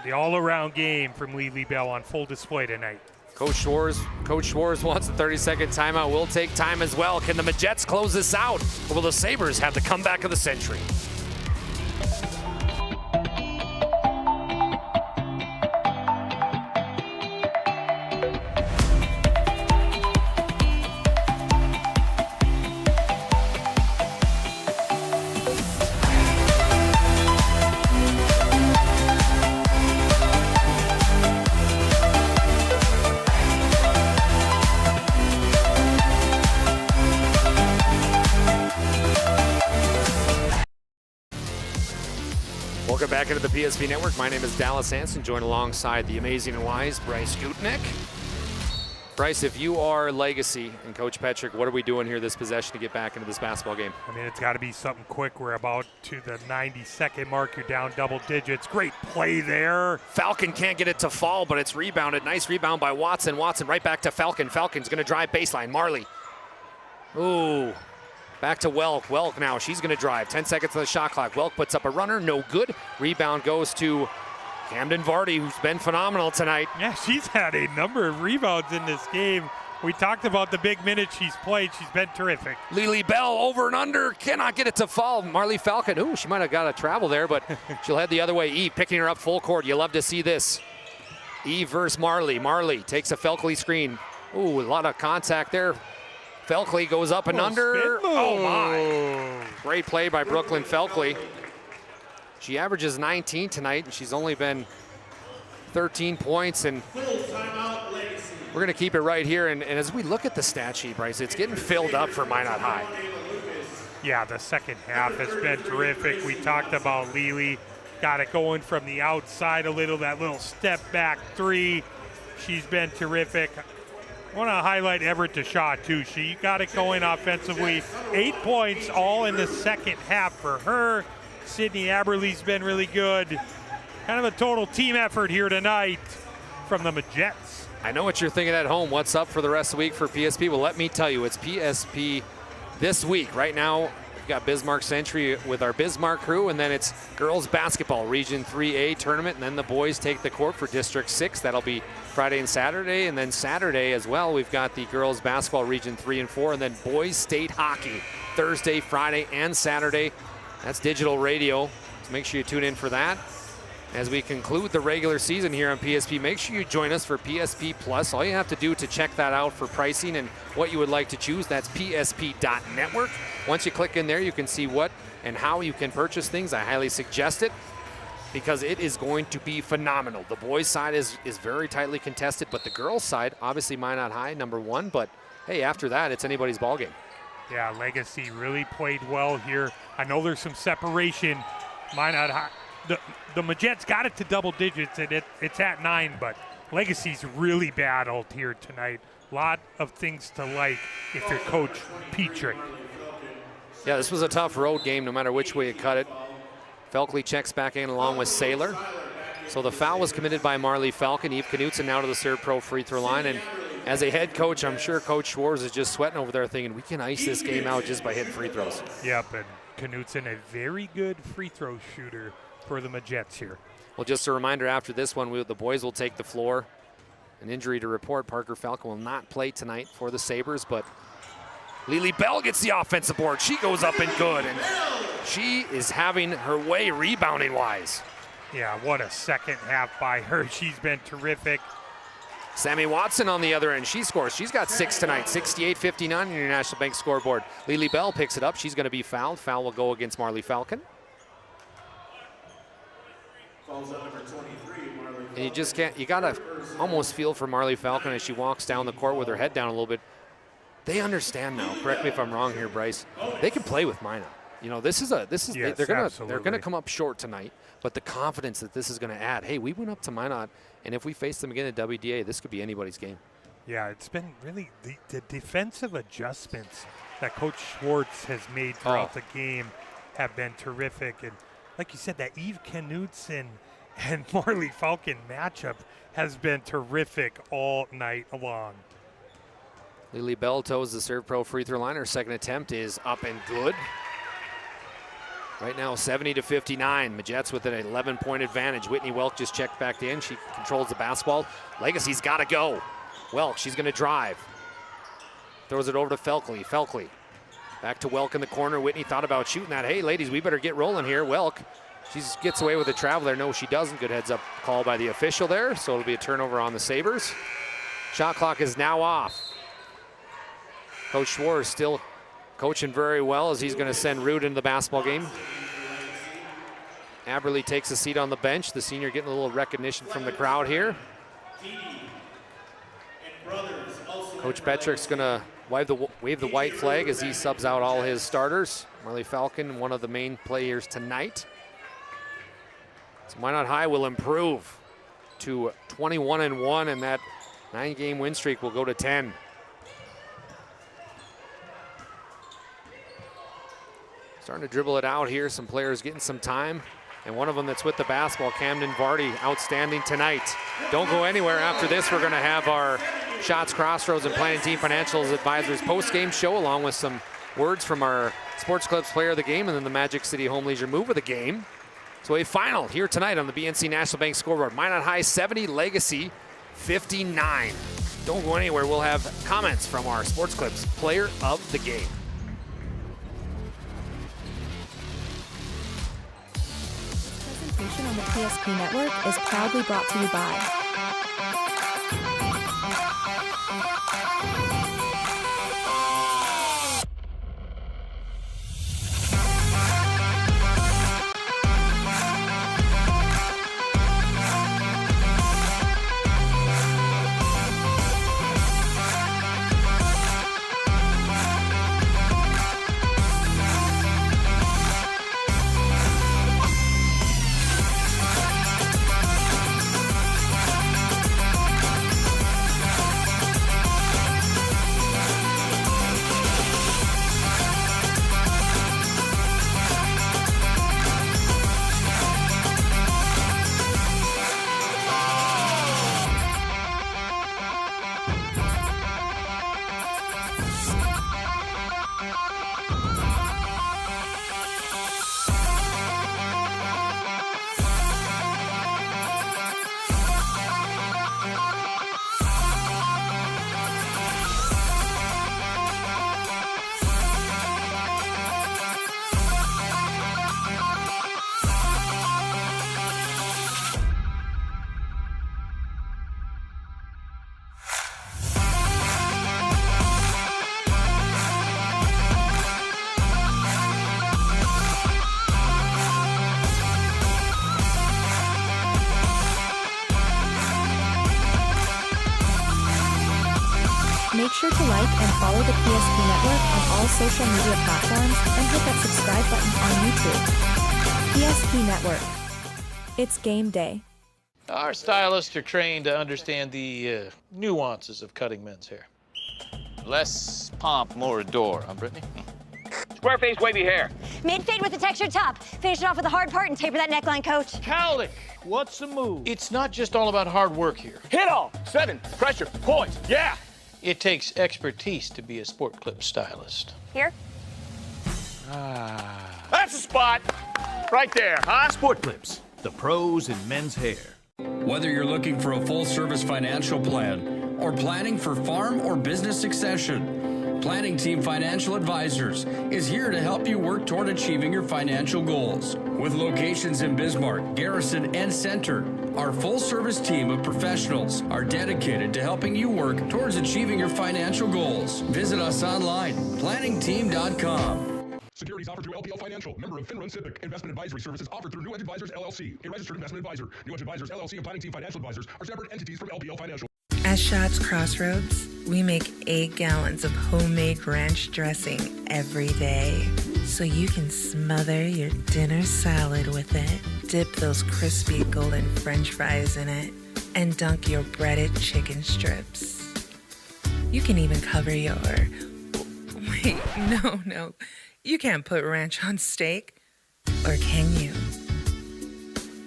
The all-around game from Lily Bell on full display tonight. Coach Schwartz wants a 30-second timeout. We'll take time as well. Can the Jets close this out? Or will the Sabres have the comeback of the century? Welcome back into the PSP Network. My name is Dallas Hanson, joined alongside the amazing and wise Bryce Gutnick. Bryce, if you are Legacy and Coach Petrick, what are we doing here this possession to get back into this basketball game? I mean, it's got to be something quick. We're about to the 90-second mark. You're down double digits. Great play there. Falcon can't get it to fall, but it's rebounded. Nice rebound by Watson. Watson right back to Falcon. Falcon's going to drive baseline. Marley. Ooh. Back to Welk. Welk now, she's going to drive. 10 seconds on the shot clock. Welk puts up a runner, no good. Rebound goes to Camden Vardy, who's been phenomenal tonight. Yeah, she's had a number of rebounds in this game. We talked about the big minutes she's played. She's been terrific. Lily Bell over and under, cannot get it to fall. Marley Falcon, ooh, she might have got a travel there, but she'll head the other way. Eve picking her up full court. You love to see this. Eve versus Marley. Marley takes a Felkley screen. Ooh, a lot of contact there. Felkley goes up and under. Oh my. Great play by Brooklyn Felkley. She averages 19 tonight, and she's only been 13 points. And we're going to keep it right here. And as we look at the stat sheet, Bryce, it's getting filled up for Minot High. Yeah, the second half has been terrific. We talked about Lily. Got it going from the outside a little, that little step back three. She's been terrific. I want to highlight Everett Shaw too. She got it going offensively. 8 points all in the second half for her. Sydney Aberley's been really good. Kind of a total team effort here tonight from the Jets. I know what you're thinking at home. What's up for the rest of the week for PSP? Well, let me tell you, it's PSP this week. Right now, we've got Bismarck Century with our Bismarck crew, and then it's girls basketball, Region 3A tournament, and then the boys take the court for District 6. That'll be Friday and Saturday, and then Saturday as well, we've got the girls basketball Region 3 and 4, and then boys state hockey Thursday, Friday, and Saturday. That's digital radio, so make sure you tune in for that. As we conclude the regular season here on PSP, make sure you join us for PSP Plus. All you have to do to check that out for pricing and what you would like to choose, that's psp.network. Once you click in there, you can see what and how you can purchase things. I highly suggest it. because it is going to be phenomenal. The boys' side is very tightly contested, but the girls' side, obviously Minot High, #1, but hey, after that, it's anybody's ballgame. Yeah, Legacy really played well here. I know there's some separation. Minot High, the Majettes got it to double digits, and it's at 9, but Legacy's really battled here tonight. A lot of things to like if you're Coach Petrick. Yeah, this was a tough road game no matter which way you cut it. Felkley checks back in along with Saylor. So the foul was committed by Marley Falcon. Eve Knutson now to the Serve Pro free throw line. And as a head coach, I'm sure Coach Schwartz is just sweating over there thinking, we can ice this game out just by hitting free throws. Yep, and Knutson, a very good free throw shooter for the Majettes here. Well, just a reminder, after this one, the boys will take the floor. An injury to report. Parker Falcon will not play tonight for the Sabres, but Lily Bell gets the offensive board. She goes up and good, and she is having her way rebounding-wise. Yeah, what a second half by her. She's been terrific. Sammy Watson on the other end. She scores. She's got 6 tonight, 68-59 on your National Bank scoreboard. Lily Bell picks it up. She's going to be fouled. Foul will go against Marley Falcon. And you just can't, you got to almost feel for Marley Falcon as she walks down the court with her head down a little bit. They understand now, correct me if I'm wrong here, Bryce, they can play with Minot. You know, yes, they're gonna come up short tonight, but the confidence that this is gonna add, hey, we went up to Minot, and if we face them again at WDA, this could be anybody's game. Yeah, it's been really the defensive adjustments that Coach Schwartz has made throughout the game have been terrific. And like you said, that Eve Knutson and Marley Falcon matchup has been terrific all night long. Lily Bell toes the Serve Pro free throw line. Her second attempt is up and good. Right now, 70-59. Majettes with an 11-point advantage. Whitney Welk just checked back in. She controls the basketball. Legacy's got to go. Welk, she's going to drive. Throws it over to Felkley. Felkley back to Welk in the corner. Whitney thought about shooting that. Hey, ladies, we better get rolling here. Welk, she gets away with a travel there. No, she doesn't. Good heads up call by the official there. So it'll be a turnover on the Sabres. Shot clock is now off. Coach Schwartz still coaching very well as he's going to send Root into the basketball game. Aberley takes a seat on the bench. The senior getting a little recognition from the crowd here. Coach Petrick's going to wave the white flag as he subs out all his starters. Marley Falcon, one of the main players tonight. So Minot High will improve to 21-1, and that 9-game win streak will go to 10. Starting to dribble it out here. Some players getting some time. And one of them that's with the basketball, Camden Vardy, outstanding tonight. Don't go anywhere. After this, we're going to have our Shots Crossroads and Planning Team Financials Advisors post-game show, along with some words from our Sports Club's Player of the Game and then the Magic City Home Leisure Move of the Game. So a final here tonight on the BNC National Bank scoreboard. Minot High 70, Legacy 59. Don't go anywhere. We'll have comments from our Sports Club's Player of the Game. Presentation on the PSP Network is proudly brought to you by to like and follow the PSP Network on all social media platforms and hit that subscribe button on YouTube. PSP Network. It's game day. Our stylists are trained to understand the nuances of cutting men's hair. Less pomp, more adore, huh, Brittany? Square face, wavy hair. Mid-fade with a textured top. Finish it off with a hard part and taper that neckline, coach. Cowlick, what's the move? It's not just all about hard work here. Hit all. 7. Pressure. Points. Yeah. It takes expertise to be a sport clip stylist. Here? That's the spot. Right there, huh? Sport Clips, the pros in men's hair. Whether you're looking for a full-service financial plan or planning for farm or business succession, Planning Team Financial Advisors is here to help you work toward achieving your financial goals. With locations in Bismarck, Garrison, and Center, our full-service team of professionals are dedicated to helping you work towards achieving your financial goals. Visit us online, planningteam.com. Securities offered through LPL Financial, member of FINRA Civic. Investment advisory services offered through New Edge Advisors, LLC, a registered investment advisor. New Edge Advisors, LLC, and Planning Team Financial Advisors are separate entities from LPL Financial. At Shots Crossroads, we make 8 gallons of homemade ranch dressing every day, so you can smother your dinner salad with it, dip those crispy golden French fries in it, and dunk your breaded chicken strips. You can even cover your... Wait, no. You can't put ranch on steak, or can you?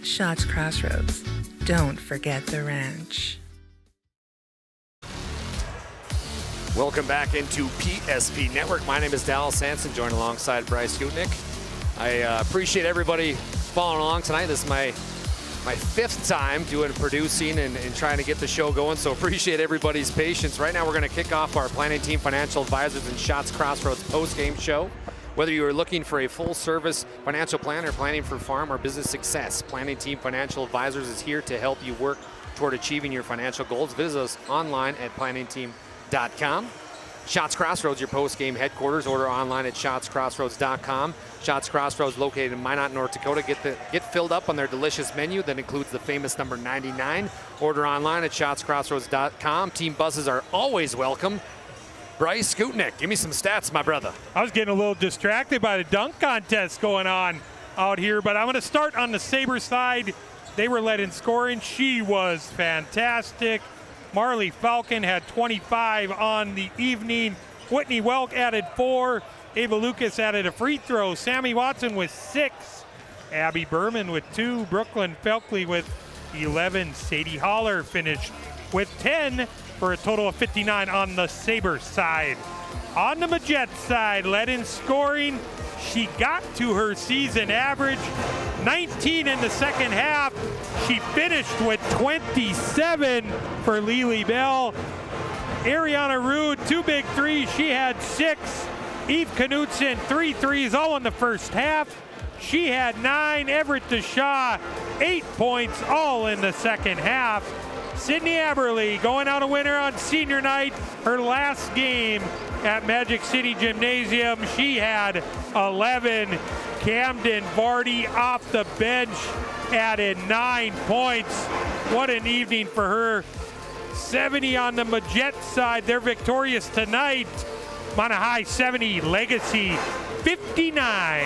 Shots Crossroads. Don't forget the ranch. Welcome back into PSP Network. My name is Dallas Hansen, joined alongside Bryce GUTKNECHT. I appreciate everybody following along tonight. This is my 5th time doing producing and trying to get the show going, so appreciate everybody's patience. Right now we're going to kick off our Planning Team Financial Advisors and Shots Crossroads post-game show. Whether you are looking for a full-service financial plan or planning for farm or business success, Planning Team Financial Advisors is here to help you work toward achieving your financial goals. Visit us online at planningteam.com. Shots Crossroads, your post-game headquarters. Order online at shotscrossroads.com. Shots Crossroads, located in Minot, North Dakota. Get filled up on their delicious menu that includes the famous number 99. Order online at shotscrossroads.com. Team buses are always welcome. Bryce GUTKNECHT, give me some stats, my brother. I was getting a little distracted by the dunk contest going on out here, but I'm going to start on the Sabre side. They were led in scoring. She was fantastic. Marley Falcon had 25 on the evening. Whitney Welk added 4. Ava Lucas added a free throw. Sammy Watson with 6. Abby Berman with 2. Brooklyn Felkley with 11. Sadie Holler finished with 10 for a total of 59 on the Sabre side. On the Majet side, led in scoring. She got to her season average, 19 in the second half. She finished with 27 for Lily Bell. Ariana Rude, 2 big threes. She had 6. Eve Knutson, 3 threes, all in the first half. She had 9. Everett DeShaw, 8 points, all in the second half. Sydney Aberly going out a winner on senior night, her last game at Magic City Gymnasium. She had 11. Camden Vardy off the bench added 9 points. What an evening for her. 70 on the Majet side. They're victorious tonight. Mana High 70, Legacy 59.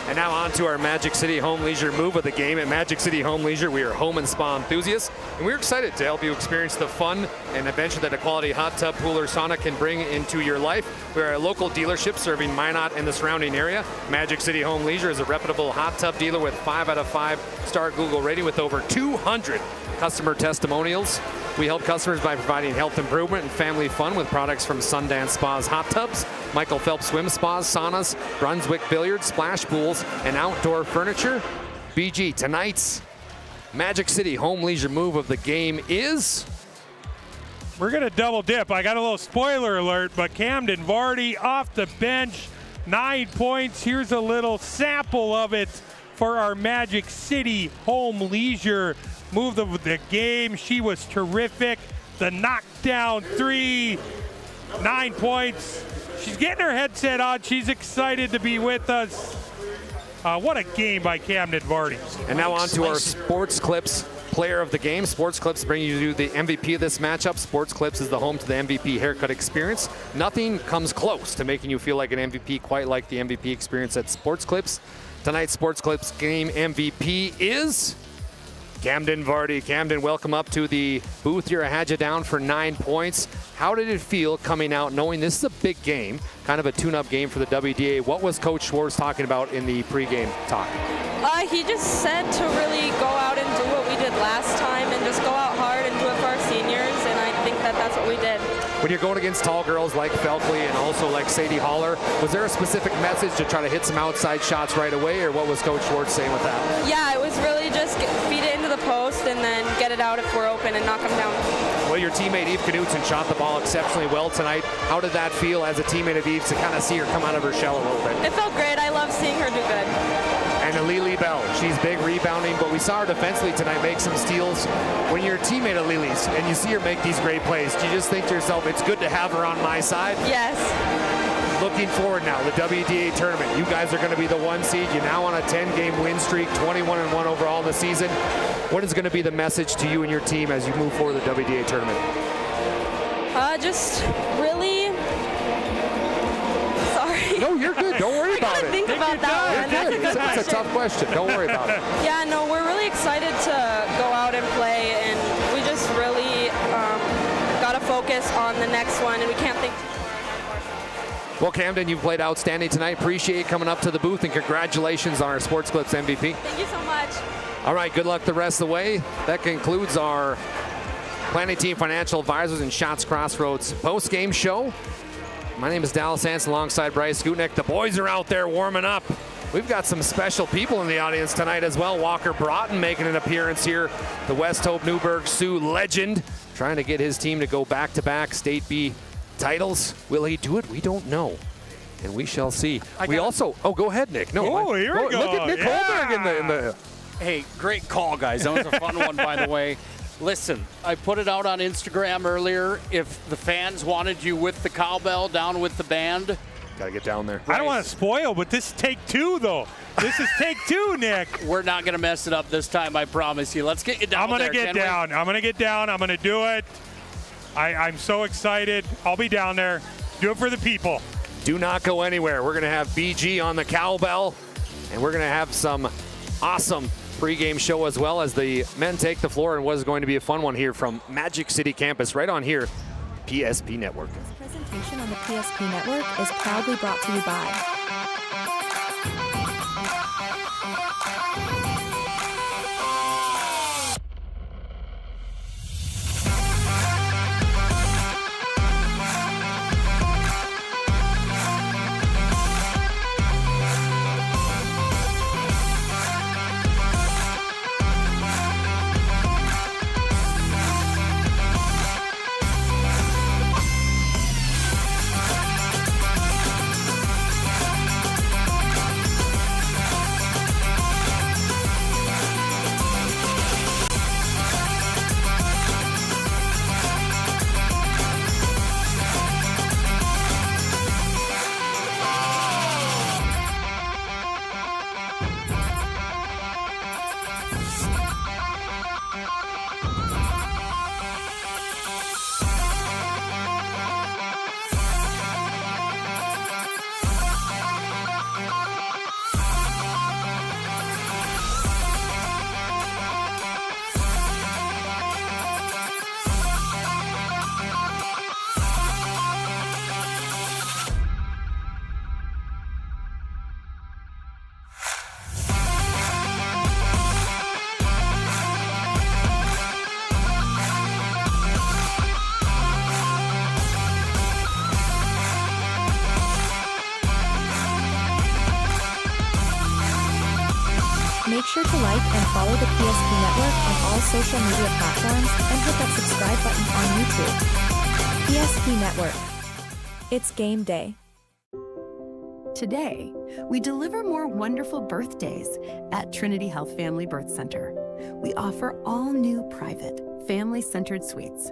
And now on to our Magic City Home Leisure move of the game. At Magic City Home Leisure, we are home and spa enthusiasts, and we're excited to help you experience the fun and adventure that a quality hot tub, pool, or sauna can bring into your life. We are a local dealership serving Minot and the surrounding area. Magic City Home Leisure is a reputable hot tub dealer with 5 out of 5-star Google rating with over 200 customer testimonials. We help customers by providing health improvement and family fun with products from Sundance Spas hot tubs, Michael Phelps swim spas, saunas, Brunswick billiards, splash pools, and outdoor furniture. BG, tonight's Magic City Home Leisure move of the game is... We're going to double dip. I got a little spoiler alert, but Camden Vardy off the bench, 9 points. Here's a little sample of it for our Magic City Home Leisure move of the game. She was terrific. The knockdown 3, 9 points. She's getting her headset on. She's excited to be with us. What a game by Camden Vardy. And now on to our Sports Clips player of the game. Sports Clips bring you the MVP of this matchup. Sports Clips is the home to the MVP haircut experience. Nothing comes close to making you feel like an MVP quite like the MVP experience at Sports Clips. Tonight's Sports Clips game MVP is Camden Vardy. Camden, welcome up to the booth here. I had you down for 9 points. How did it feel coming out knowing this is a big game, kind of a tune-up game for the WDA? What was Coach Schwartz talking about in the pregame talk? He just said to really go out and do what we did last time and just go out hard and do it for our seniors, and I think that that's what we did. When you're going against tall girls like Felkley and also like Sadie Holler, was there a specific message to try to hit some outside shots right away, or what was Coach Schwartz saying with that? Yeah, it was really just feed it into the post and then get it out if we're open and knock them down. Well, your teammate Eve Knutson shot the ball exceptionally well tonight. How did that feel as a teammate of Eve's to kind of see her come out of her shell a little bit? It felt great. I love seeing her do good. And Alili Bell, she's big rebounding, but we saw her defensively tonight make some steals. When you're a teammate of Lili's and you see her make these great plays, do you just think to yourself, it's good to have her on my side? Yes. Looking forward now, the WDA tournament. You guys are going to be the 1 seed. You're now on a 10-game win streak, 21-1 overall in the season. What is going to be the message to you and your team as you move forward the WDA tournament? Just really... Sorry. No, you're good. Don't worry about it. Think about that one. That's a good question. That's a tough question. Don't worry about it. Yeah, no, we're really excited to go out and play, and we just really got to focus on the next one, and we can't think. Well, Camden, you've played outstanding tonight. Appreciate you coming up to the booth, and congratulations on our Sports Clips MVP. Thank you so much. All right, good luck the rest of the way. That concludes our Planning Team Financial Advisors and Shots Crossroads post-game show. My name is Dallas Hanson alongside Bryce GUTKNECHT. The boys are out there warming up. We've got some special people in the audience tonight as well. Walker Broughton making an appearance here. The West Hope Newburgh Sioux legend trying to get his team to go back-to-back State B titles. Will he do it? We don't know. And we shall see. We also, go ahead, Nick. No, here we go. Look at Nick Holberg in the. Hey, great call, guys. That was a fun one, by the way. Listen, I put it out on Instagram earlier. If the fans wanted you with the cowbell, down with the band. Got to get down there. I don't want to spoil, but this is take two, though. This is take two, Nick. We're not going to mess it up this time, I promise you. Let's get you down I'm going to get down. I'm going to get down. I'm going to do it. I'm so excited. I'll be down there. Do it for the people. Do not go anywhere. We're going to have BG on the cowbell, and we're going to have some awesome pregame show as well as the men take the floor and what is going to be a fun one here from Magic City campus right on here, PSP Network. This presentation on the PSP Network is proudly brought to you by Make sure to like and follow the PSP Network on all social media platforms and hit that subscribe button on YouTube. PSP Network. It's game day. Today, we deliver more wonderful birthdays at Trinity Health Family Birth Center. We offer all new private, family-centered suites.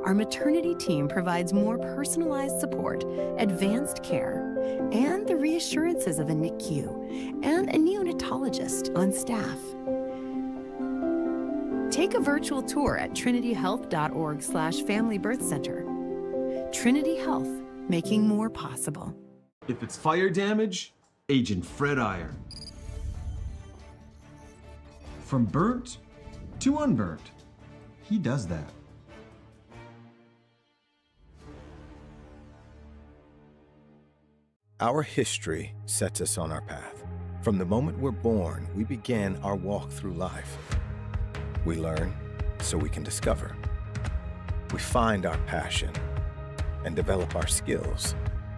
Our maternity team provides more personalized support, advanced care, and the reassurances of a NICU and a neonatologist on staff. Take a virtual tour at trinityhealth.org/Family Birth Center. Trinity Health, making more possible. If it's fire damage, Agent Fred Iron. From burnt to unburnt, he does that. Our history sets us on our path. From the moment we're born, we begin our walk through life. We learn so we can discover. We find our passion and develop our skills.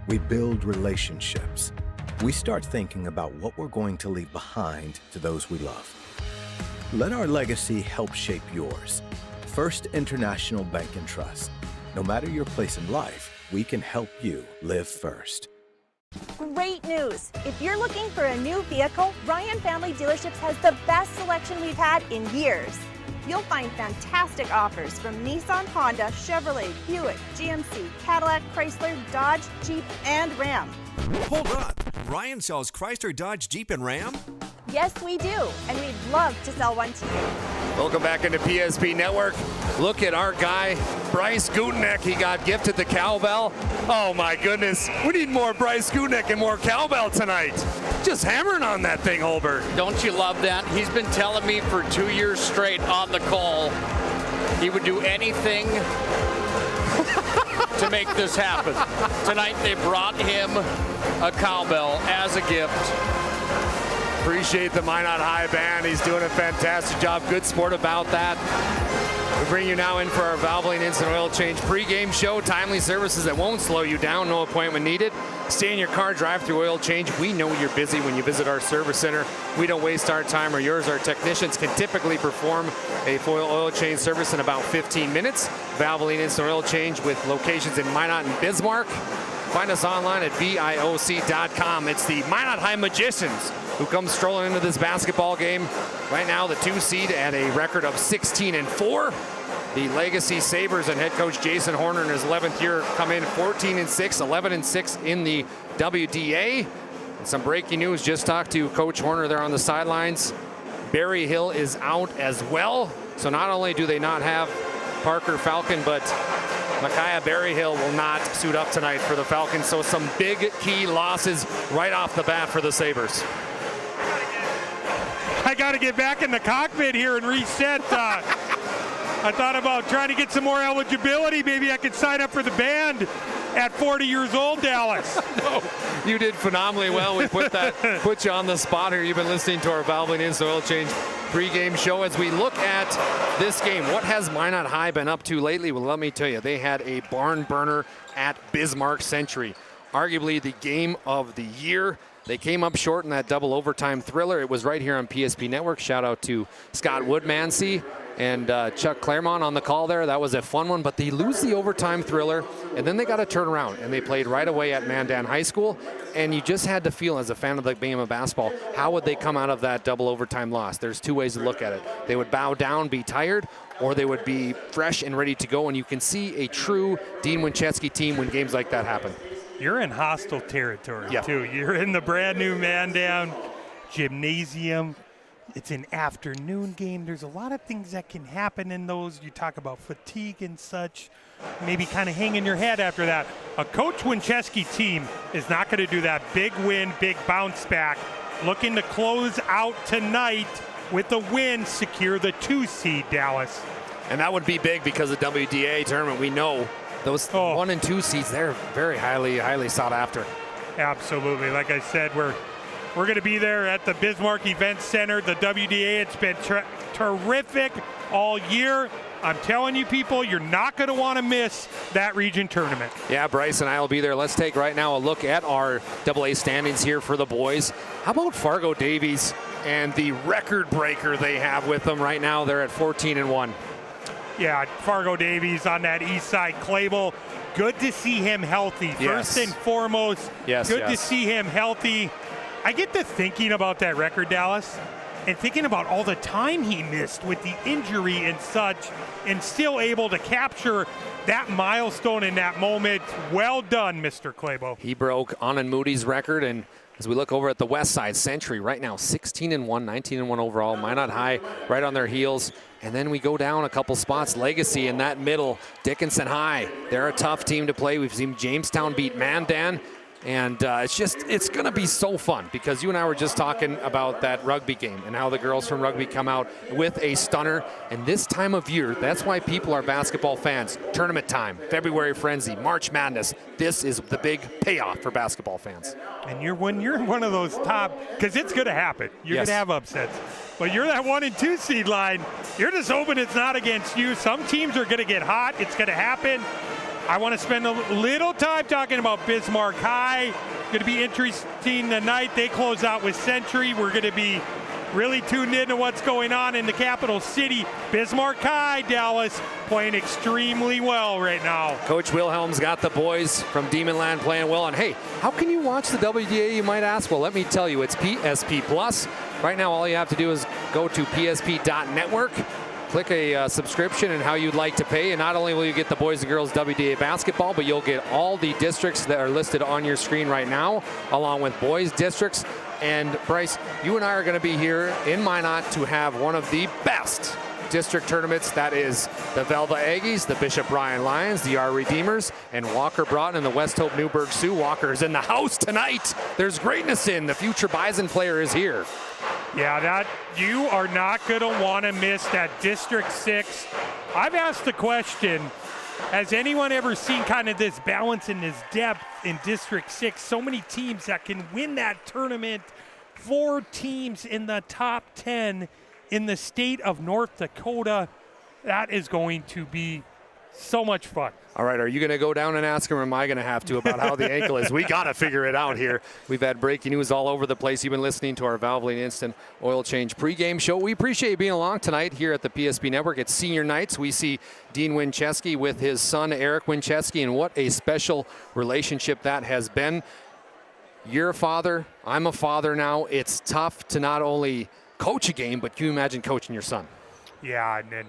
We build relationships. We start thinking about what we're going to leave behind to those we love. Let our legacy help shape yours. First International Bank and Trust. No matter your place in life, we can help you live first. Great news! If you're looking for a new vehicle, Ryan Family Dealerships has the best selection we've had in years. You'll find fantastic offers from Nissan, Honda, Chevrolet, Buick, GMC, Cadillac, Chrysler, Dodge, Jeep, and Ram. Hold up. Ryan sells Chrysler, Dodge, Jeep, and Ram? Yes, we do, and we'd love to sell one to you. Welcome back into PSP Network. Look at our guy, Bryce GUTKNECHT. He got gifted the cowbell. Oh my goodness. We need more Bryce GUTKNECHT and more cowbell tonight. Just hammering on that thing, Holberg. Don't you love that? He's been telling me for 2 years straight on the call he would do anything to make this happen. Tonight they brought him a cowbell as a gift. Appreciate the Minot High Band. He's doing a fantastic job. Good sport about that. We bring you now in for our Valvoline Instant Oil Change pregame show. Timely services that won't slow you down. No appointment needed. Stay in your car, drive through oil change. We know you're busy when you visit our service center. We don't waste our time or yours. Our technicians can typically perform a full oil change service in about 15 minutes. Valvoline Instant Oil Change with locations in Minot and Bismarck. Find us online at BIOC.com. It's the Minot High Magicians who come strolling into this basketball game. Right now, the 2 seed at a record of 16-4. The Legacy Sabres and head coach Jason Horner in his 11th year come in 14-6, 11-6 in the WDA. And some breaking news, just talked to Coach Horner there on the sidelines. Barry Hill is out as well. So not only do they not have Parker Falcon, but Micaiah Berryhill will not suit up tonight for the Falcons. So some big key losses right off the bat for the Sabres. I got to get back in the cockpit here and reset. I thought about trying to get some more eligibility. Maybe I could sign up for the band at 40 years old, Dallas. No, you did phenomenally well. We put you on the spot here. You've been listening to our Valvoline Instant Oil Change pregame show. As we look at this game, what has Minot High been up to lately? Well, let me tell you, they had a barn burner at Bismarck Century. Arguably the game of the year. They came up short in that double overtime thriller. It was right here on PSP Network. Shout out to Scott Woodmansey and Chuck Claremont on the call there. That was a fun one, but they lose the overtime thriller, and then they got to turn around, and they played right away at Mandan High School, and you just had to feel, as a fan of the game of basketball, how would they come out of that double overtime loss? There's two ways to look at it. They would bow down, be tired, or they would be fresh and ready to go, and you can see a true Dean Winchesky team when games like that happen. You're in hostile territory, too. You're in the brand new Mandan Gymnasium. It's an afternoon game. There's a lot of things that can happen in those. You talk about fatigue and such, maybe kind of hanging your head after that. A Coach Winchesky team is not going to do that. Big win, big bounce back. Looking to close out tonight with a win, secure the 2 seed, Dallas. And that would be big because the WDA tournament, we know those 1 and 2 seeds, they're very highly sought after. Absolutely. Like I said, we're going to be there at the Bismarck Event Center, the WDA. It's been terrific all year. I'm telling you, people, you're not going to want to miss that region tournament. Yeah, Bryce and I will be there. Let's take right now a look at our AA standings here for the boys. How about Fargo Davies and the record breaker they have with them right now? They're at 14-1. Yeah, Fargo Davies on that east side. Clable, good to see him healthy. First and foremost, good to see him healthy. I get to thinking about that record, Dallas, and thinking about all the time he missed with the injury and such, and still able to capture that milestone in that moment. Well done, Mr. Clabo. He broke Anand Moody's record, and as we look over at the west side, Century right now 16-1, 19-1 overall. Minot High right on their heels. And then we go down a couple spots. Legacy in that middle. Dickinson High, they're a tough team to play. We've seen Jamestown beat Mandan. And it's going to be so fun because you and I were just talking about that rugby game and how the girls from rugby come out with a stunner. And this time of year, that's why people are basketball fans. Tournament time, February Frenzy, March Madness. This is the big payoff for basketball fans. And when you're one of those top, because it's going to happen. You're going to have upsets. But you're that 1 and 2 seed line. You're just hoping it's not against you. Some teams are going to get hot. It's going to happen. I want to spend a little time talking about Bismarck High. Going to be interesting tonight. They close out with Century. We're going to be really tuned into what's going on in the capital city. Bismarck High, Dallas, playing extremely well right now. Coach Wilhelm's got the boys from Demonland playing well. And hey, how can you watch the WDA, you might ask? Well, let me tell you, it's PSP Plus. Right now, all you have to do is go to psp.network. Click a subscription and how you'd like to pay, and not only will you get the boys and girls WDA basketball, but you'll get all the districts that are listed on your screen right now, along with boys districts. And Bryce, you and I are going to be here in Minot to have one of the best district tournaments. That is the Velva Aggies, the Bishop Bryan Lions, the R Redeemers, and Walker Broughton and the West Hope Newburgh Sioux. Walker's in the house tonight. There's greatness in. The future Bison player is here. Yeah, that you are not going to want to miss that District 6. I've asked the question, has anyone ever seen kind of this balance and this depth in District 6? So many teams that can win that tournament. 4 teams in the top 10 in the state of North Dakota. That is going to be so much fun. All right, are you going to go down and ask him, or am I going to have to, about how the ankle is? We got to figure it out here. We've had breaking news all over the place. You've been listening to our Valvoline Instant Oil Change pregame show. We appreciate you being along tonight here at the PSP Network. It's senior nights. We see Dean Winchesky with his son, Eric Winchesky, and what a special relationship that has been. You're a father. I'm a father now. It's tough to not only coach a game, but can you imagine coaching your son? Yeah, and then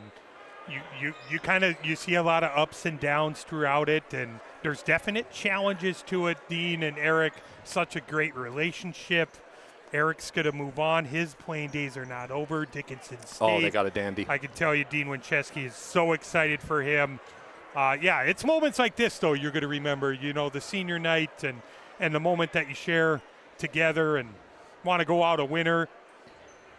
you see a lot of ups and downs throughout it, and there's definite challenges to it. Dean and Eric, such a great relationship. Eric's going to move on. His playing days are not over. Dickinson State. Oh, they got a dandy. I can tell you Dean Winchesky is so excited for him. Yeah, it's moments like this, though, you're going to remember, the senior night and the moment that you share together and want to go out a winner.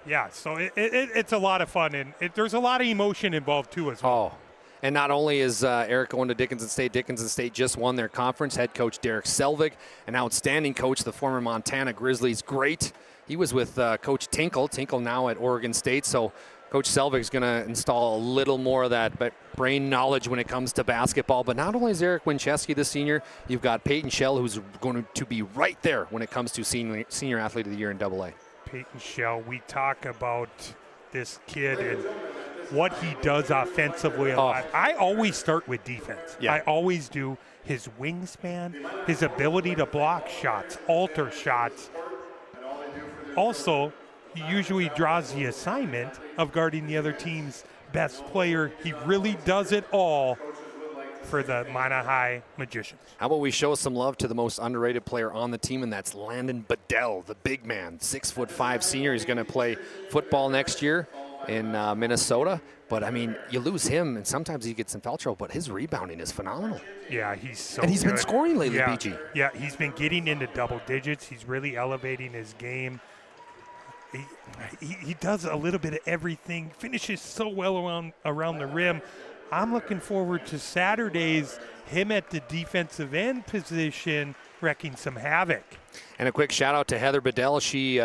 Yeah, so it's a lot of fun, and there's a lot of emotion involved, too, as well. Oh, and not only is Eric going to Dickinson State just won their conference. Head coach Derek Selvig, an outstanding coach, the former Montana Grizzlies great. He was with Coach Tinkle now at Oregon State, so Coach Selvig's going to install a little more of that brain knowledge when it comes to basketball. But not only is Eric Winchesky the senior, you've got Peyton Shell, who's going to be right there when it comes to senior athlete of the year in AA. Peyton Shell, we talk about this kid and what he does offensively a lot. I always start with defense. Yeah. I always do. His wingspan, his ability to block shots, alter shots. Also, he usually draws the assignment of guarding the other team's best player. He really does it all for the Minot High Magicians. How about we show some love to the most underrated player on the team, and that's Landon Bedell, the big man, 6'5" senior. He's going to play football next year in Minnesota. But, I mean, you lose him, and sometimes he gets in foul trouble, but his rebounding is phenomenal. Yeah, he's so And he's been good. scoring lately, BG. Yeah, he's been getting into double digits. He's really elevating his game. He does a little bit of everything, finishes so well around the rim. I'm looking forward to Saturdays, him at the defensive end position, wrecking some havoc. And a quick shout out to Heather Bedell. She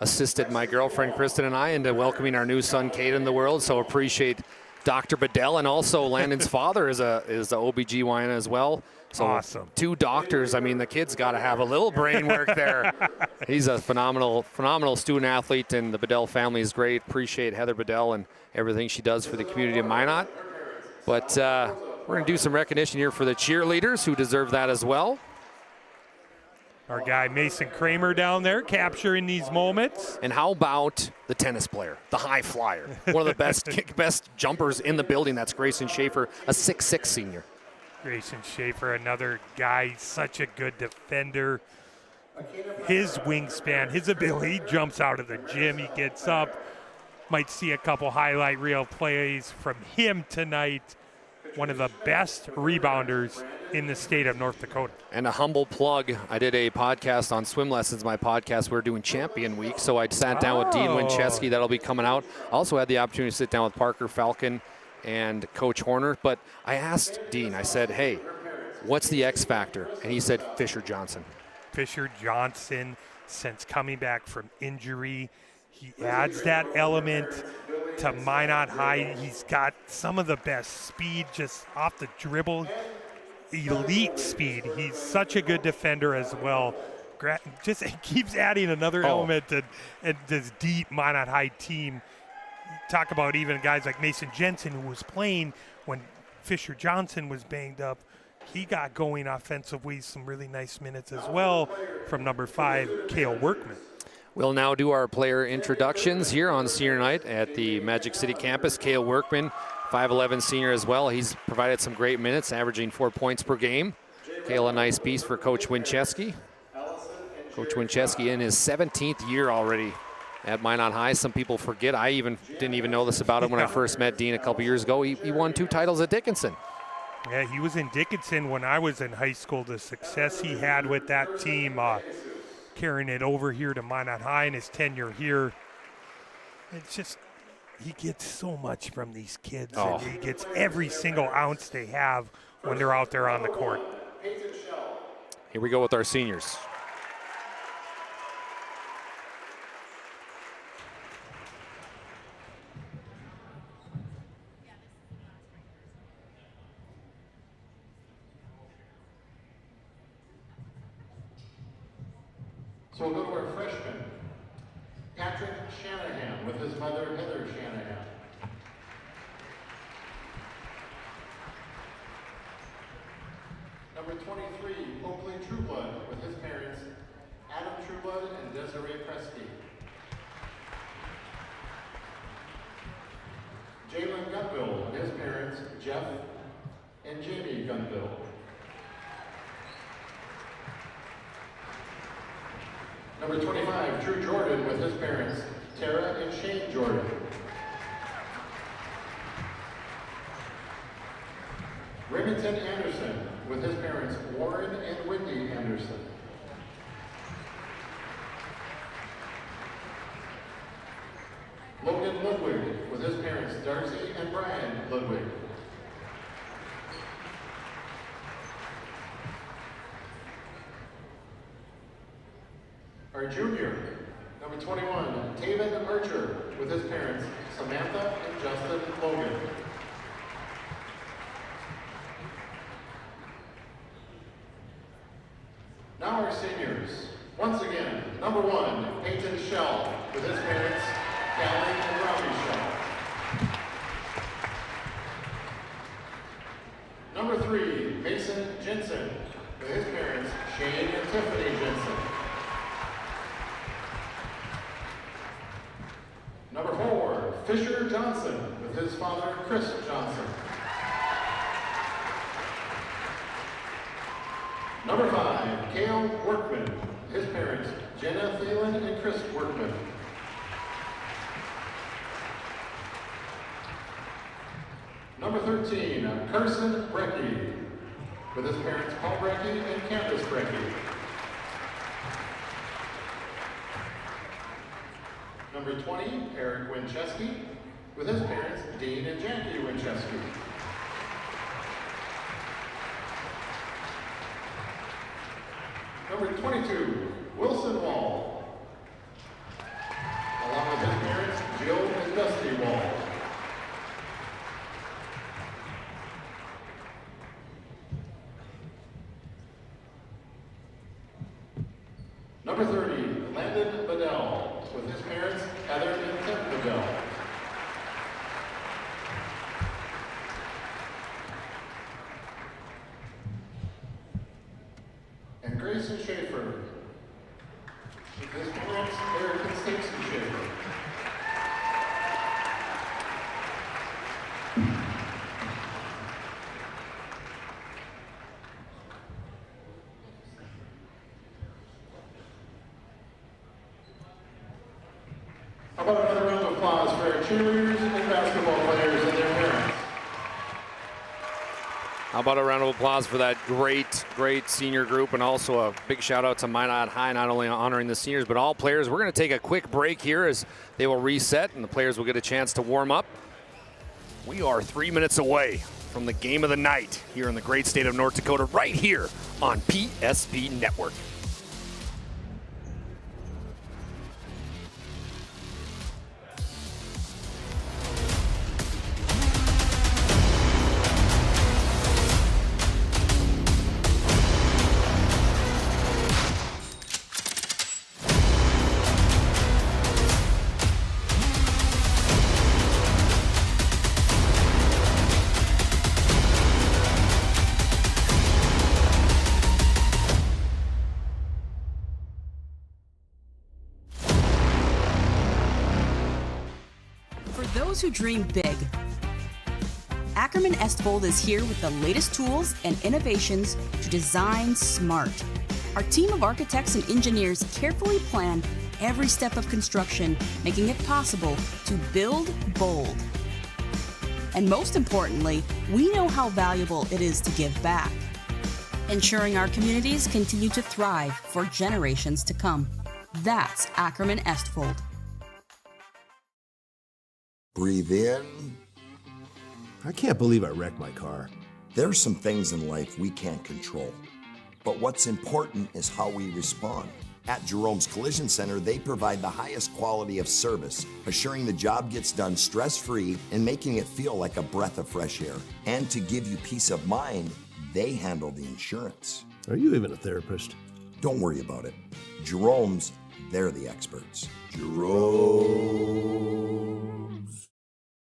assisted my girlfriend Kristen and I into welcoming our new son Kate in the world. So appreciate Dr. Bedell, and also Landon's father is a OBGYN as well. So awesome. 2 doctors. I mean, the kid's got to have a little brain work there. He's a phenomenal student athlete, and the Bedell family is great. Appreciate Heather Bedell and everything she does for the community of Minot. But we're going to do some recognition here for the cheerleaders who deserve that as well. Our guy Mason Kramer down there capturing these moments. And how about the tennis player, the high flyer, one of the best jumpers in the building? That's Grayson Schaefer, a 6'6" senior. Grayson Schaefer, another guy, such a good defender. His wingspan, his ability, he jumps out of the gym, he gets up. might see a couple highlight reel plays from him tonight. One of the best rebounders in the state of North Dakota. And a humble plug, I did a podcast on swim lessons, my podcast. We're doing Champion Week, so I sat down with Dean Winchesky. That'll be coming out. Also had the opportunity to sit down with Parker Falcon and Coach Horner. But I asked Dean, I said, hey, what's the X factor? And he said, Fisher Johnson. Fisher Johnson, since coming back from injury, he adds that element to Minot High. He's got some of the best speed just off the dribble, elite speed. He's such a good defender as well. Just keeps adding another element and this deep Minot High team. Talk about even guys like Mason Jensen, who was playing when Fisher Johnson was banged up. He got going offensively, some really nice minutes as well from number 5, Cale Workman. We'll now do our player introductions here on senior night at the Magic City campus. Cale Workman, 5'11" senior as well. He's provided some great minutes, averaging 4 points per game. Cale, a nice piece for Coach Winchesky. Coach Winchesky in his 17th year already at Minot High. Some people forget. I didn't even know this about him when I first met Dean a couple years ago. He won 2 titles at Dickinson. Yeah, he was in Dickinson when I was in high school. The success he had with that team, carrying it over here to Minot High in his tenure here. It's just, he gets so much from these kids. And he gets every single ounce they have when they're out there on the court. Here we go with our seniors. So we'll go to our freshman, Patrick Shanahan, with his mother, Heather Shanahan. Number 23, Oakley Trueblood, with his parents, Adam Trueblood and Desiree Presky. Jalen Gunville, with his parents, Jeff and Jamie Gunville. Number 25, Drew Jordan, with his parents, Tara and Shane Jordan. Remington Anderson, with his parents, Warren and Whitney Anderson. Logan Ludwig, with his parents, Darcy and Brian Ludwig. Our junior, number 21, Taven Archer, with his parents, Samantha and Justin Logan. Now our seniors. Once again, number 1, Peyton Shell, with his parents, Callie and Robbie Shell. Number 3, Mason Jensen, with his parents, Shane and Tiffany Jensen. Number 4, Fisher Johnson, with his father, Chris Johnson. Number 5, Cale Workman, his parents, Jenna Thielen and Chris Workman. Number 13, Carson Brecky, with his parents, Paul Brecky and Candace Brecky. Number 20, Eric Winchesky, with his parents, Dean and Jackie Winchesky. Number 22, Wilson Wall, along with his parents, Jill and Dusty Wall. Number 30, Landon Bedell, with his parents, Heather and Tim Bedell. And Grayson Schaefer, with his parents, Eric and Stacy Schaefer. How about another round of applause for our cheerleaders and basketball players and their parents. How about a round of applause for that great senior group, and also a big shout out to Minot High, not only honoring the seniors, but all players. We're going to take a quick break here as they will reset and the players will get a chance to warm up. We are 3 minutes away from the game of the night here in the great state of North Dakota, right here on PSP Network. Who dream big. Ackerman Estvold is here with the latest tools and innovations to design smart. Our team of architects and engineers carefully plan every step of construction, making it possible to build bold. And most importantly, we know how valuable it is to give back, ensuring our communities continue to thrive for generations to come. That's Ackerman Estvold. Breathe in. I can't believe I wrecked my car. There are some things in life we can't control. But what's important is how we respond. At Jerome's Collision Center, they provide the highest quality of service, assuring the job gets done stress-free and making it feel like a breath of fresh air. And to give you peace of mind, they handle the insurance. Are you even a therapist? Don't worry about it. Jerome's, they're the experts. Jerome's.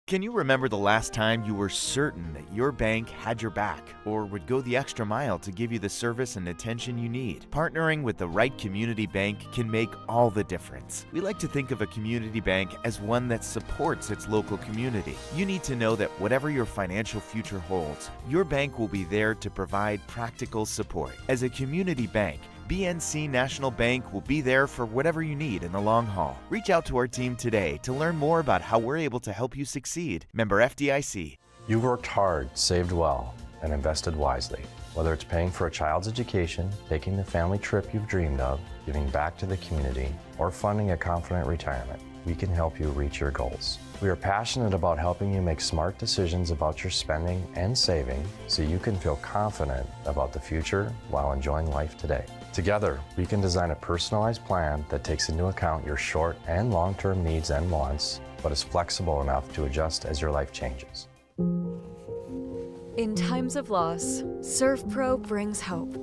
Can you remember the last time you were certain that your bank had your back or would go the extra mile to give you the service and attention you need? Partnering with the right community bank can make all the difference. We like to think of a community bank as one that supports its local community. You need to know that whatever your financial future holds, your bank will be there to provide practical support. As a community bank, BNC National Bank will be there for whatever you need in the long haul. Reach out to our team today to learn more about how we're able to help you succeed. Member FDIC. You worked hard, saved well, and invested wisely. Whether it's paying for a child's education, taking the family trip you've dreamed of, giving back to the community, or funding a confident retirement, we can help you reach your goals. We are passionate about helping you make smart decisions about your spending and saving so you can feel confident about the future while enjoying life today. Together, we can design a personalized plan that takes into account your short and long-term needs and wants, but is flexible enough to adjust as your life changes. In times of loss, ServPro brings hope.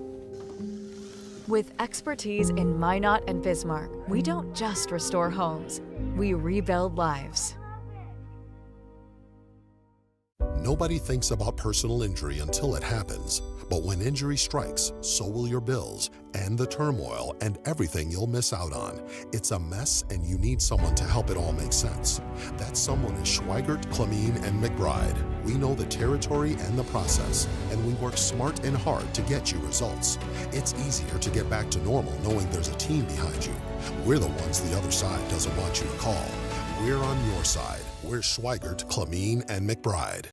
With expertise in Minot and Bismarck, we don't just restore homes, we rebuild lives. Nobody thinks about personal injury until it happens. But when injury strikes, so will your bills and the turmoil and everything you'll miss out on. It's a mess and you need someone to help it all make sense. That someone is Schweigert, Clamine, and McBride. We know the territory and the process, and we work smart and hard to get you results. It's easier to get back to normal knowing there's a team behind you. We're the ones the other side doesn't want you to call. We're on your side. We're Schweigert, Clamine, and McBride.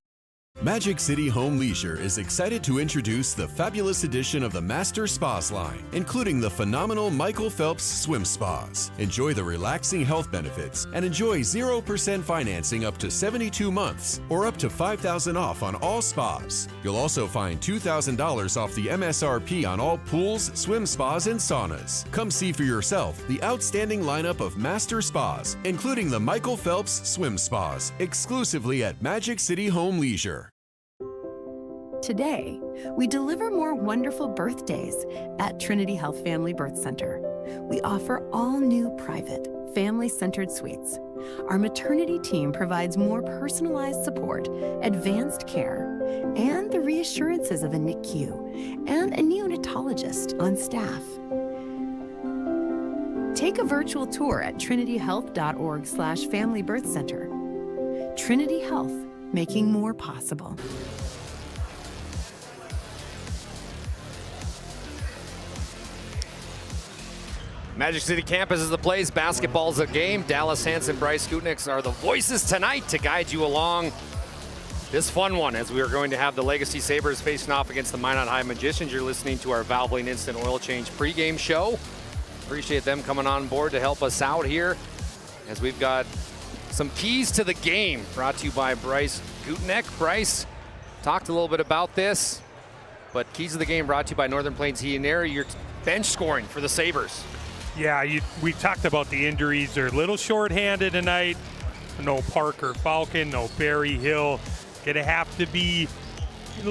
Magic City Home Leisure is excited to introduce the fabulous addition of the Master Spas line, including the phenomenal Michael Phelps Swim Spas. Enjoy the relaxing health benefits and enjoy 0% financing up to 72 months or up to $5,000 off on all spas. You'll also find $2,000 off the MSRP on all pools, swim spas, and saunas. Come see for yourself the outstanding lineup of Master Spas, including the Michael Phelps Swim Spas, exclusively at Magic City Home Leisure. Today, we deliver more wonderful birthdays at Trinity Health Family Birth Center. We offer all new private, family-centered suites. Our maternity team provides more personalized support, advanced care, and the reassurances of a NICU and a neonatologist on staff. Take a virtual tour at trinityhealth.org/Family Birth Center. Trinity Health, making more possible. Magic City Campus is the place. Basketball's a game. Dallas Hansen, Bryce Gutknecht are the voices tonight to guide you along this fun one as we are going to have the Legacy Sabres facing off against the Minot High Magicians. You're listening to our Valvoline Instant Oil Change pregame show. Appreciate them coming on board to help us out here as we've got some keys to the game brought to you by Bryce Gutknecht. Bryce talked a little bit about this, but keys to the game brought to you by Northern Plains Heating and Air. Your bench scoring for the Sabres. Yeah, we talked about the injuries. They're a little short-handed tonight. No Parker Falcon, no Barry Hill. Gonna have to be go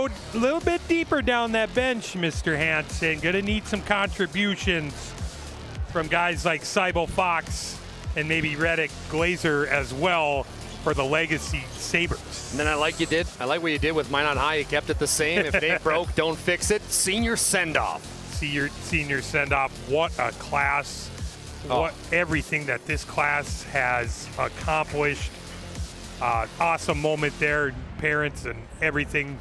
a little bit deeper down that bench, Mr. Hansen. Gonna need some contributions from guys like Seibel Fox and maybe Reddick Glazer as well for the Legacy Sabres. And then I like what you did with Minot High. You kept it the same. If it ain't broke, don't fix it. Senior send-off. Senior send-off. What a class. What everything that this class has accomplished. Awesome moment there, parents and everything.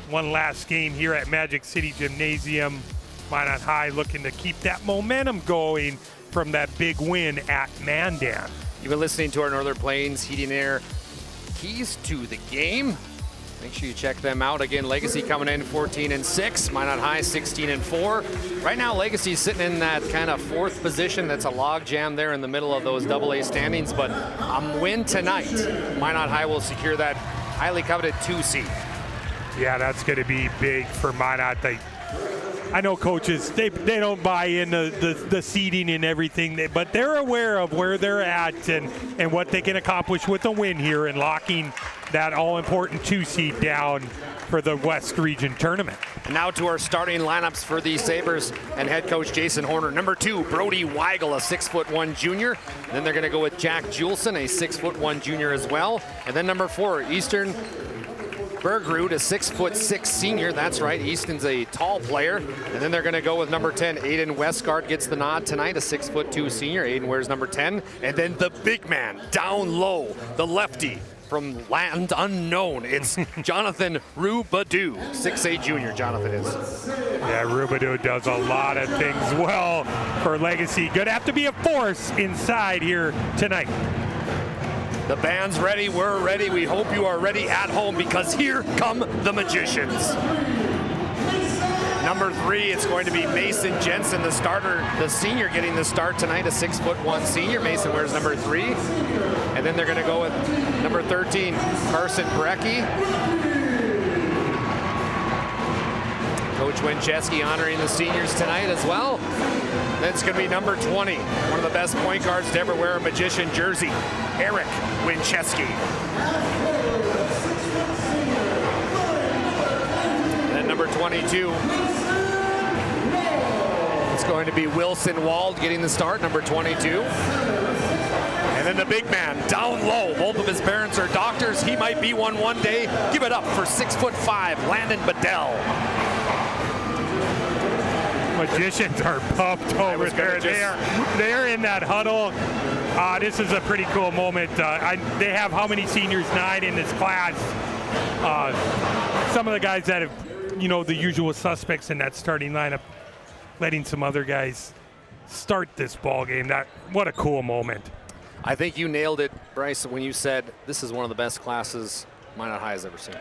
One last game here at Magic City Gymnasium. Minot High looking to keep that momentum going from that big win at Mandan. You've been listening to our Northern Plains Heating and Air keys to the game. Make sure you check them out. Again, Legacy coming in 14-6, Minot High 16-4. Right now, Legacy sitting in that kind of fourth position. That's a log jam there in the middle of those AA standings. But a win tonight, Minot High will secure that highly coveted 2 seed. Yeah, that's going to be big for Minot. I know coaches, they don't buy in the seeding and everything, but they're aware of where they're at and what they can accomplish with a win here and locking that all-important 2 seed down for the West Region tournament. And now to our starting lineups for the Sabres and head coach Jason Horner. Number 2, Brody Weigel, a 6'1" junior. And then they're going to go with Jack Juleson, a 6'1" junior as well. And then number 4, Eastern Bergrud, a 6'6" senior. That's right, Easton's a tall player. And then they're going to go with number 10, Aiden Westgard gets the nod tonight, a 6'2" senior. Aiden wears number 10. And then the big man down low, the lefty from land unknown. It's Jonathan Rubadu, 6'8" junior, Jonathan is. Yeah, Rubadu does a lot of things well for Legacy. Gonna have to be a force inside here tonight. The band's ready, we're ready. We hope you are ready at home because here come the Magicians. Number 3, it's going to be Mason Jensen, the starter, the senior getting the start tonight, a 6'1" senior. Mason wears number 3. And then they're going to go with number 13, Carson Brecky. Coach Winchesky honoring the seniors tonight as well. Then it's going to be number 20, one of the best point guards to ever wear a Magician jersey, Eric Winchesky. And then number 22, it's going to be Wilson Wald getting the start, number 22. And then the big man down low. Both of his parents are doctors. He might be one day. Give it up for 6'5", Landon Bedell. Magicians are pumped over there. They're in that huddle. This is a pretty cool moment. They have how many seniors? 9 in this class. Some of the guys that have, the usual suspects in that starting lineup, letting some other guys start this ball game. What a cool moment. I think you nailed it, Bryce, when you said this is one of the best classes Minot High has ever seen.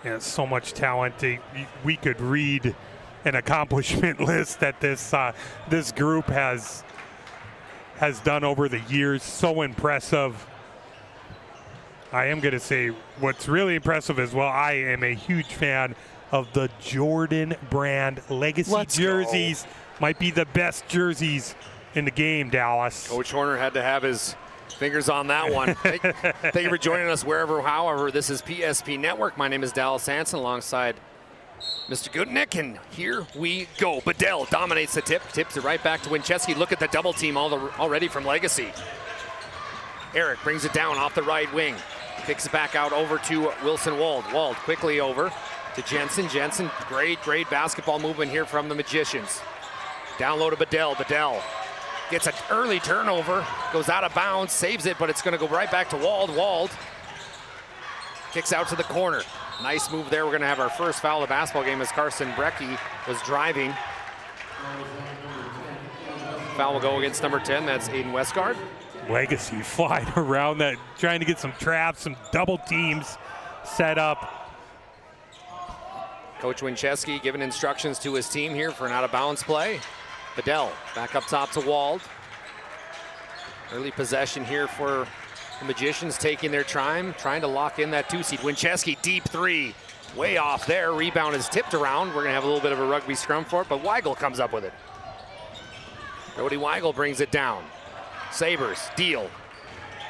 Yeah, so much talent. We could read an accomplishment list that this group has done over the years. So impressive. I am going to say what's really impressive as well. I am a huge fan of the Jordan brand Legacy jerseys. Might be the best jerseys in the game, Dallas. Coach Horner had to have his fingers on that one. Thank you for joining us wherever, however. This is PSP Network. My name is Dallas Hansen alongside Mr. Gutknecht, and here we go. Bedell dominates the tip, tips it right back to Winchesky. Look at the double team already from Legacy. Eric brings it down off the right wing. Kicks it back out over to Wilson Wald. Wald quickly over to Jensen. Jensen, great basketball movement here from the Magicians. Down low to Bedell. Bedell gets an early turnover, goes out of bounds, saves it, but it's going to go right back to Wald. Wald kicks out to the corner. Nice move there. We're going to have our first foul of the basketball game as Carson Brecky was driving. Foul will go against number 10. That's Aiden Westgard. Legacy flying around that, trying to get some traps, some double teams set up. Coach Winchesky giving instructions to his team here for an out-of-bounds play. Bedell back up top to Wald. Early possession here for the Magicians, taking their time, trying to lock in that 2-seed. Winchesky, deep three, way off there. Rebound is tipped around. We're gonna have a little bit of a rugby scrum for it, but Weigel comes up with it. Brody Weigel brings it down. Sabres deal.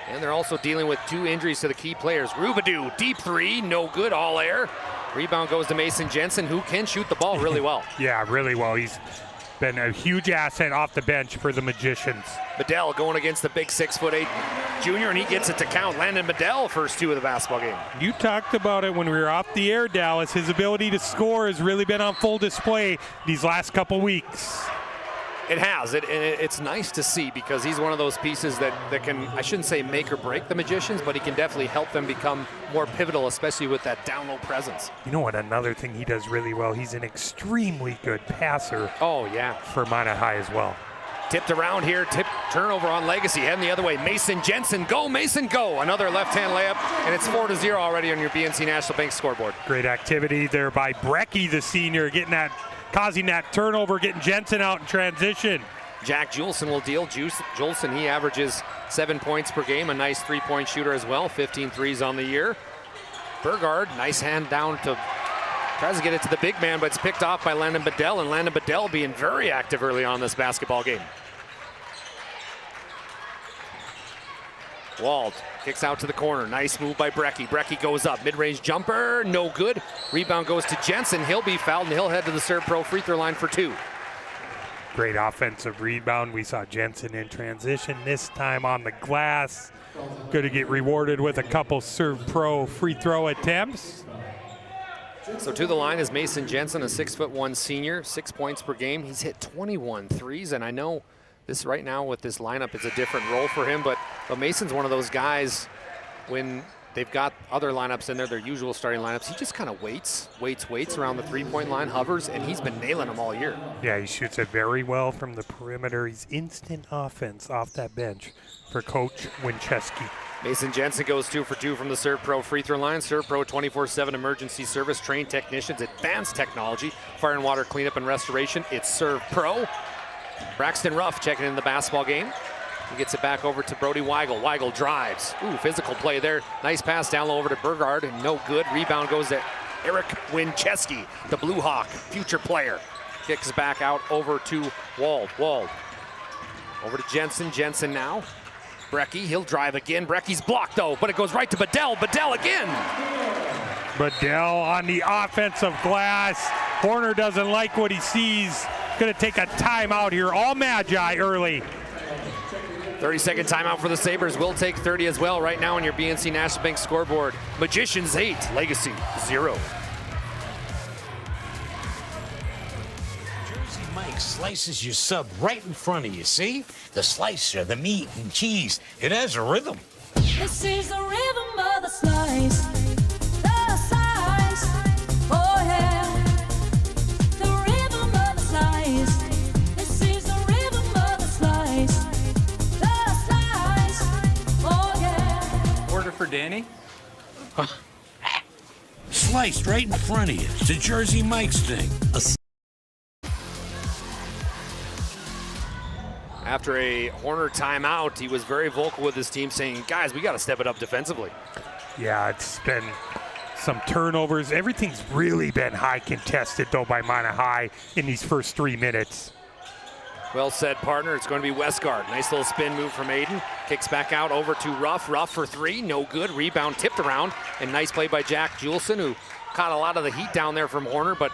And they're also dealing with 2 injuries to the key players. Rubadou, deep three, no good, all air. Rebound goes to Mason Jensen, who can shoot the ball really well. Yeah, really well. He's been a huge asset off the bench for the Magicians. Bedell going against the big 6'8" junior, and he gets it to count. Landon Bedell, first 2 of the basketball game. You talked about it when we were off the air, Dallas. His ability to score has really been on full display these last couple weeks. It has. It's nice to see because he's one of those pieces that can, I shouldn't say make or break the Magicians, but he can definitely help them become more pivotal, especially with that down low presence. You know what? Another thing he does really well, he's an extremely good passer. Oh, yeah. For Minot High as well. Tipped around here, turnover on Legacy, heading the other way. Mason Jensen, go, Mason, go. Another left-hand layup, and it's 4-0 already on your BNC National Bank scoreboard. Great activity there by Brecky, the senior, causing that turnover, getting Jensen out in transition. Jack Julesen will deal. Julesen, he averages 7 points per game, a nice three-point shooter as well, 15 threes on the year. Burgard, nice hand down tries to get it to the big man, but it's picked off by Landon Bedell, and Landon Bedell being very active early on this basketball game. Wald kicks out to the corner. Nice move by Brecky. Brecky goes up. Mid-range jumper, no good. Rebound goes to Jensen. He'll be fouled, and he'll head to the Serve Pro free throw line for 2. Great offensive rebound. We saw Jensen in transition, this time on the glass. Going to get rewarded with a couple Serve Pro free throw attempts. So to the line is Mason Jensen, a 6'1" senior, 6 points per game. He's hit 21 threes, and I know this right now with this lineup is a different role for him, but Mason's one of those guys when they've got other lineups in there, their usual starting lineups, he just kind of waits around the three-point line, hovers, and he's been nailing them all year. Yeah, he shoots it very well from the perimeter. He's instant offense off that bench for Coach Winchesky. Mason Jensen goes 2 for 2 from the Serve Pro free throw line. Serve Pro 24/7 emergency service, trained technicians, advanced technology, fire and water cleanup and restoration. It's Serve Pro. Braxton Ruff checking in the basketball game. He gets it back over to Brody Weigel. Weigel drives. Ooh, physical play there. Nice pass down low over to Burgard, and no good. Rebound goes to Eric Winchesky, the Blue Hawk, future player. Kicks back out over to Wald. Over to Jensen. Jensen now. Brecky, he'll drive again. Brecky's blocked though, but it goes right to Bedell. Bedell again. Bedell on the offensive glass. Horner doesn't like what he sees. Gonna take a timeout here. All Magi early. 30-second timeout for the Sabres. Will take 30 as well right now on your BNC National Bank scoreboard. Magicians 8, Legacy 0. Mike slices your sub right in front of you, see? The slicer, the meat and cheese, it has a rhythm. This is the rhythm of the slice. The slice, oh yeah. The rhythm of the slice. This is the rhythm of the slice. The slice, oh yeah. Order for Danny? Sliced right in front of you. It's a Jersey Mike's thing. After a Horner timeout, he was very vocal with his team saying, guys, we got to step it up defensively. Yeah, it's been some turnovers. Everything's really been high contested, though, by Minot High in these first 3 minutes. Well said, partner. It's going to be Westgard. Nice little spin move from Aiden. Kicks back out over to Ruff. Ruff for 3, no good. Rebound tipped around, and nice play by Jack Julesen, who caught a lot of the heat down there from Horner, but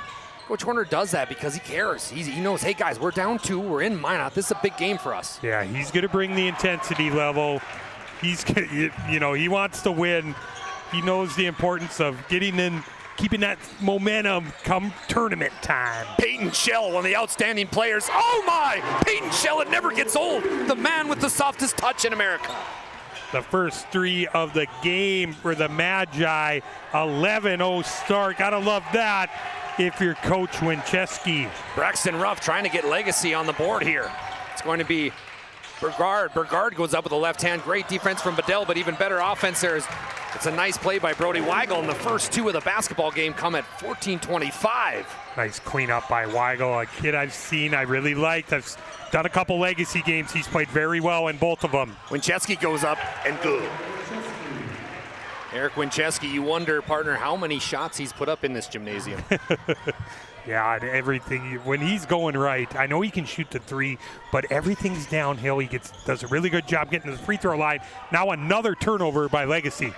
Coach Horner does that because he cares. He knows, hey guys, we're down 2, we're in Minot. This is a big game for us. Yeah, he's going to bring the intensity level. He's, he wants to win. He knows the importance of getting in, keeping that momentum come tournament time. Peyton Shell, one of the outstanding players. Oh my! Peyton Shell, it never gets old. The man with the softest touch in America. The first 3 of the game for the Magi, 11-0 start. Gotta love that if you're Coach Winchesky. Braxton Ruff trying to get Legacy on the board here. It's going to be Bergard. Bergard goes up with a left hand. Great defense from Bedell, but even better offense there. It's a nice play by Brody Weigel, and the first two of the basketball game come at 14:25. Nice cleanup by Weigel, a kid I've seen, I really liked. I've done a couple legacy games. He's played very well in both of them. Wincheski goes up and good. Eric Wincheski, you wonder, partner, how many shots he's put up in this gymnasium. Yeah, and everything. When he's going right, I know he can shoot the three, but everything's downhill. He does a really good job getting to the free throw line. Now another turnover by Legacy.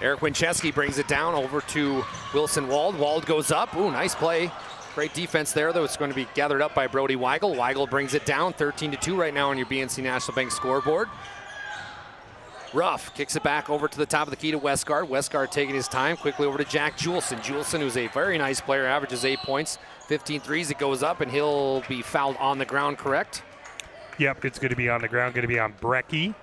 Eric Wincheski brings it down over to Wilson Wald. Wald goes up. Ooh, nice play. Great defense there, though. It's going to be gathered up by Brody Weigel. Weigel brings it down, 13-2 right now on your BNC National Bank scoreboard. Ruff kicks it back over to the top of the key to Westgard. Westgard taking his time. Quickly over to Jack Juleson. Juleson, who's a very nice player, averages 8 points, 15 threes. It goes up, and he'll be fouled on the ground, correct? Yep, it's going to be on the ground, going to be on Brecky.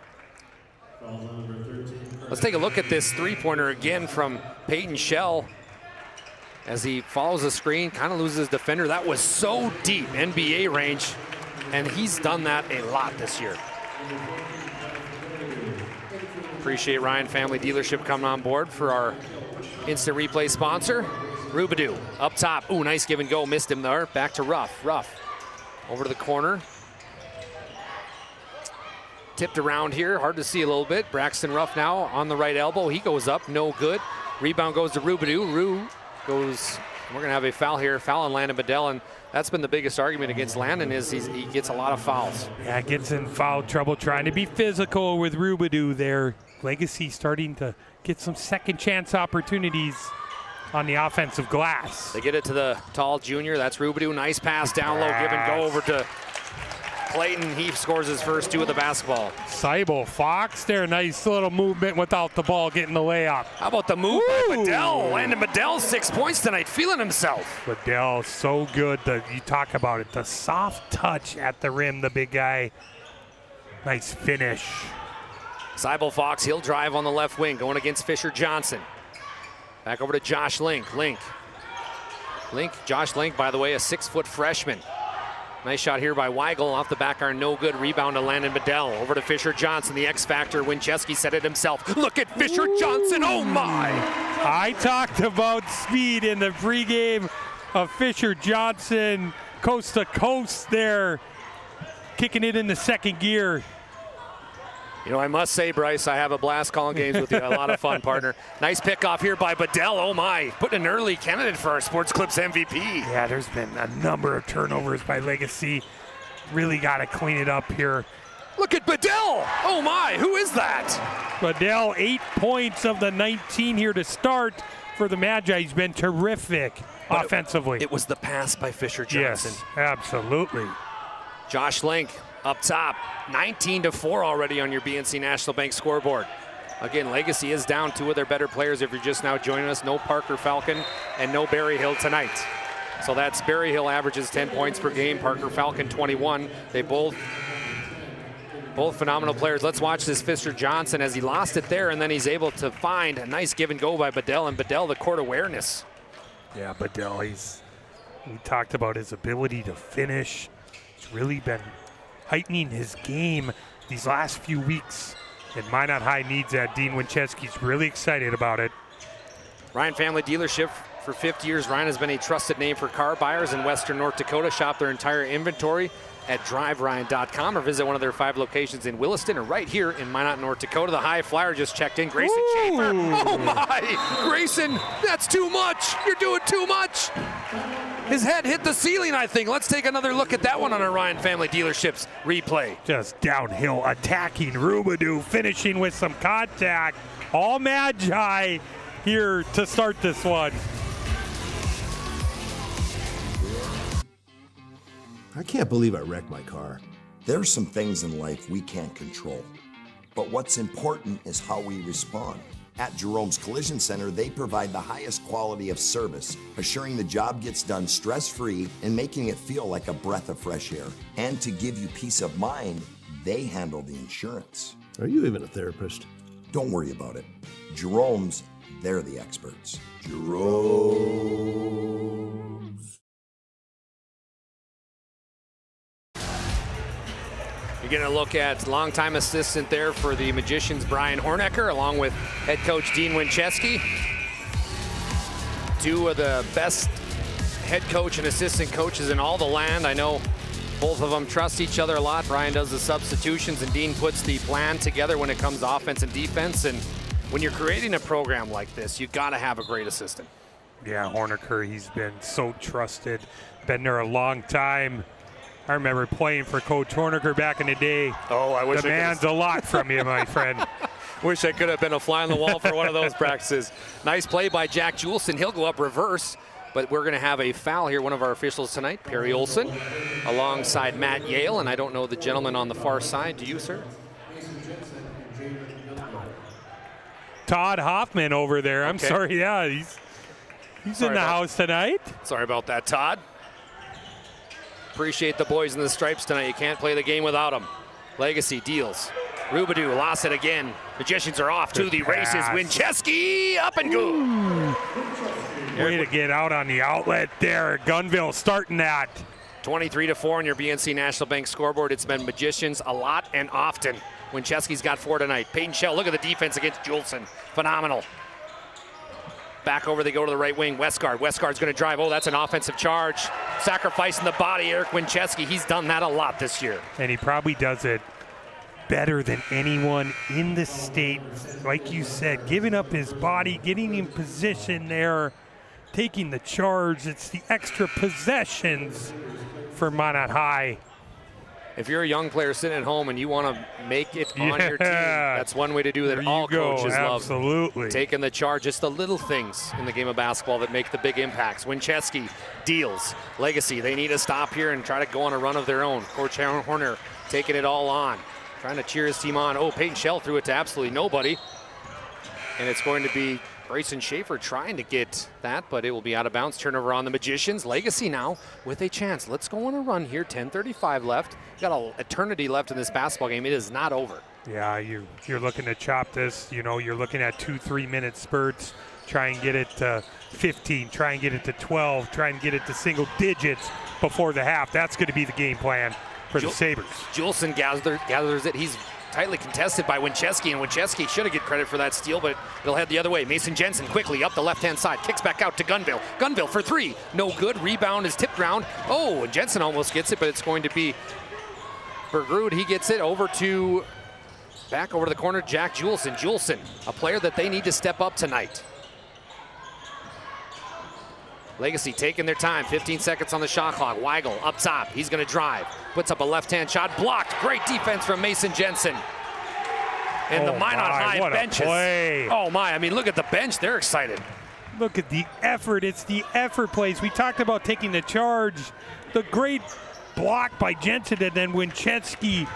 Let's take a look at this three-pointer again from Peyton Shell. As he follows the screen, kind of loses his defender. That was so deep, NBA range, and he's done that a lot this year. Appreciate Ryan Family Dealership coming on board for our instant replay sponsor. Rubidou up top. Ooh, nice give and go. Missed him there. Back to Ruff. Ruff over to the corner. Tipped around here. Hard to see a little bit. Braxton Ruff now on the right elbow. He goes up. No good. Rebound goes to Rubidou. Rue goes. We're going to have a foul here. Foul on Landon Bedell, and that's been the biggest argument against Landon is he gets a lot of fouls. Yeah, gets in foul trouble trying to be physical with Rubidou there. Legacy starting to get some second chance opportunities on the offensive glass. They get it to the tall junior. That's Rubidou. Nice pass down low. Give and go over to Clayton. He scores his first two of the basketball. Seibel Fox there. Nice little movement without the ball getting the layup. How about the move by Bedell? Landon Bedell, 6 points tonight, feeling himself. Bedell, so good. You talk about it. The soft touch at the rim, the big guy. Nice finish. Seibel Fox, he'll drive on the left wing, going against Fisher Johnson. Back over to Josh Link. Josh Link, by the way, a 6-foot freshman. Nice shot here by Weigel off the back iron, no good. Rebound to Landon Bedell. Over to Fisher Johnson, the X Factor. Wincheski said it himself. Look at Fisher Johnson, oh my! I talked about speed in the pregame of Fisher Johnson, coast to coast there, kicking it in the second gear. You know, I must say, Bryce, I have a blast calling games with you. A lot of fun, partner. Nice pickoff here by Bedell. Oh, my. Putting an early candidate for our Sports Clips MVP. Yeah, there's been a number of turnovers by Legacy. Really got to clean it up here. Look at Bedell. Oh, my. Who is that? Bedell, 8 points of the 19 here to start for the Magi. He's been terrific offensively. It was the pass by Fisher Johnson. Yes, absolutely. Josh Link up top, 19-4 already on your BNC National Bank scoreboard. Again, Legacy is down two of their better players if you're just now joining us. No Parker Falcon and no Barry Hill tonight. So that's Barry Hill averages 10 points per game, Parker Falcon 21. They both phenomenal players. Let's watch this Fisher Johnson as he lost it there, and then he's able to find a nice give and go by Bedell, and Bedell the court awareness. Yeah, Bedell, we talked about his ability to finish. It's really been heightening his game these last few weeks. And Minot High needs that. Dean Wincheski's really excited about it. Ryan Family Dealership for 50 years. Ryan has been a trusted name for car buyers in Western North Dakota. Shop their entire inventory at driveryan.com or visit one of their 5 locations in Williston or right here in Minot, North Dakota. The high flyer just checked in. Grayson Schaefer. Oh my! Grayson, that's too much. You're doing too much. His head hit the ceiling, I think. Let's take another look at that one on our Ryan Family Dealerships replay. Just downhill attacking Rubidou, finishing with some contact. All Magi here to start this one. I can't believe I wrecked my car. There's some things in life we can't control. But what's important is how we respond. At Jerome's Collision Center, they provide the highest quality of service, assuring the job gets done stress-free and making it feel like a breath of fresh air. And to give you peace of mind, they handle the insurance. Are you even a therapist? Don't worry about it. Jerome's, they're the experts. Jerome's. You're going to look at longtime assistant there for the Magicians, Brian Hornecker, along with head coach Dean Winchesky. Two of the best head coach and assistant coaches in all the land. I know both of them trust each other a lot. Brian does the substitutions and Dean puts the plan together when it comes to offense and defense. And when you're creating a program like this, you got to have a great assistant. Yeah, Hornecker, he's been so trusted, been there a long time. I remember playing for Coach Hornecker back in the day. Oh, I wish demands a lot from you, my friend. Wish I could have been a fly on the wall for one of those practices. Nice play by Jack Juleson. He'll go up reverse, but we're going to have a foul here. One of our officials tonight, Perry Olson, alongside Matt Yale, and I don't know the gentleman on the far side. Do you, sir? Todd Hoffman over there. I'm Okay. sorry. Yeah, he's in the house tonight. Sorry about that, Todd. Appreciate the boys in the stripes tonight. You can't play the game without them. Legacy deals. Rubidou lost it again. Magicians are off to the races. Winchesky up and go. Way to get out on the outlet there. Gunville starting that. 23-4 on your BNC National Bank scoreboard. It's been Magicians a lot and often. Winchesky's got 4 tonight. Peyton Shell, look at the defense against Juleson. Phenomenal. Back over, they go to the right wing. Westgard. Westgard's going to drive. Oh, that's an offensive charge. Sacrificing the body, Eric Winchesky. He's done that a lot this year. And he probably does it better than anyone in the state. Like you said, giving up his body, getting in position there, taking the charge. It's the extra possessions for Minot High. If you're a young player sitting at home and you want to make it on your team, that's one way to do that. All coaches love. Absolutely. Taking the charge. Just the little things in the game of basketball that make the big impacts. Winchesky deals. Legacy, they need to stop here and try to go on a run of their own. Coach Horner taking it all on, trying to cheer his team on. Oh, Peyton Shell threw it to absolutely nobody. And it's going to be Bryson Schaefer trying to get that, but it will be out of bounds. Turnover on the Magicians. Legacy now with a chance. Let's go on a run here. 10:35 left. Got an eternity left in this basketball game. It is not over. Yeah, you're looking to chop this. You know, you're looking at 2-3 minute spurts. Try and get it to 15. Try and get it to 12. Try and get it to single digits before the half. That's going to be the game plan for the Sabres. Juleson gathers it. He's tightly contested by Winchesky, and Winchesky should have get credit for that steal, but it'll head the other way. Mason Jensen quickly up the left-hand side, kicks back out to Gunville. Gunville for 3, no good. Rebound is tipped around. Oh, and Jensen almost gets it, but it's going to be Bergrud. He gets it back over to the corner, Jack Juleson. Juleson, a player that they need to step up tonight. Legacy taking their time, 15 seconds on the shot clock. Weigel up top, he's gonna drive. Puts up a left-hand shot, blocked. Great defense from Mason Jensen. And the Minot High benches. Oh my, I mean, look at the bench, they're excited. Look at the effort, it's the effort plays. We talked about taking the charge. The great block by Jensen, and then Winchesky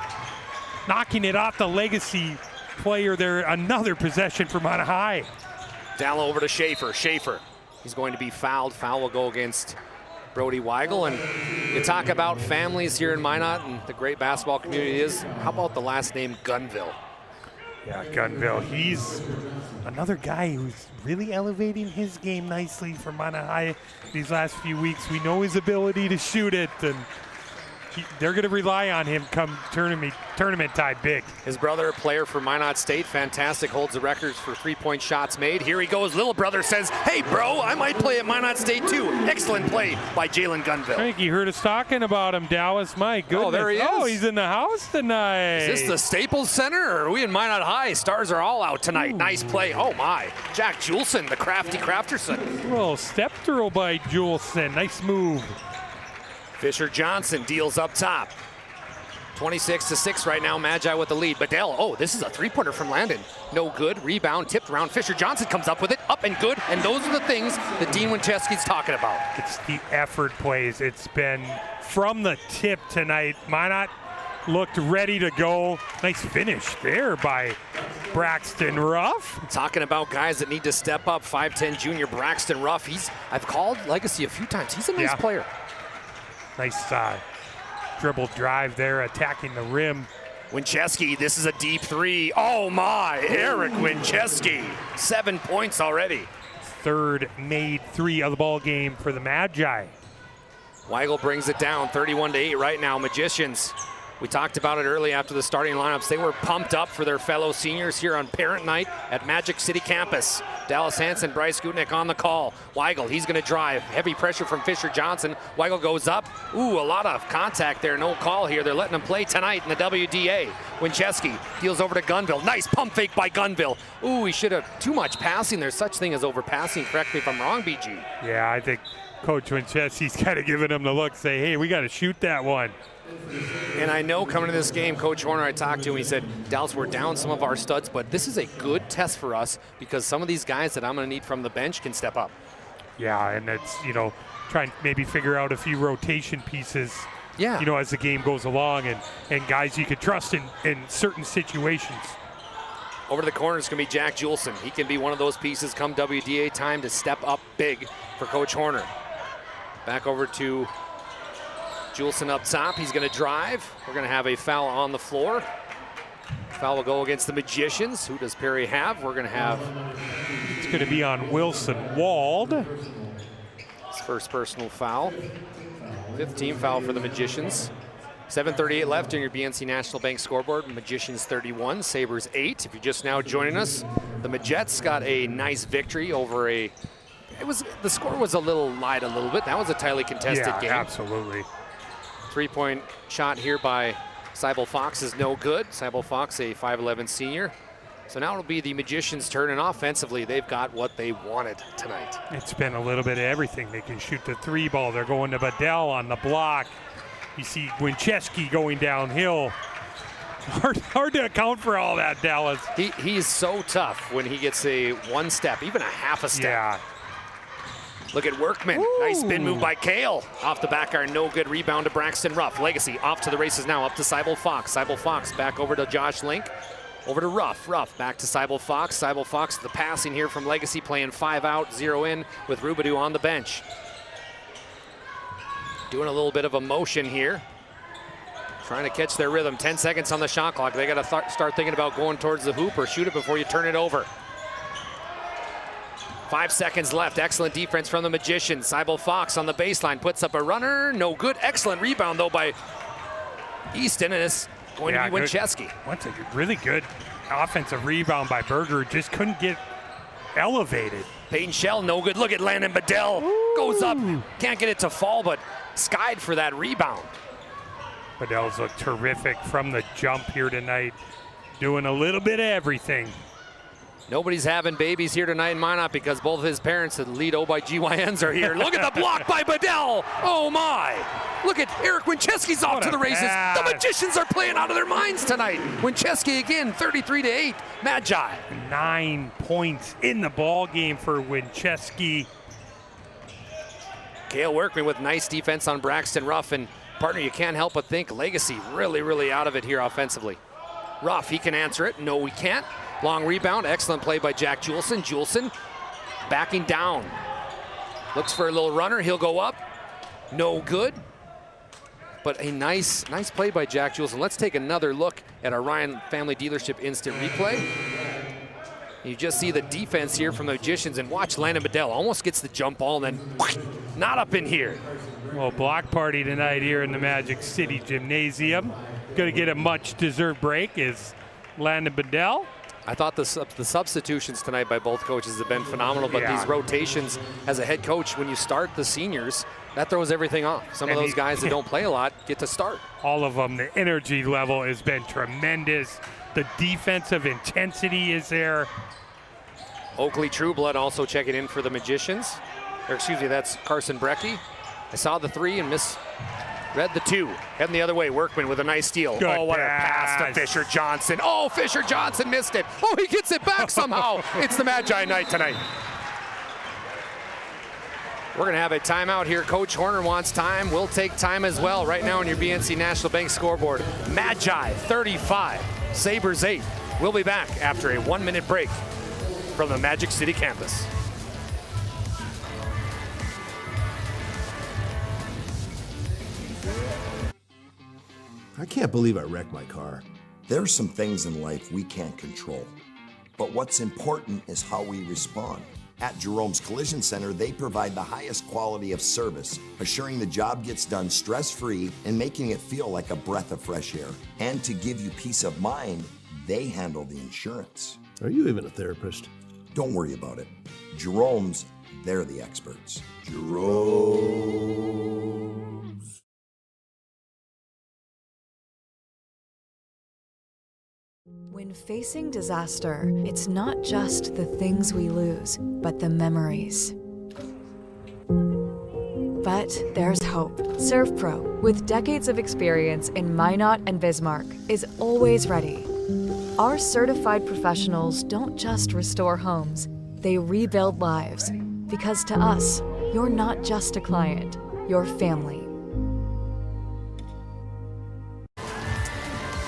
knocking it off the Legacy player there. Another possession for Minot High. Down over to Schaefer. Schaefer, he's going to be fouled. Foul will go against Brody Weigel. And you talk about families here in Minot and the great basketball community is. How about the last name Gunville? Yeah, Gunville. He's another guy who's really elevating his game nicely for Minot High these last few weeks. We know his ability to shoot it, and they're going to rely on him come tournament time big. His brother, a player for Minot State, fantastic, holds the records for three-point shots made. Here he goes. Little brother says, hey, bro, I might play at Minot State too. Excellent play by Jalen Gunville. I think you heard us talking about him, Dallas. My goodness. Oh, there he is. Oh, he's in the house tonight. Is this the Staples Center, or are we in Minot High? Stars are all out tonight. Ooh. Nice play. Oh, my. Jack Juleson, the crafty Crafterson. A little step throw by Juleson. Nice move. Fisher Johnson deals up top. 26-6 right now, Magi with the lead. Bedell, oh, this is a three-pointer from Landon. No good, rebound, tipped around. Fisher Johnson comes up with it, up and good, and those are the things that Dean Winchesky's talking about. It's the effort plays. It's been from the tip tonight. Minot looked ready to go. Nice finish there by Braxton Ruff. Talking about guys that need to step up, 5'10 junior Braxton Ruff. I've called Legacy a few times. He's a nice player. Nice dribble drive there, attacking the rim. Winchesky, this is a deep three. Oh my, Eric Winchesky, 7 points already. Third made three of the ball game for the Magi. Weigel brings it down, 31-8 right now. Magicians We talked about it early after the starting lineups. They were pumped up for their fellow seniors here on Parent Night at Magic City Campus. Dallas Hansen, Bryce Gutknecht on the call. Weigel, he's going to drive. Heavy pressure from Fisher Johnson. Weigel goes up. Ooh, a lot of contact there. No call here. They're letting him play tonight in the WDA. Wincheski deals over to Gunville. Nice pump fake by Gunville. Ooh, he should have too much passing. There's such thing as overpassing. Correct me if I'm wrong, BG. Yeah, I think Coach Wincheski's kind of giving him the look, say, hey, we got to shoot that one. And I know coming to this game, Coach Horner, I talked to him, he said, Dallas, we're down some of our studs, but this is a good test for us because some of these guys that I'm going to need from the bench can step up. Yeah, and it's, try and maybe figure out a few rotation pieces, yeah, as the game goes along and guys you could trust in certain situations. Over to the corner is going to be Jack Juleson. He can be one of those pieces come WDA time to step up big for Coach Horner. Back over to Juleson up top. He's going to drive. We're going to have a foul on the floor. Foul will go against the Magicians. Who does Perry have? We're going to have... It's going to be on Wilson Wald. His first personal foul. 15 foul for the Magicians. 7:38 left on your BNC National Bank scoreboard. Magicians 31, Sabres 8. If you're just now joining us, the Majets got a nice victory over the score was a little bit. That was a tightly contested game. Yeah, absolutely. 3-point shot here by Seibel Fox is no good. Seibel Fox, a 5'11 senior. So now it'll be the Magicians' turn, and offensively, they've got what they wanted tonight. It's been a little bit of everything. They can shoot the 3 ball. They're going to Bedell on the block. You see Wincheski going downhill. Hard to account for all that, Dallas. He is so tough when he gets a one step, even a half a step. Yeah. Look at Workman. Ooh. Nice spin move by Kale. Off the back iron, no good. Rebound to Braxton Ruff. Legacy off to the races now, up to Seibel Fox. Seibel Fox back over to Josh Link. Over to Ruff. Ruff back to Seibel Fox. Seibel Fox, the passing here from Legacy, playing 5 out, 0 in with Robidoux on the bench. Doing a little bit of a motion here. Trying to catch their rhythm. 10 seconds on the shot clock. They got to start thinking about going towards the hoop or shoot it before you turn it over. 5 seconds left. Excellent defense from the Magicians. Seibel Fox on the baseline puts up a runner. No good. Excellent rebound, though, by Easton, and it's going to be Wincheski. What's a really good offensive rebound by Berger. Just couldn't get elevated. Peyton Shell, no good. Look at Landon Bedell. Ooh. Goes up. Can't get it to fall, but skied for that rebound. Bedell's looked terrific from the jump here tonight. Doing a little bit of everything. Nobody's having babies here tonight in Minot because both of his parents, the lead OBGYNs, are here. Look at the block by Bedell. Oh, my. Look at Eric Wincheski's off to the races. The Magicians are playing out of their minds tonight. Wincheski again, 33-8. Magi. 9 points in the ball game for Wincheski. Cale Workman with nice defense on Braxton Ruff. And, partner, you can't help but think Legacy really, really out of it here offensively. Ruff, he can answer it. No, we can't. Long rebound, excellent play by Jack Juleson. Juleson backing down. Looks for a little runner, he'll go up. No good. But a nice play by Jack Juleson. Let's take another look at our Ryan Family Dealership instant replay. You just see the defense here from the Magicians, and watch Landon Bedell almost gets the jump ball and then not up in here. Well, block party tonight here in the Magic City Gymnasium. Going to get a much deserved break is Landon Bedell. I thought the substitutions tonight by both coaches have been phenomenal, but these rotations as a head coach, when you start the seniors, that throws everything off. Some of those guys that don't play a lot get to start. All of them, the energy level has been tremendous. The defensive intensity is there. Oakley Trueblood also checking in for the Magicians. Or excuse me, that's Carson Brecky. I saw the 3 and read the 2. Heading the other way, Workman with a nice steal. Good what pass. A pass to Fisher Johnson. Oh, Fisher Johnson missed it. Oh, he gets it back somehow. It's the Magi night tonight. We're going to have a timeout here. Coach Horner wants time. We'll take time as well right now on your BNC National Bank scoreboard. Magi 35, Sabres 8. We'll be back after a 1-minute break from the Magic City campus. I can't believe I wrecked my car. There are some things in life we can't control. But what's important is how we respond. At Jerome's Collision Center, they provide the highest quality of service, assuring the job gets done stress-free and making it feel like a breath of fresh air. And to give you peace of mind, they handle the insurance. Are you even a therapist? Don't worry about it. Jerome's, they're the experts. Jerome's. When facing disaster, it's not just the things we lose, but the memories. But there's hope. ServPro, with decades of experience in Minot and Bismarck, is always ready. Our certified professionals don't just restore homes, they rebuild lives. Because to us, you're not just a client, you're family.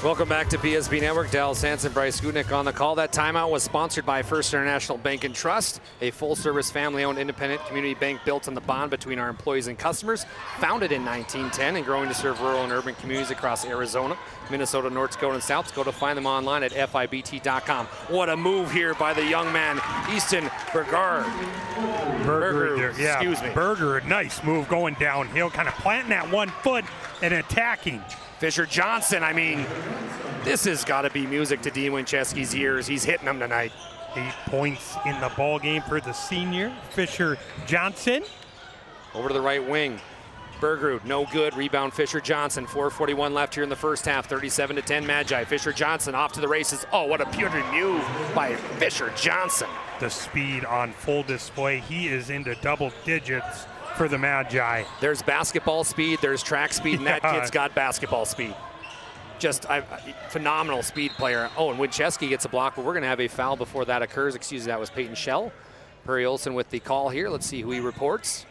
Welcome back to PSP Network. Dallas Hansen, Bryce Gutnick on the call. That timeout was sponsored by First International Bank and Trust, a full-service, family-owned, independent community bank built on the bond between our employees and customers. Founded in 1910 and growing to serve rural and urban communities across Arizona, Minnesota, North Dakota, and South Dakota. Find them online at FIBT.com. What a move here by the young man, Easton Berger. Excuse me. Berger, nice move going downhill, kind of planting that one foot and attacking. Fisher Johnson, I mean, this has got to be music to Dean Winchesky's ears. He's hitting them tonight. 8 points in the ball game for the senior, Fisher Johnson. Over to the right wing. Bergerud, no good. Rebound, Fisher Johnson. 4:41 left here in the first half. 37-10 Magi. Fisher Johnson off to the races. Oh, what a putrid move by Fisher Johnson. The speed on full display. He is into double digits for the Magi. There's basketball speed, there's track speed, and that kid's got basketball speed. Just a phenomenal speed player. Oh, and Winchesky gets a block, but we're going to have a foul before that occurs. Excuse me, that was Peyton Shell. Perry Olson with the call here. Let's see who he reports.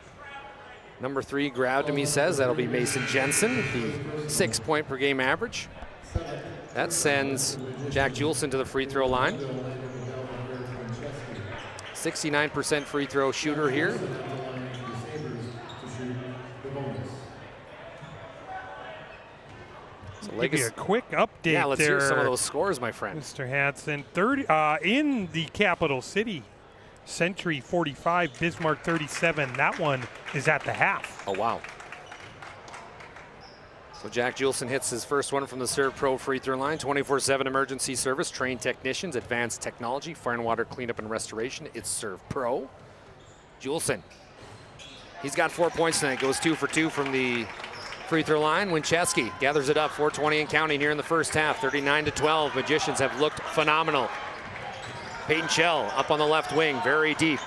Number 3 grabbed him, he says. That'll be Mason Jensen, the 6-point per game average. That sends Jack Juleson to the free throw line. 69% free throw shooter here. Give you a quick update. Yeah, let's hear some of those scores, my friend. Mr. Hansen, 30 in the capital city. Century 45, Bismarck 37. That one is at the half. Oh, wow. So Jack Juleson hits his first one from the ServPro free throw line. 24/7 emergency service, trained technicians, advanced technology, fire and water cleanup and restoration. It's ServPro. Juleson, he's got 4 points tonight. Goes 2 for 2 from the free throw line. Winchesky gathers it up, 4:20 and counting here in the first half. 39-12. Magicians have looked phenomenal. Peyton Shell up on the left wing, very deep.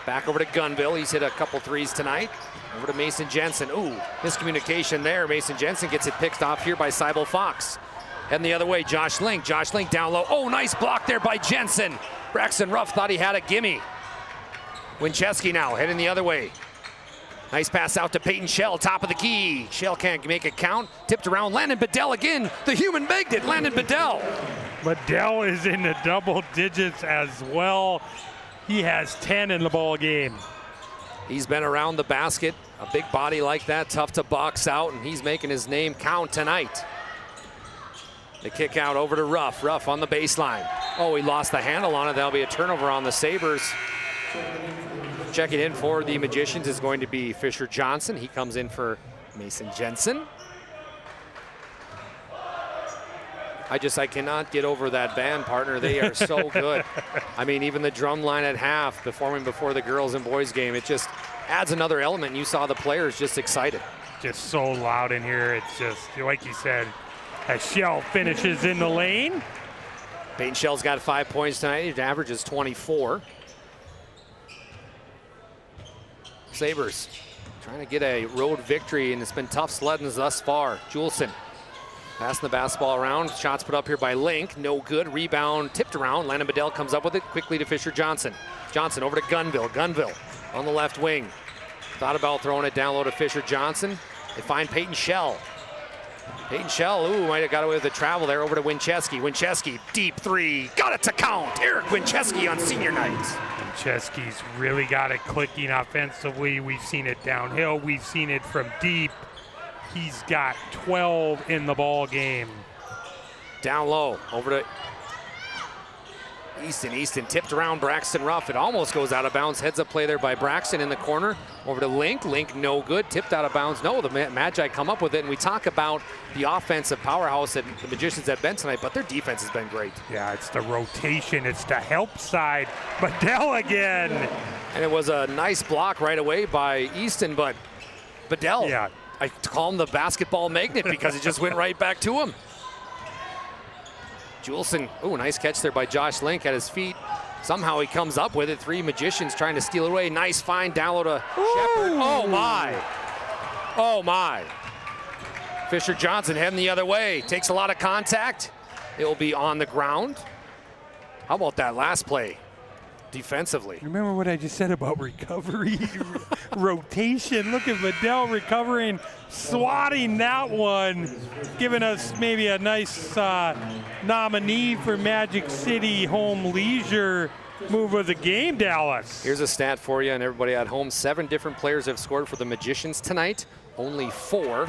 Back over to Gunville. He's hit a couple threes tonight. Over to Mason Jensen. Ooh, miscommunication there. Mason Jensen gets it picked off here by Seibel Fox. Heading the other way, Josh Link. Josh Link down low. Oh, nice block there by Jensen. Braxton Ruff thought he had a gimme. Winchesky now heading the other way. Nice pass out to Peyton Shell, top of the key. Shell can't make it count. Tipped around, Landon Bedell again. The human begged it, Landon Bedell. Bedell is in the double digits as well. He has 10 in the ball game. He's been around the basket. A big body like that, tough to box out, and he's making his name count tonight. The kick out over to Ruff. Ruff on the baseline. Oh, he lost the handle on it. That'll be a turnover on the Sabres. Checking in for the Magicians is going to be Fisher Johnson. He comes in for Mason Jensen. I cannot get over that band, partner. They are so good. I mean, even the drum line at half, performing before the girls and boys game, it just adds another element. You saw the players just excited. Just so loud in here. It's just, like you said, as Shell finishes in the lane. Peyton Shell's got 5 points tonight. His average is 24. Sabres trying to get a road victory, and it's been tough sledding thus far. Juleson passing the basketball around. Shots put up here by Link. No good. Rebound tipped around. Landon Bedell comes up with it quickly to Fisher Johnson. Johnson over to Gunville. Gunville on the left wing. Thought about throwing it down low to Fisher Johnson. They find Peyton Shell. Peyton Shell, ooh, might have got away with the travel there over to Winchesky. Winchesky, deep three. Got it to count. Eric Winchesky on senior night. Winchesky's really got it clicking offensively. We've seen it downhill. We've seen it from deep. He's got 12 in the ball game. Down low, over to Easton tipped around Braxton Ruff. It almost goes out of bounds. Heads up play there by Braxton in the corner. Over to Link. Link no good. Tipped out of bounds. No, the Magi come up with it. And we talk about the offensive powerhouse that the Magicians have been tonight, but their defense has been great. Yeah, it's the rotation. It's the help side. Bedell again. And it was a nice block right away by Easton, but Bedell, yeah. I call him the basketball magnet because it just went right back to him. Juleson, oh, nice catch there by Josh Link at his feet. Somehow he comes up with it. 3 Magicians trying to steal it away. Nice find down low to Shepard. Oh my. Oh my. Fisher Johnson heading the other way. Takes a lot of contact. It will be on the ground. How about that last play defensively? Remember what I just said about recovery, rotation. Look at Bedell recovering, swatting that one, giving us maybe a nice nominee for Magic City Home Leisure move of the game, Dallas. Here's a stat for you and everybody at home. 7 different players have scored for the Magicians tonight. Only 4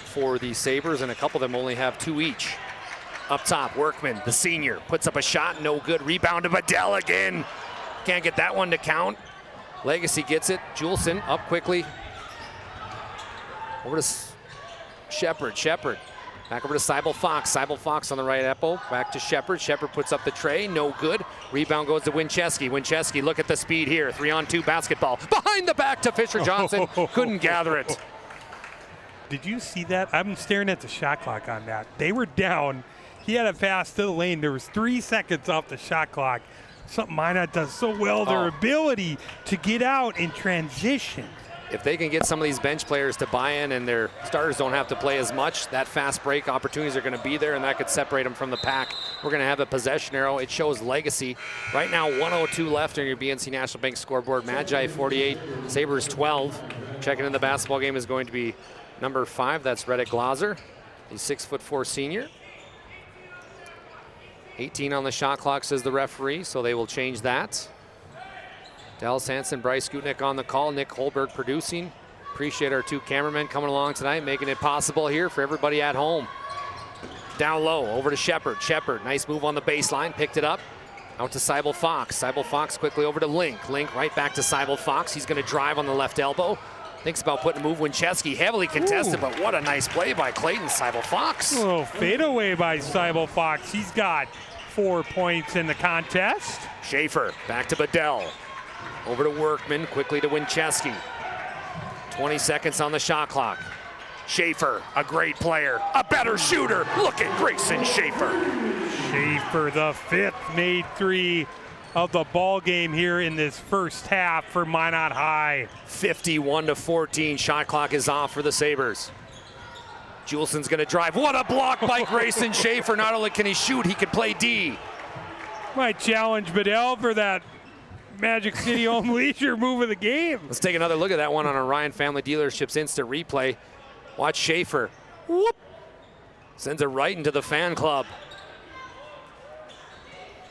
for the Sabres, and a couple of them only have 2 each. Up top, Workman, the senior, puts up a shot, no good. Rebound to Bedell again. Can't get that one to count. Legacy gets it. Juleson up quickly. Over to Shepard. Shepard. Back over to Seibel Fox. Seibel Fox on the right elbow. Back to Shepard. Shepard puts up the tray. No good. Rebound goes to Winchesky. Winchesky, look at the speed here. 3-on-2 basketball. Behind the back to Fisher Johnson. Couldn't gather it. Did you see that? I'm staring at the shot clock on that. They were down. He had a pass to the lane. There was 3 seconds off the shot clock. Something Minot does so well, their ability to get out in transition. If they can get some of these bench players to buy in and their starters don't have to play as much, that fast break opportunities are going to be there, and that could separate them from the pack. We're going to have a possession arrow. It shows Legacy. Right now, 1:02 left on your BNC National Bank scoreboard. Magi 48, Sabres 12. Checking in the basketball game is going to be number 5. That's Reddick Glazer, a 6'4" senior. 18 on the shot clock, says the referee, so they will change that. Dallas Hansen, Bryce Gutnick on the call, Nick Holberg producing. Appreciate our 2 cameramen coming along tonight, making it possible here for everybody at home. Down low, over to Shepard. Shepard, nice move on the baseline, picked it up. Out to Seibel Fox. Seibel Fox quickly over to Link. Link right back to Seibel Fox. He's going to drive on the left elbow. Thinks about putting a move. Winchesky heavily contested, but what a nice play by Clayton Seibel Fox. A little fadeaway by Seibel Fox. He's got 4 points in the contest. Schaefer back to Bedell. Over to Workman, quickly to Winchesky. 20 seconds on the shot clock. Schaefer, a great player, a better shooter. Look at Grayson Schaefer. Schaefer, the 5th made 3 of the ball game here in this first half for Minot High. 51-14, shot clock is off for the Sabres. Juleson's gonna drive. What a block by Grayson Schaefer. Not only can he shoot, he can play D. Might challenge Bedell for that Magic City Home Leisure move of the game. Let's take another look at that one on our Ryan Family Dealerships instant replay. Watch Schaefer. Whoop. Sends it right into the fan club.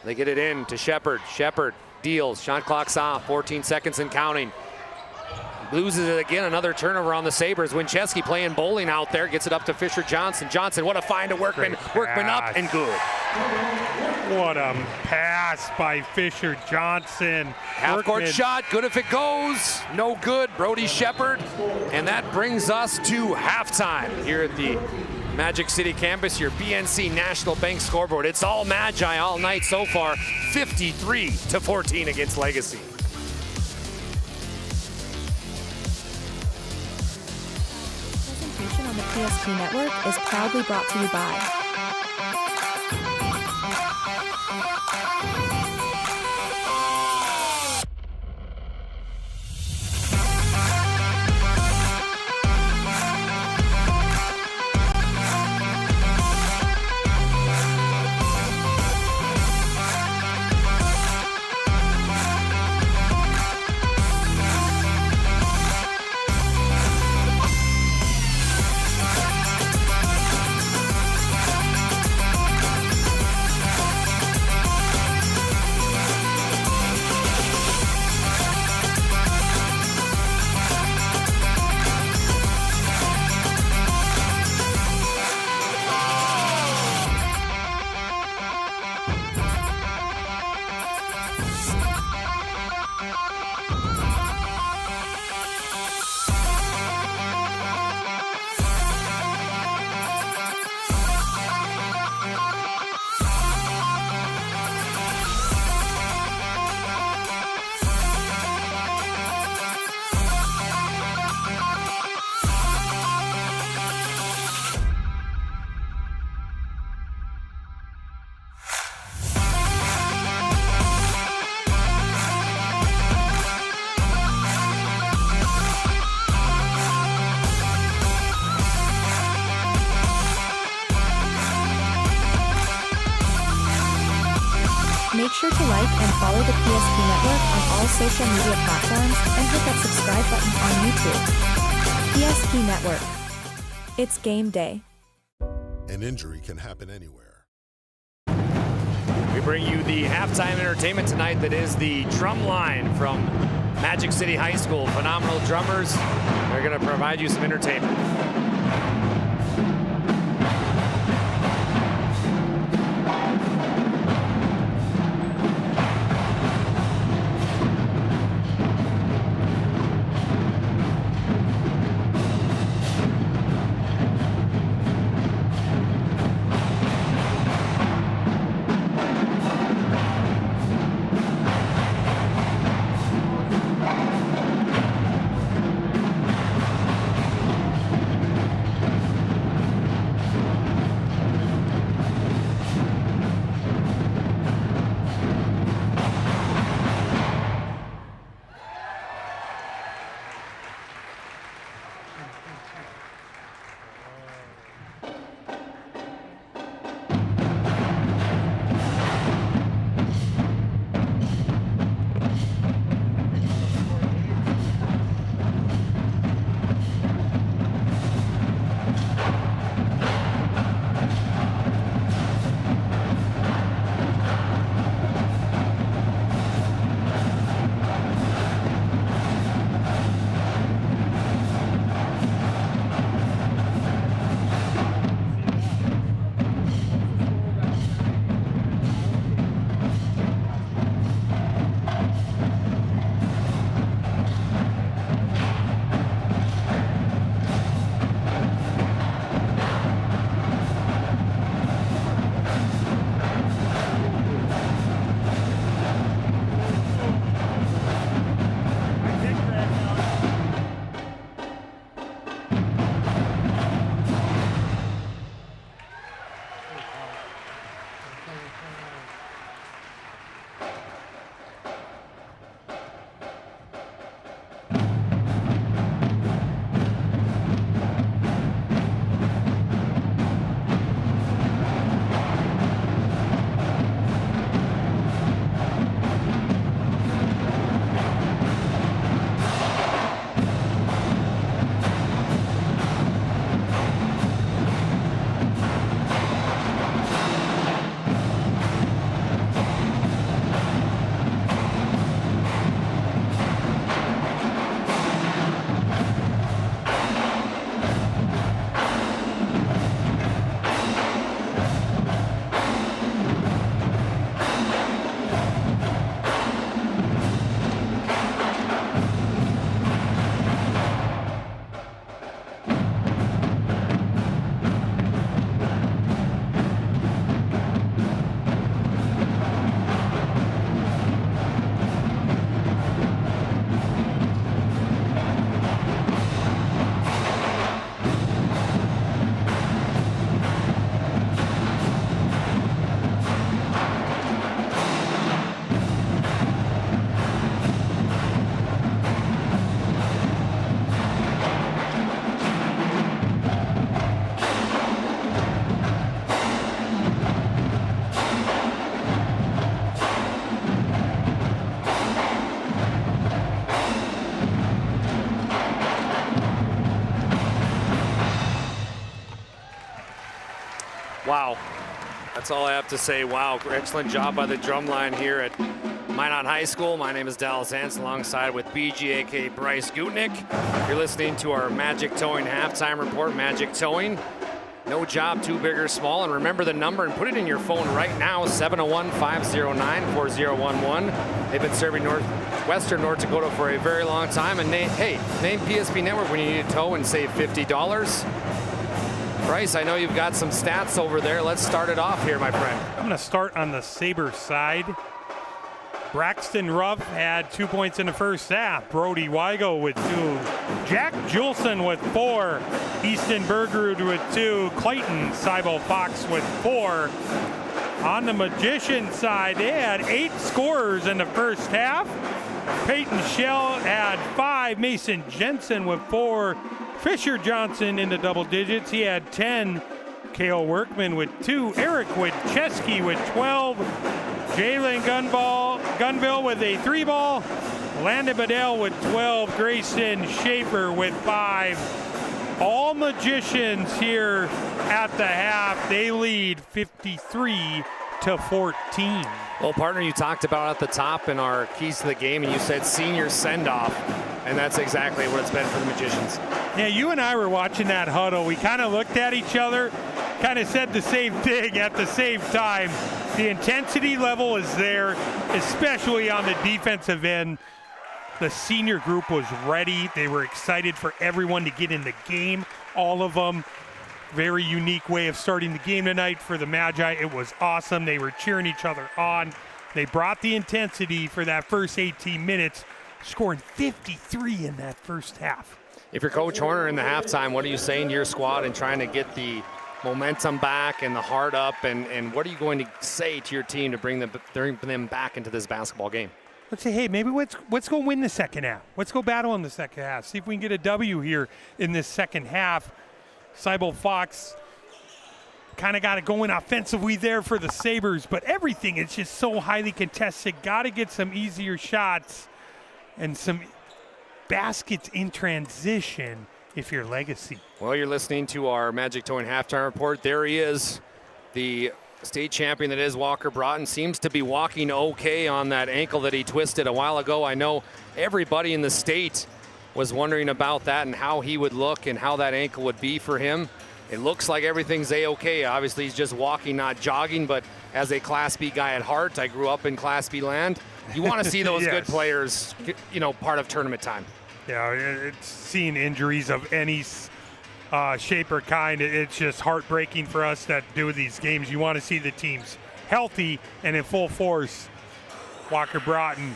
They get it in to Shepard. Shepard deals. Shot clock's off. 14 seconds and counting. Loses it again. Another turnover on the Sabres. Winchesky playing bowling out there. Gets it up to Fisher Johnson. Johnson, what a find to Workman. Workman up and good. What a pass by Fisher Johnson. Half-court shot. Good if it goes. No good. Brody Shepard. And that brings us to halftime here at the Magic City campus, your BNC National Bank scoreboard. It's all Magi all night so far. 53-14 against Legacy. Presentation on the PSP Network is proudly brought to you by sure to like and follow the PSP Network on all social media platforms and hit that subscribe button on YouTube. PSP Network. It's game day. An injury can happen anywhere. We bring you the halftime entertainment tonight that is the drum line from Magic City High School. Phenomenal drummers. They're going to provide you some entertainment. Wow. That's all I have to say. Wow, excellent job by the drum line here at Minot High School. My name is Dallas Hansen alongside with BG, aka Bryce Gutnick. You're listening to our Magic Towing halftime report. Magic Towing, no job too big or small. And remember the number and put it in your phone right now, 701-509-4011. They've been serving Western North Dakota for a very long time. And name PSP Network when you need a tow and save $50. Bryce, I know you've got some stats over there. Let's start it off here, my friend. I'm going to start on the Sabre side. Braxton Ruff had 2 points in the first half. Brody Weigel with 2. Jack Julson with 4. Easton Bergerud with 2. Clayton Seibel Fox with 4. On the Magician side, they had 8 scorers in the first half. Peyton Schell had 5. Mason Jensen with 4. Fisher Johnson in the double digits. He had 10. Cale Workman with 2. Eric Witcheski with 12. Jalen Gunville with a 3-ball. Landon Bedell with 12. Grayson Schaefer with 5. All Magicians here at the half. They lead 53-14. Well, partner, you talked about at the top in our keys to the game, and you said senior send-off, and that's exactly what it's been for the Magicians. Yeah, you and I were watching that huddle. We kind of looked at each other, kind of said the same thing at the same time. The intensity level is there, especially on the defensive end. The senior group was ready. They were excited for everyone to get in the game, all of them. Very unique way of starting the game tonight for the Magi. It was awesome. They were cheering each other on. They brought the intensity for that first 18 minutes, scoring 53 in that first half. If you're Coach Horner in the halftime, what are you saying to your squad and trying to get the momentum back and the heart up, and what are you going to say to your team to bring them back into this basketball game? Let's say, hey, maybe let's go win the second half. Let's go battle in the second half. See if we can get a W here in this second half. Seibel Fox kind of got it going offensively there for the Sabres, but everything is just so highly contested. Got to get some easier shots and some baskets in transition if you're Legacy. Well, you're listening to our Magic Towing halftime report. There he is, the state champion that is Walker Broughton. Seems to be walking okay on that ankle that he twisted a while ago. I know everybody in the state was wondering about that and how he would look and how that ankle would be for him. It looks like everything's A-okay. Obviously, he's just walking, not jogging, but as a Class B guy at heart, I grew up in Class B land. You want to see those Yes. good players, part of tournament time. Yeah, it's seeing injuries of any shape or kind. It's just heartbreaking for us that do these games. You want to see the teams healthy and in full force. Walker Broughton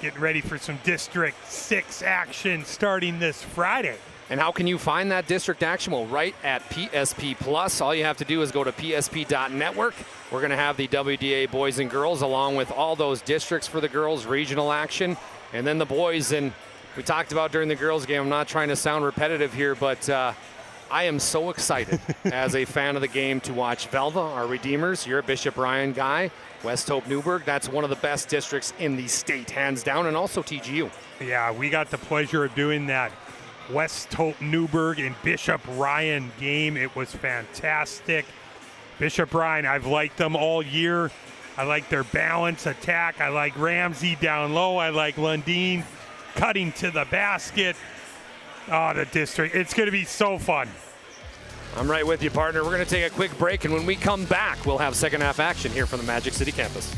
getting ready for some District 6 action starting this Friday. And how can you find that district action? Well, right at PSP Plus. All you have to do is go to psp.network. We're going to have the WDA boys and girls along with all those districts for the girls, regional action, and then the boys. And we talked about during the girls game, I'm not trying to sound repetitive here, but I am so excited as a fan of the game to watch Velva, our Redeemers. You're a Bishop Ryan guy. West Hope Newburgh, that's one of the best districts in the state, hands down, and also TGU. Yeah, we got the pleasure of doing that West Hope Newburgh and Bishop Ryan game. It was fantastic. Bishop Ryan, I've liked them all year. I like their balance attack. I like Ramsey down low. I like Lundeen cutting to the basket. Oh, the district. It's going to be so fun. I'm right with you, partner. We're going to take a quick break, and when we come back, we'll have second half action here from the Magic City campus.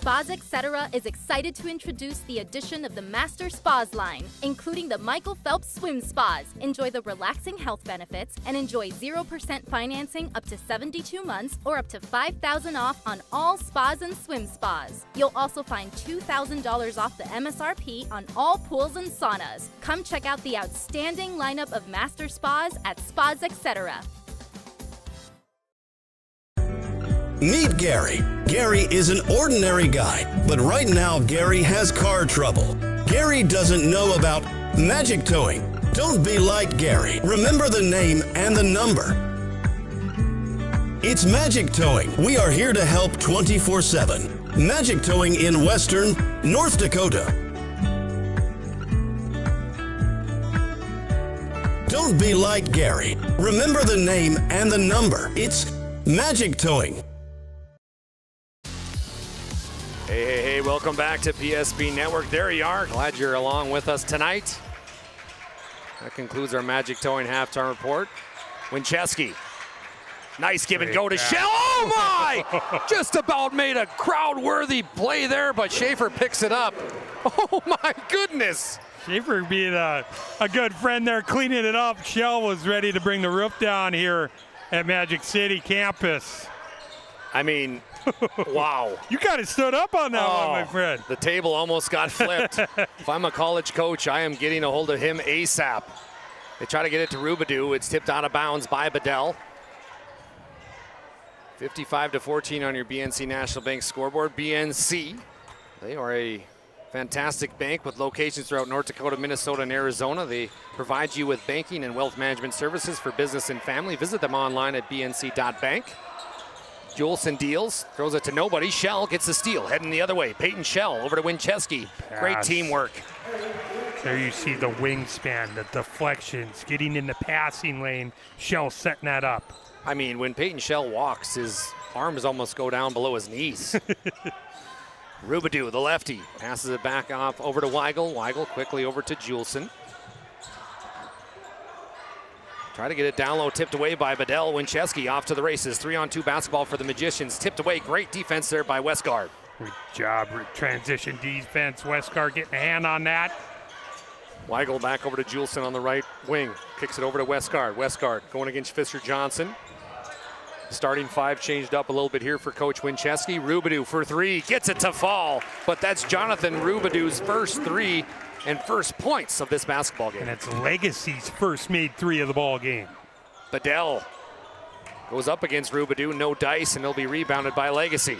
Spas Etc. is excited to introduce the addition of the Master Spas line, including the Michael Phelps Swim Spas. Enjoy the relaxing health benefits and enjoy 0% financing up to 72 months or up to $5,000 off on all spas and swim spas. You'll also find $2,000 off the MSRP on all pools and saunas. Come check out the outstanding lineup of Master Spas at Spas Etc. Meet Gary. Gary is an ordinary guy, but right now Gary has car trouble. Gary doesn't know about magic towing. Don't be like Gary. Remember the name and the number. It's Magic Towing. We are here to help 24/7. Magic Towing in Western North Dakota. Don't be like Gary. Remember the name and the number. It's Magic Towing. Hey, welcome back to PSP Network. There you are. Glad you're along with us tonight. That concludes our Magic Towing halftime report. Wincheski. Nice give and go to Shell. Oh my! Just about made a crowd-worthy play there, but Schaefer picks it up. Oh my goodness. Schaefer being a good friend there, cleaning it up. Shell was ready to bring the roof down here at Magic City campus. I mean, wow. You kind of stood up on that one, my friend. The table almost got flipped. If I'm a college coach, I am getting a hold of him ASAP. They try to get it to Rubadu. It's tipped out of bounds by Bedell. 55-14 on your BNC National Bank scoreboard. BNC, they are a Fantastic bank with locations throughout North Dakota, Minnesota, and Arizona. They provide you with banking and wealth management services for business and family. Visit them online at bnc.bank. Juleson deals, throws it to nobody. Shell gets the steal, heading the other way. Peyton Shell over to Winchesky. Great teamwork. There you see the wingspan, the deflections, getting in the passing lane. Shell setting that up. I mean, when Peyton Shell walks, his arms almost go down below his knees. Rubidoux, the lefty, passes it back off over to Weigel. Weigel quickly over to Juleson. Try to get it down low, tipped away by Bedell. Winchesky off to the races. 3-on-2 basketball for the Magicians. Tipped away, great defense there by Westgard. Good job, transition defense. Westgard getting a hand on that. Weigel back over to Juleson on the right wing. Kicks it over to Westgard. Westgard going against Fisher Johnson. Starting five changed up a little bit here for Coach Winchesky. Rubidoux for three, gets it to fall, but that's Jonathan Rubidoux's first three and first points of this basketball game. And it's Legacy's first made three of the ball game. Bedell goes up against Rubidoux, no dice, and he'll be rebounded by Legacy.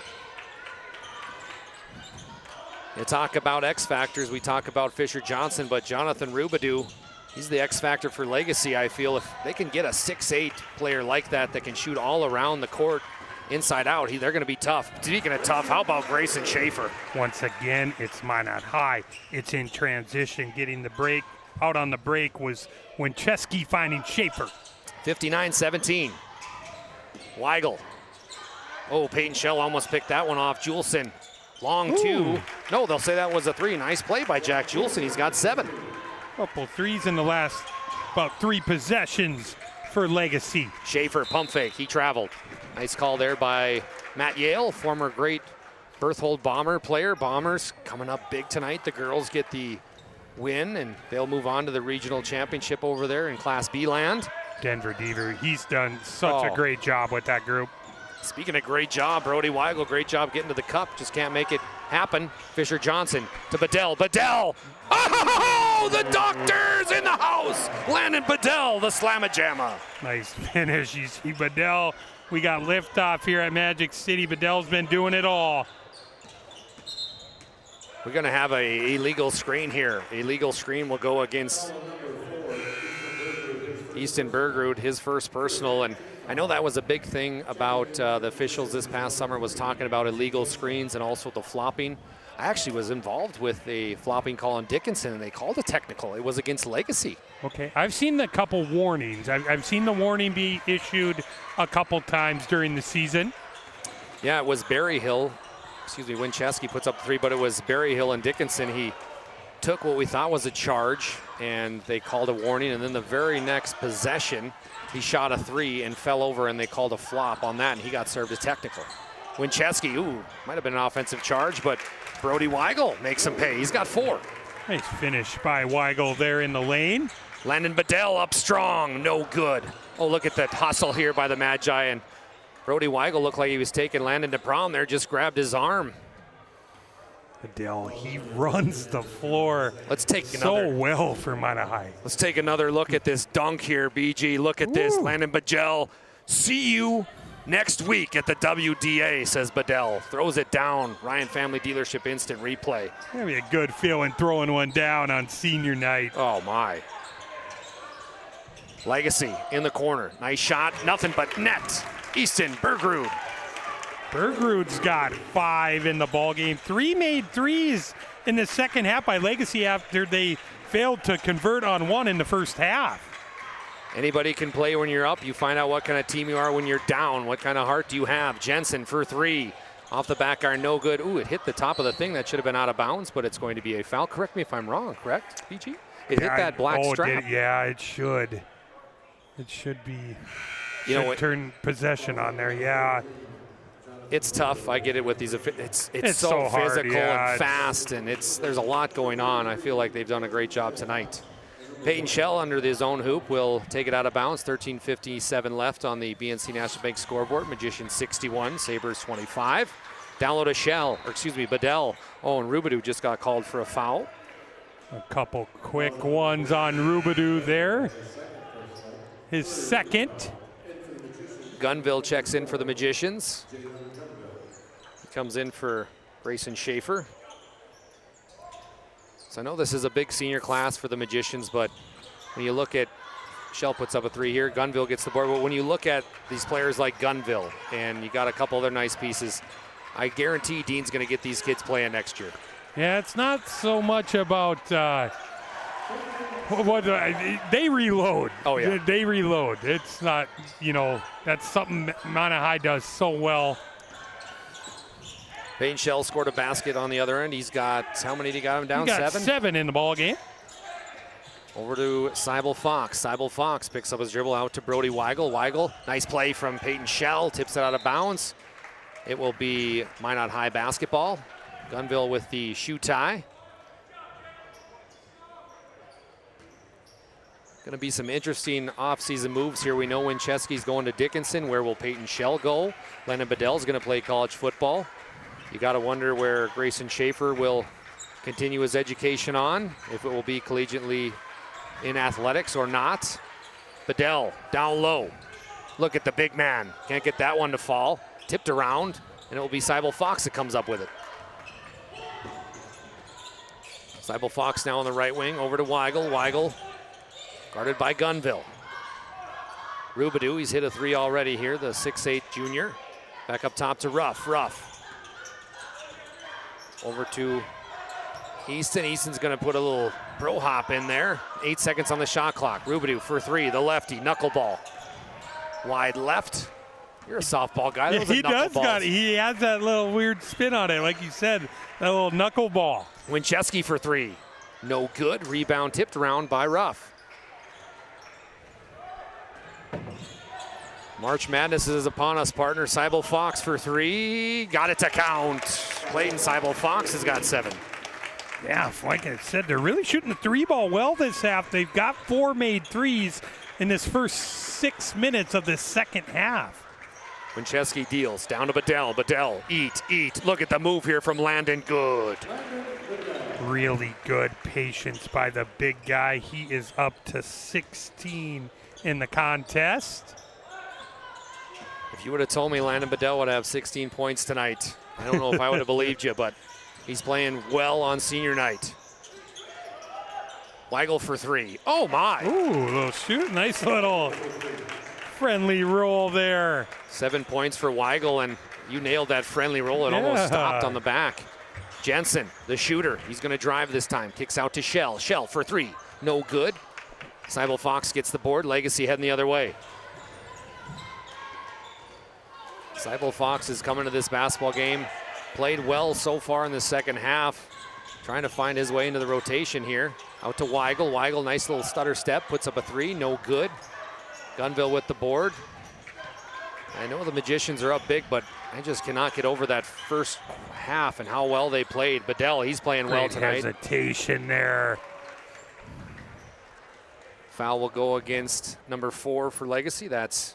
You talk about X factors, we talk about Fisher Johnson, but Jonathan Rubidoux, he's the X factor for Legacy, I feel. If they can get a 6'8" player like that can shoot all around the court, inside out, they're going to be tough. Speaking of tough, how about Grayson Schaefer? Once again, it's Minot high. It's in transition. Getting the break. Out on the break was Winchesky finding Schaefer. 59-17. Weigel. Oh, Peyton Shell almost picked that one off. Juleson. Long two. No, they'll say that was a three. Nice play by Jack Juleson. He's got 7. Couple threes in the last about 3 possessions for Legacy. Schaefer, pump fake. He traveled. Nice call there by Matt Yale, former great Berthold Bomber player. Bombers coming up big tonight. The girls get the win, and they'll move on to the regional championship over there in Class B land. Denver Deaver, he's done such a great job with that group. Speaking of great job, Brody Weigel, great job getting to the cup. Just can't make it happen. Fisher Johnson to Bedell. Bedell! Oh, the doctor's in the house! Landon Bedell, the slamma-jamma. Nice finish. You see Bedell. We got liftoff here at Magic City. Bedell's been doing it all. We're going to have a illegal screen here. A legal screen will go against Easton Bergerud, his first personal. And I know that was a big thing about the officials this past summer, was talking about illegal screens and also the flopping. I actually was involved with a flopping call on Dickinson, and they called a technical. It was against Legacy. Okay, I've seen a couple warnings. I've seen the warning be issued a couple times during the season. Yeah, it was Berryhill. Winchesky puts up 3, but it was Berryhill and Dickinson. He took what we thought was a charge, and they called a warning, and then the very next possession, he shot a 3 and fell over, and they called a flop on that, and he got served a technical. Winchesky, might have been an offensive charge, but Brody Weigel makes him pay. He's got 4. Nice finish by Weigel there in the lane. Landon Bedell up strong, no good. Oh, look at that hustle here by the Magi, and Brody Weigel looked like he was taking Landon to prom there, just grabbed his arm. Bedell, he runs the floor. Let's take so well for Minot High. Let's take another look at this dunk here, BG. Look at this, Landon Bedell. See you next week at the WDA, says Bedell. Throws it down. Ryan Family Dealership instant replay. That'd be a good feeling throwing one down on senior night. Oh, my. Legacy in the corner. Nice shot. Nothing but net. Easton Bergerud. Bergerud's got 5 in the ball game. 3 made threes in the second half by Legacy after they failed to convert on 1 in the first half. Anybody can play when you're up. You find out what kind of team you are when you're down. What kind of heart do you have? Jensen for 3. Off the back iron, no good. Ooh, it hit the top of the thing. That should have been out of bounds, but it's going to be a foul. Correct me if I'm wrong, correct, PG? It hit that black strap. Yeah, it should. It should be. Turn possession on there, yeah. It's tough. I get it with these. It's so hard, physical and fast, and there's a lot going on. I feel like they've done a great job tonight. Peyton Shell under his own hoop will take it out of bounds. 13:57 left on the BNC National Bank scoreboard. Magicians 61, Sabres 25. Down low to Bedell. Oh, and Rubidoux just got called for a foul. A couple quick ones on Rubidoux there. His second. Gunville checks in for the Magicians. He comes in for Grayson Schaefer. So I know this is a big senior class for the Magicians, but when you look at, Shell puts up a 3 here, Gunville gets the board, but when you look at these players like Gunville, and you got a couple other nice pieces, I guarantee Dean's going to get these kids playing next year. Yeah, it's not so much about they reload. Oh, yeah. They reload. It's not, that's something Mount High does so well. Peyton Shell scored a basket on the other end. He's got, how many did he got him down? He got 7? 7 in the ball game. Over to Seibel Fox. Seibel Fox picks up his dribble out to Brody Weigel. Weigel, nice play from Peyton Shell, tips it out of bounds. It will be Minot High basketball. Gunville with the shoe tie. Going to be some interesting offseason moves here. We know Winchesky's going to Dickinson. Where will Peyton Shell go? Lennon Bedell's going to play college football. You got to wonder where Grayson Schaefer will continue his education on, if it will be collegiately in athletics or not. Bedell down low. Look at the big man. Can't get that one to fall. Tipped around, and it will be Seibel Fox that comes up with it. Seibel Fox now on the right wing, over to Weigel. Weigel guarded by Gunville. Rubidou, he's hit a 3 already here, the 6'8 junior. Back up top to Ruff. Ruff. Over to Easton. Easton's going to put a little bro hop in there. 8 seconds on the shot clock. Rubidou for 3, the lefty, knuckleball. Wide left. You're a softball guy. Yeah, he does got it. He has that little weird spin on it, like you said, that little knuckleball. Winchesky for 3. No good. Rebound tipped around by Ruff. March Madness is upon us, partner. Seibel Fox for 3. Got it to count. Clayton Seibel Fox has got 7. Yeah, like I said, they're really shooting the 3-ball well this half. They've got 4 made threes in this first 6 minutes of the second half. Winchesky deals down to Bedell. Bedell, eat. Look at the move here from Landon. Good. Really good patience by the big guy. He is up to 16 in the contest. If you would have told me Landon Bedell would have 16 points tonight, I don't know if I would have believed you, but he's playing well on senior night. Weigel for 3. Oh, my. Ooh, little shoot. Nice little friendly roll there. 7 points for Weigel, and you nailed that friendly roll. It almost stopped on the back. Jensen, the shooter. He's going to drive this time. Kicks out to Shell. Shell for 3. No good. Seibel Fox gets the board. Legacy heading the other way. Seibel Fox is coming to this basketball game. Played well so far in the second half. Trying to find his way into the rotation here. Out to Weigel. Weigel, nice little stutter step. Puts up a 3. No good. Gunville with the board. I know the Magicians are up big, but I just cannot get over that first half and how well they played. Bedell, he's playing well tonight. Hesitation there. Foul will go against number 4 for Legacy. That's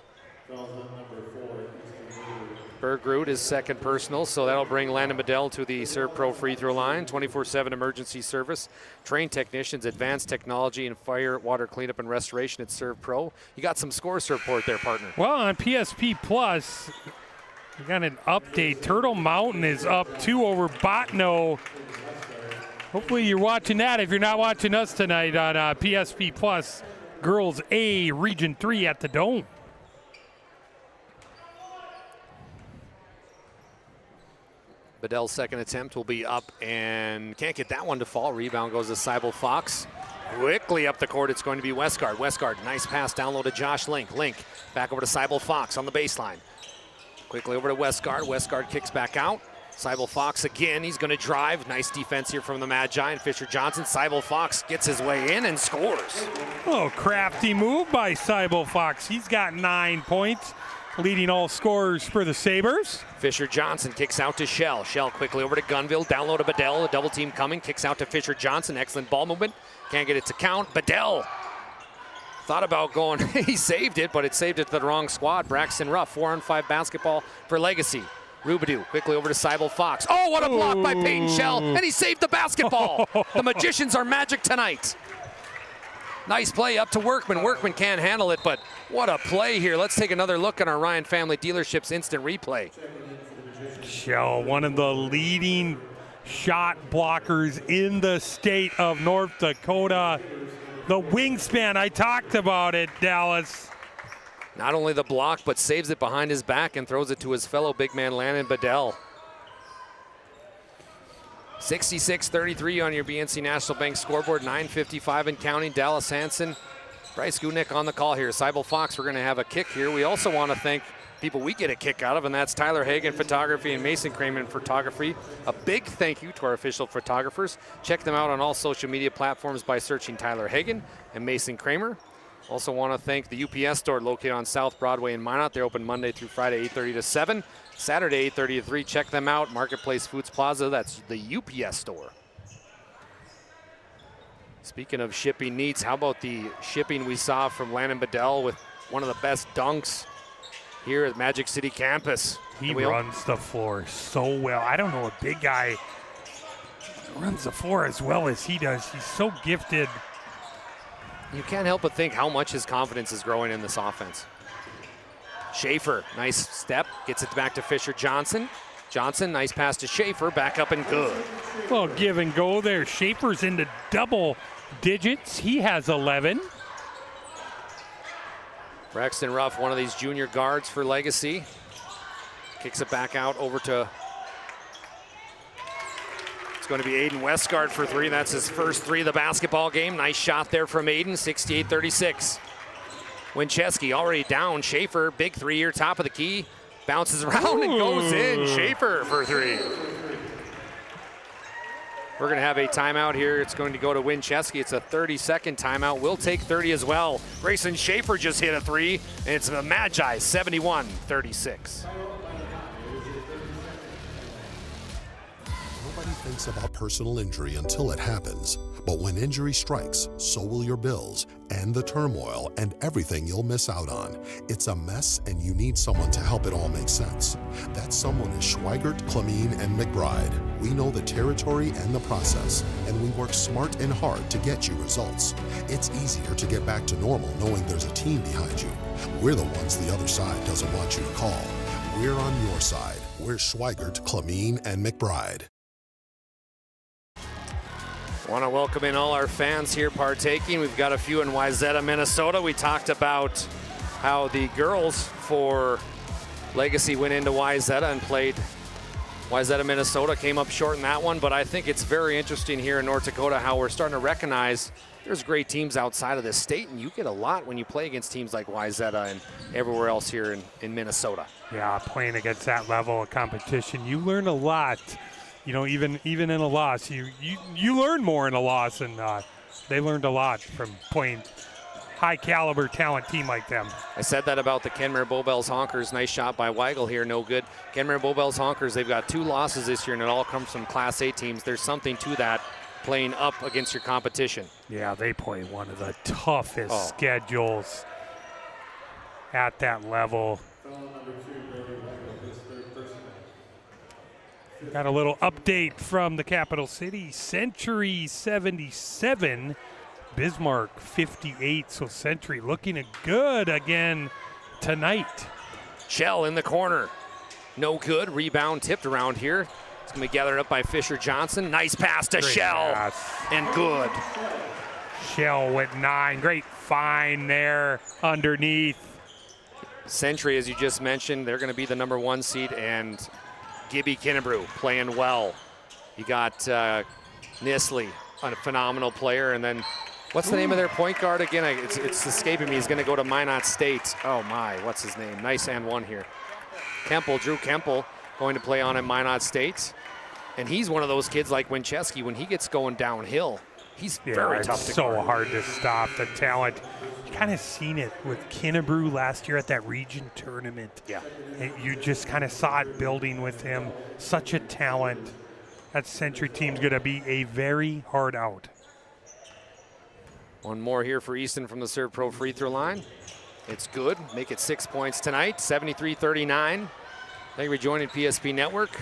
Bergrud, his second personal, so that'll bring Landon Bedell to the Serve Pro free throw line. 24/7 emergency service, trained technicians, advanced technology, and fire, water cleanup and restoration at Serve Pro. You got some scores to report there, partner. Well, on PSP Plus, we got an update. Turtle Mountain is up 2 over Botno. Hopefully you're watching that if you're not watching us tonight on PSP Plus. Girls A, Region 3 at the Dome. Bedell's second attempt will be up and can't get that one to fall. Rebound goes to Seibel Fox. Quickly up the court, it's going to be Westgard. Westgard, nice pass down low to Josh Link. Link back over to Seibel Fox on the baseline. Quickly over to Westgard. Westgard kicks back out. Seibel Fox again, he's going to drive. Nice defense here from the Magi and Fisher Johnson. Seibel Fox gets his way in and scores. Oh, crafty move by Seibel Fox. He's got 9 points, leading all scorers for the Sabres. Fisher Johnson kicks out to Shell. Shell quickly over to Gunville. Down low to Bedell. A double team coming. Kicks out to Fisher Johnson. Excellent ball movement. Can't get it to count. Bedell thought about going. He saved it, but it saved it to the wrong squad. Braxton Ruff, 4-on-5 basketball for Legacy. Rubidou quickly over to Seibel Fox. Oh, what a block by Peyton Shell, and he saved the basketball. The Magicians are magic tonight. Nice play up to Workman. Workman can't handle it, but what a play here. Let's take another look at our Ryan Family Dealerships instant replay. Shell, one of the leading shot blockers in the state of North Dakota. The wingspan, I talked about it, Dallas. Not only the block, but saves it behind his back and throws it to his fellow big man, Landon Bedell. 66-33 on your BNC National Bank scoreboard, 9:55 and counting. Dallas Hansen, Bryce Gutknecht on the call here. Seibel Fox, we're going to have a kick here. We also want to thank people we get a kick out of, and that's Tyler Hagan Photography and Mason Kramer Photography. A big thank you to our official photographers. Check them out on all social media platforms by searching Tyler Hagan and Mason Kramer. Also want to thank the UPS store located on South Broadway in Minot. They're open Monday through Friday, 8:30 to 7. Saturday, 8:30 to 3. Check them out. Marketplace Foods Plaza, that's the UPS store. Speaking of shipping needs, how about the shipping we saw from Landon Bedell with one of the best dunks here at Magic City campus? He runs the floor so well. I don't know a big guy runs the floor as well as he does. He's so gifted. You can't help but think how much his confidence is growing in this offense. Schaefer, nice step, gets it back to Fisher Johnson. Johnson, nice pass to Schaefer, back up and good. Well, give and go there. Schaefer's into double digits. He has 11. Braxton Ruff, one of these junior guards for Legacy. Kicks it back out over to, it's going to be Aiden Westgard for three. That's his first three of the basketball game. Nice shot there from Aiden, 68-36. Wincheski already down. Schaefer, big three-year top of the key. Bounces around and goes in. Schaefer for three. We're going to have a timeout here. It's going to go to Wincheski. It's a 30-second timeout. We'll take 30 as well. Grayson Schaefer just hit a three, and it's the Magi, 71-36. Nobody thinks about personal injury until it happens. But when injury strikes, so will your bills and the turmoil and everything you'll miss out on. It's a mess, and you need someone to help it all make sense. That someone is Schweigert, Clemene, and McBride. We know the territory and the process, and we work smart and hard to get you results. It's easier to get back to normal knowing there's a team behind you. We're the ones the other side doesn't want you to call. We're on your side. We're Schweigert, Clemene, and McBride. Want to welcome in all our fans here partaking. We've got a few in Wayzata, Minnesota. We talked about how the girls for Legacy went into Wayzata and played Wayzata, Minnesota. Came up short in that one, but I think it's very interesting here in North Dakota how we're starting to recognize there's great teams outside of this state, and you get a lot when you play against teams like Wayzata and everywhere else here in Minnesota. Yeah, playing against that level of competition, you learn a lot. You know, even in a loss, you learn more in a loss, and they learned a lot from playing high caliber talent team like them. I said that about the Kenmare Bowbells Honkers. Nice shot by Weigel here, no good. Kenmare Bowbells Honkers, they've got 2 losses this year, and it all comes from Class A teams. There's something to that, playing up against your competition. Yeah, they play one of the toughest schedules at that level. Got a little update from the capital city. Century 77, Bismarck 58. So Century looking good again tonight. Shell in the corner. No good. Rebound tipped around here. It's going to be gathered up by Fisher Johnson. Nice pass to Shell. And good. Shell went 9. Great find there underneath. Century, as you just mentioned, they're going to be the number 1 seed, and Gibby Kinnebrew playing well. You got Nisley, a phenomenal player, and then what's the name of their point guard again? It's escaping me. He's going to go to Minot State. Oh my, what's his name? Nice and one here. Drew Kemple, going to play on at Minot State, and he's one of those kids like Wincheski. When he gets going downhill, he's very tough to guard. So hard to stop. The talent. You kind of seen it with Kinnebrew last year at that region tournament. Yeah. You just kind of saw it building with him. Such a talent. That Century team's going to be a very hard out. One more here for Easton from the Serve Pro free throw line. It's good. Make it 6 points tonight. 73-39. Thank you for joining PSP Network.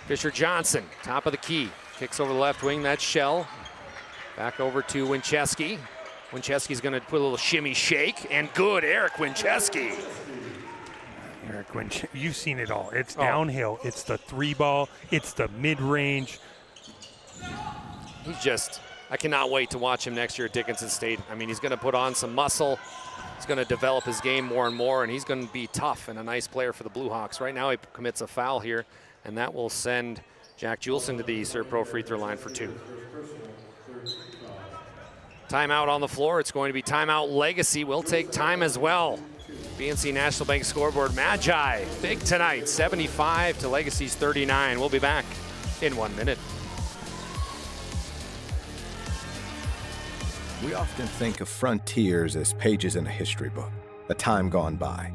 Fisher Johnson, top of the key. Kicks over the left wing. That's Shell. Back over to Wincheski. Wincheski's going to put a little shimmy shake, and good, Eric Wincheski. Eric you've seen it all. It's downhill. It's the 3-ball. It's the mid-range. He's just, I cannot wait to watch him next year at Dickinson State. I mean, he's going to put on some muscle. He's going to develop his game more and more, and he's going to be tough and a nice player for the Blue Hawks. Right now he commits a foul here, and that will send Jack Juleson to the Serve Pro free throw line for 2. Timeout on the floor. It's going to be timeout Legacy. We'll take time as well. BNC National Bank scoreboard. Magi, big tonight, 75 to Legacy's 39. We'll be back in 1 minute. We often think of frontiers as pages in a history book, a time gone by.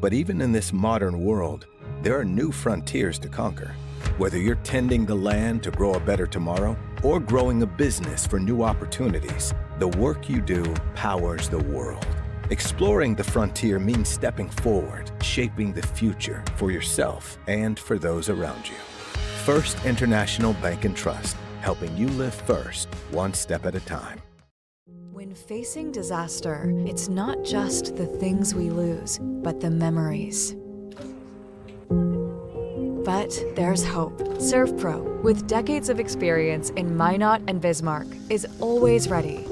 But even in this modern world, there are new frontiers to conquer. Whether you're tending the land to grow a better tomorrow or growing a business for new opportunities, the work you do powers the world. Exploring the frontier means stepping forward, shaping the future for yourself and for those around you. First International Bank and Trust, helping you live first, one step at a time. When facing disaster, it's not just the things we lose, but the memories. But there's hope. ServPro, with decades of experience in Minot and Bismarck, is always ready.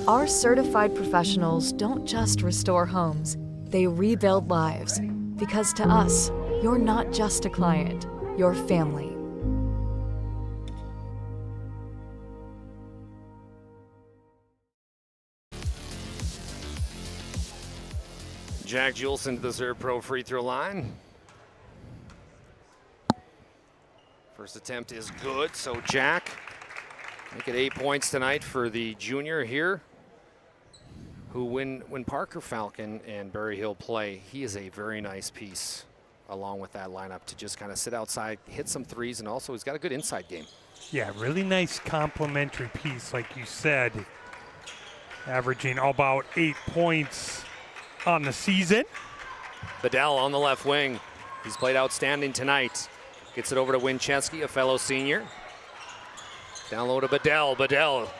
Our certified professionals don't just restore homes, they rebuild lives. Because to us, you're not just a client, you're family. Jack Juleson to the Serve Pro free throw line. First attempt is good, so Jack make it 8 points tonight for the junior here, who when Parker Falcon and Berry Hill play, he is a very nice piece along with that lineup to just kind of sit outside, hit some threes, and also he's got a good inside game. Yeah, really nice complementary piece, like you said, averaging about 8 points on the season. Bedell on the left wing. He's played outstanding tonight. Gets it over to Winchesky, a fellow senior. Down low to Bedell. Bedell,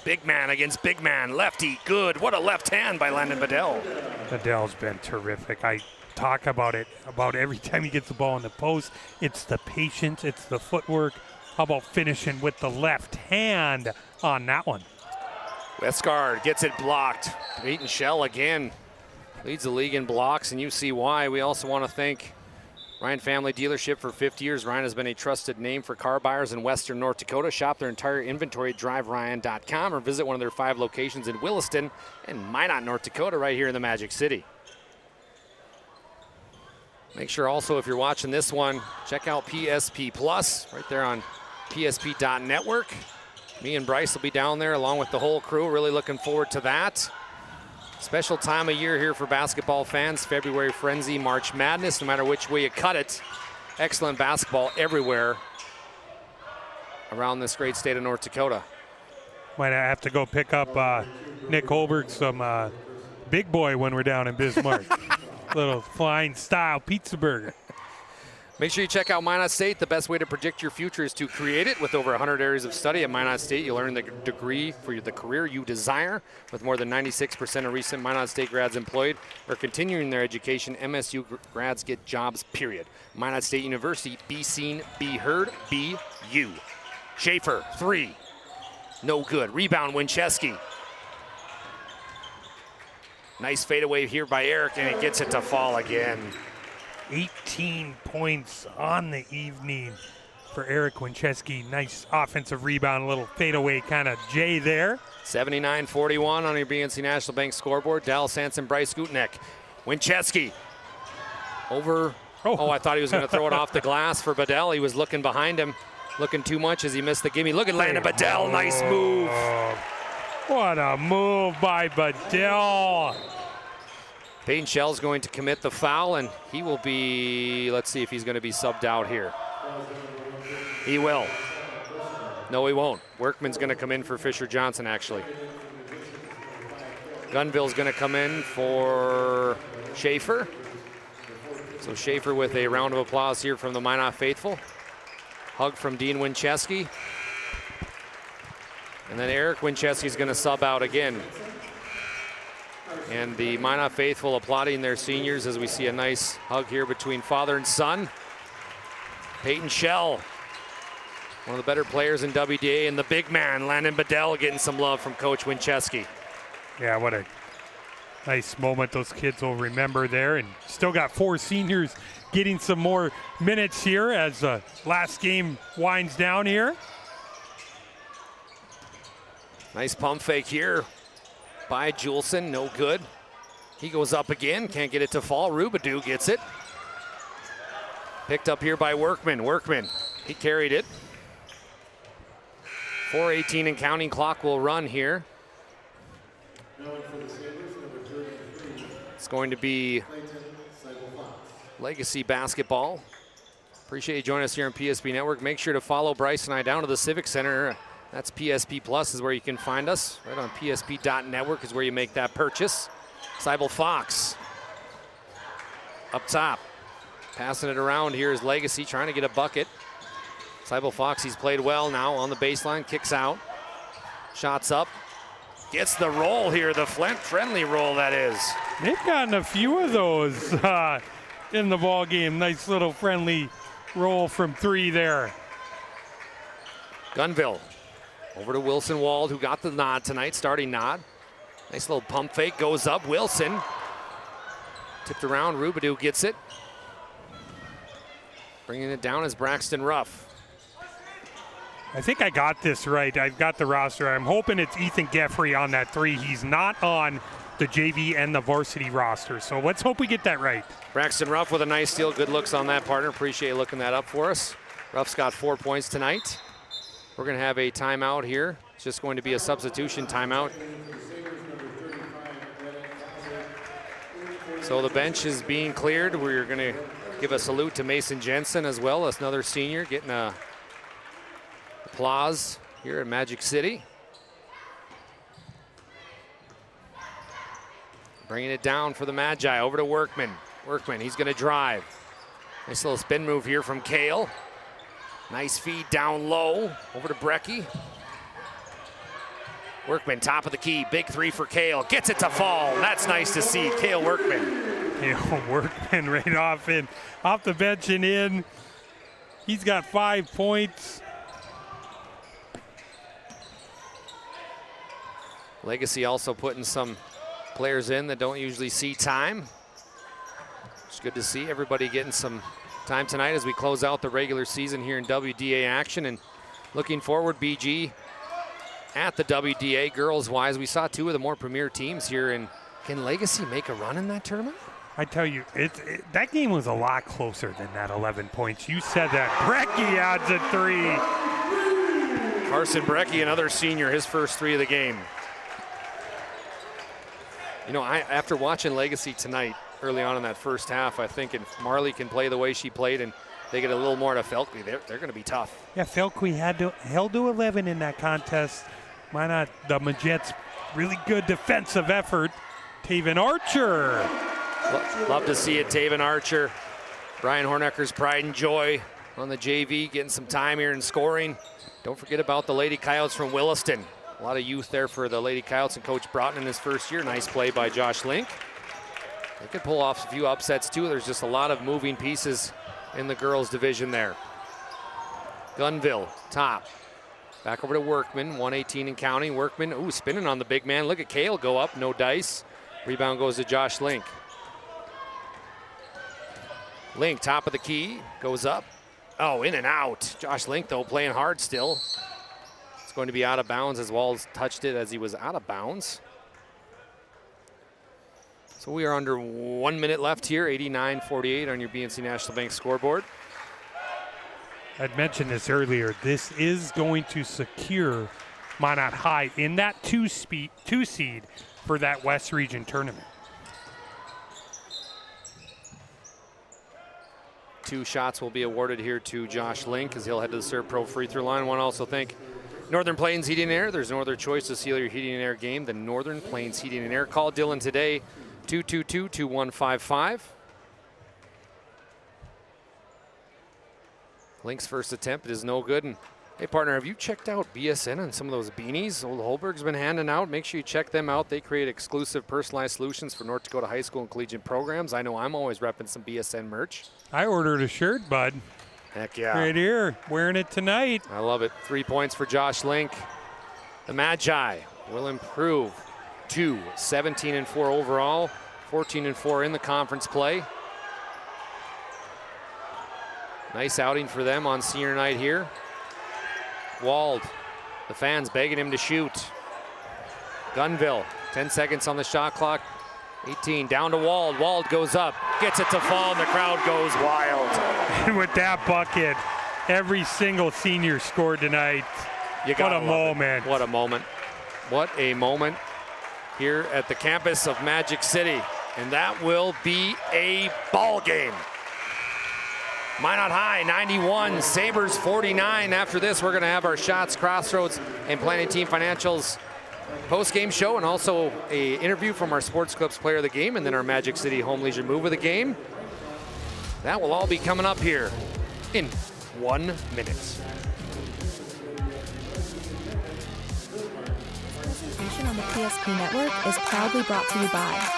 big man against big man. Lefty, good. What a left hand by Landon Bedell. Bedell's been terrific. I talk about it about every time he gets the ball in the post. It's the patience, it's the footwork. How about finishing with the left hand on that one? Westgard gets it blocked. Peyton Shell again leads the league in blocks, and you see why. We also want to thank Ryan Family Dealership for 50 years. Ryan has been a trusted name for car buyers in Western North Dakota. Shop their entire inventory at driveryan.com or visit one of their 5 locations in Williston and Minot, North Dakota, right here in the Magic City. Make sure also, if you're watching this one, check out PSP Plus right there on psp.network. Me and Bryce will be down there along with the whole crew. Really looking forward to that. Special time of year here for basketball fans. February Frenzy, March Madness, no matter which way you cut it. Excellent basketball everywhere around this great state of North Dakota. Might have to go pick up Nick Holberg some Big Boy when we're down in Bismarck. Little flying style pizza burger. Make sure you check out Minot State. The best way to predict your future is to create it. With over 100 areas of study at Minot State, you'll earn the degree for the career you desire. With more than 96% of recent Minot State grads employed or continuing their education, MSU grads get jobs, period. Minot State University, be seen, be heard, be you. Schaefer, 3. No good. Rebound, Winchesky. Nice fadeaway here by Eric, and he gets it to fall again. 18 points on the evening for Eric Winchesky. Nice offensive rebound, a little fadeaway kind of J there. 79-41 on your BNC National Bank scoreboard. Dallas Hansen, Bryce Gutnecht. Winchesky over. Oh, I thought he was going to throw it off the glass for Bedell. He was looking behind him, looking too much as he missed the gimme. Look at Landon Bedell. Nice move. What a move by Bedell. Peyton Shell's going to commit the foul, and he will be, let's see if he's going to be subbed out here. He will. No, he won't. Workman's going to come in for Fisher Johnson, actually. Gunville's going to come in for Schaefer. So Schaefer with a round of applause here from the Minot faithful. Hug from Dean Winchesky. And then Eric Winchesky's going to sub out again. And the Minot faithful applauding their seniors as we see a nice hug here between father and son. Peyton Shell, one of the better players in WDA, and the big man, Landon Bedell, getting some love from Coach Winchesky. Yeah, what a nice moment those kids will remember there. And still got 4 seniors getting some more minutes here as the last game winds down here. Nice pump fake here by Juleson, no good. He goes up again, can't get it to fall. Rubadou gets it. Picked up here by Workman. Workman, he carried it. 4:18 and counting clock will run here. It's going to be Legacy basketball. Appreciate you joining us here on PSP Network. Make sure to follow Bryce and I down to the Civic Center. That's PSP Plus is where you can find us. Right on PSP.network is where you make that purchase. Seibel Fox up top. Passing it around here is Legacy trying to get a bucket. Seibel Fox, he's played well now on the baseline, kicks out. Shots up. Gets the roll here, the friendly roll that is. They've gotten a few of those in the ball game. Nice little friendly roll from 3 there. Gunville over to Wilson Wald, who got the nod tonight, starting nod. Nice little pump fake, goes up. Wilson tipped around. Rubadou gets it. Bringing it down is Braxton Ruff. I think I got this right. I've got the roster. I'm hoping it's Ethan Geffrey on that 3. He's not on the JV and the varsity roster, so let's hope we get that right. Braxton Ruff with a nice steal. Good looks on that, partner. Appreciate you looking that up for us. Ruff's got 4 points tonight. We're going to have a timeout here. It's just going to be a substitution timeout. So the bench is being cleared. We're going to give a salute to Mason Jensen as well. That's another senior getting a applause here in Magic City. Bringing it down for the Magi, over to Workman. Workman, he's gonna drive. Nice little spin move here from Kale. Nice feed down low, over to Brecky. Workman, top of the key, big 3 for Kale. Gets it to fall, that's nice to see, Kale Workman. Kale Workman right off the bench and in. He's got 5 points. Legacy also putting some players in that don't usually see time. It's good to see everybody getting some time tonight as we close out the regular season here in WDA action. And looking forward, BG, at the WDA girls-wise, we saw 2 of the more premier teams here. And can Legacy make a run in that tournament? I tell you, that game was a lot closer than that 11 points. You said that. Brecky adds a 3. Carson Brecky, another senior, his first 3 of the game. You know, after watching Legacy tonight, early on in that first half, I think if Marley can play the way she played and they get a little more to Felkby, they're going to be tough. Yeah, Felkby held to 11 in that contest. Why not the Majets? Really good defensive effort. Taven Archer. Love to see it, Taven Archer. Brian Hornecker's pride and joy on the JV, getting some time here and scoring. Don't forget about the Lady Coyotes from Williston. A lot of youth there for the Lady Coyotes and Coach Broughton in his first year. Nice play by Josh Link. They could pull off a few upsets too. There's just a lot of moving pieces in the girls division there. Gunville, top. Back over to Workman, 118 and counting. Workman, ooh, spinning on the big man. Look at Kale go up, no dice. Rebound goes to Josh Link. Link, top of the key, goes up. Oh, in and out. Josh Link, though, playing hard still. It's going to be out of bounds as Walls touched it as he was out of bounds. So we are under 1 minute left here, 89-48 on your BNC National Bank scoreboard. I'd mentioned this earlier. This is going to secure Minot High in that 2 seed for that West Region tournament. 2 shots will be awarded here to Josh Link as he'll head to the Serve Pro free throw line. Want to also thank Northern Plains Heating and Air. There's no other choice to seal your heating and air game than Northern Plains Heating and Air. Call Dylan today, 222-2155. Link's first attempt is no good, and Hey, partner, have you checked out BSN and some of those beanies old HULBERG's been handing out? Make sure you check them out. They create exclusive personalized solutions for North Dakota high school and collegiate programs. I know I'm always repping some BSN merch. I ordered a shirt, bud. Heck yeah. Right here, wearing it tonight. I love it. 3 points for Josh Link. The Magi will improve to 17-4 overall, 14-4 in the conference play. Nice outing for them on senior night here. Wald, the fans begging him to shoot. Gunville, 10 seconds on the shot clock. 18, down to Wald. Wald goes up, gets it to fall, and the crowd goes wild. And with that bucket, every single senior scored tonight. What a moment. What a moment. What a moment here at the campus of Magic City. And that will be a ball game. Minot High 91, Sabres 49. After this, we're going to have our Shots, Crossroads, and Planning Team Financials post-game show, and also a interview from our Sports Clips player of the game, and then our Magic City Home Leisure move of the game. That will all be coming up here in 1 minute. This presentation on the PSP Network is proudly brought to you by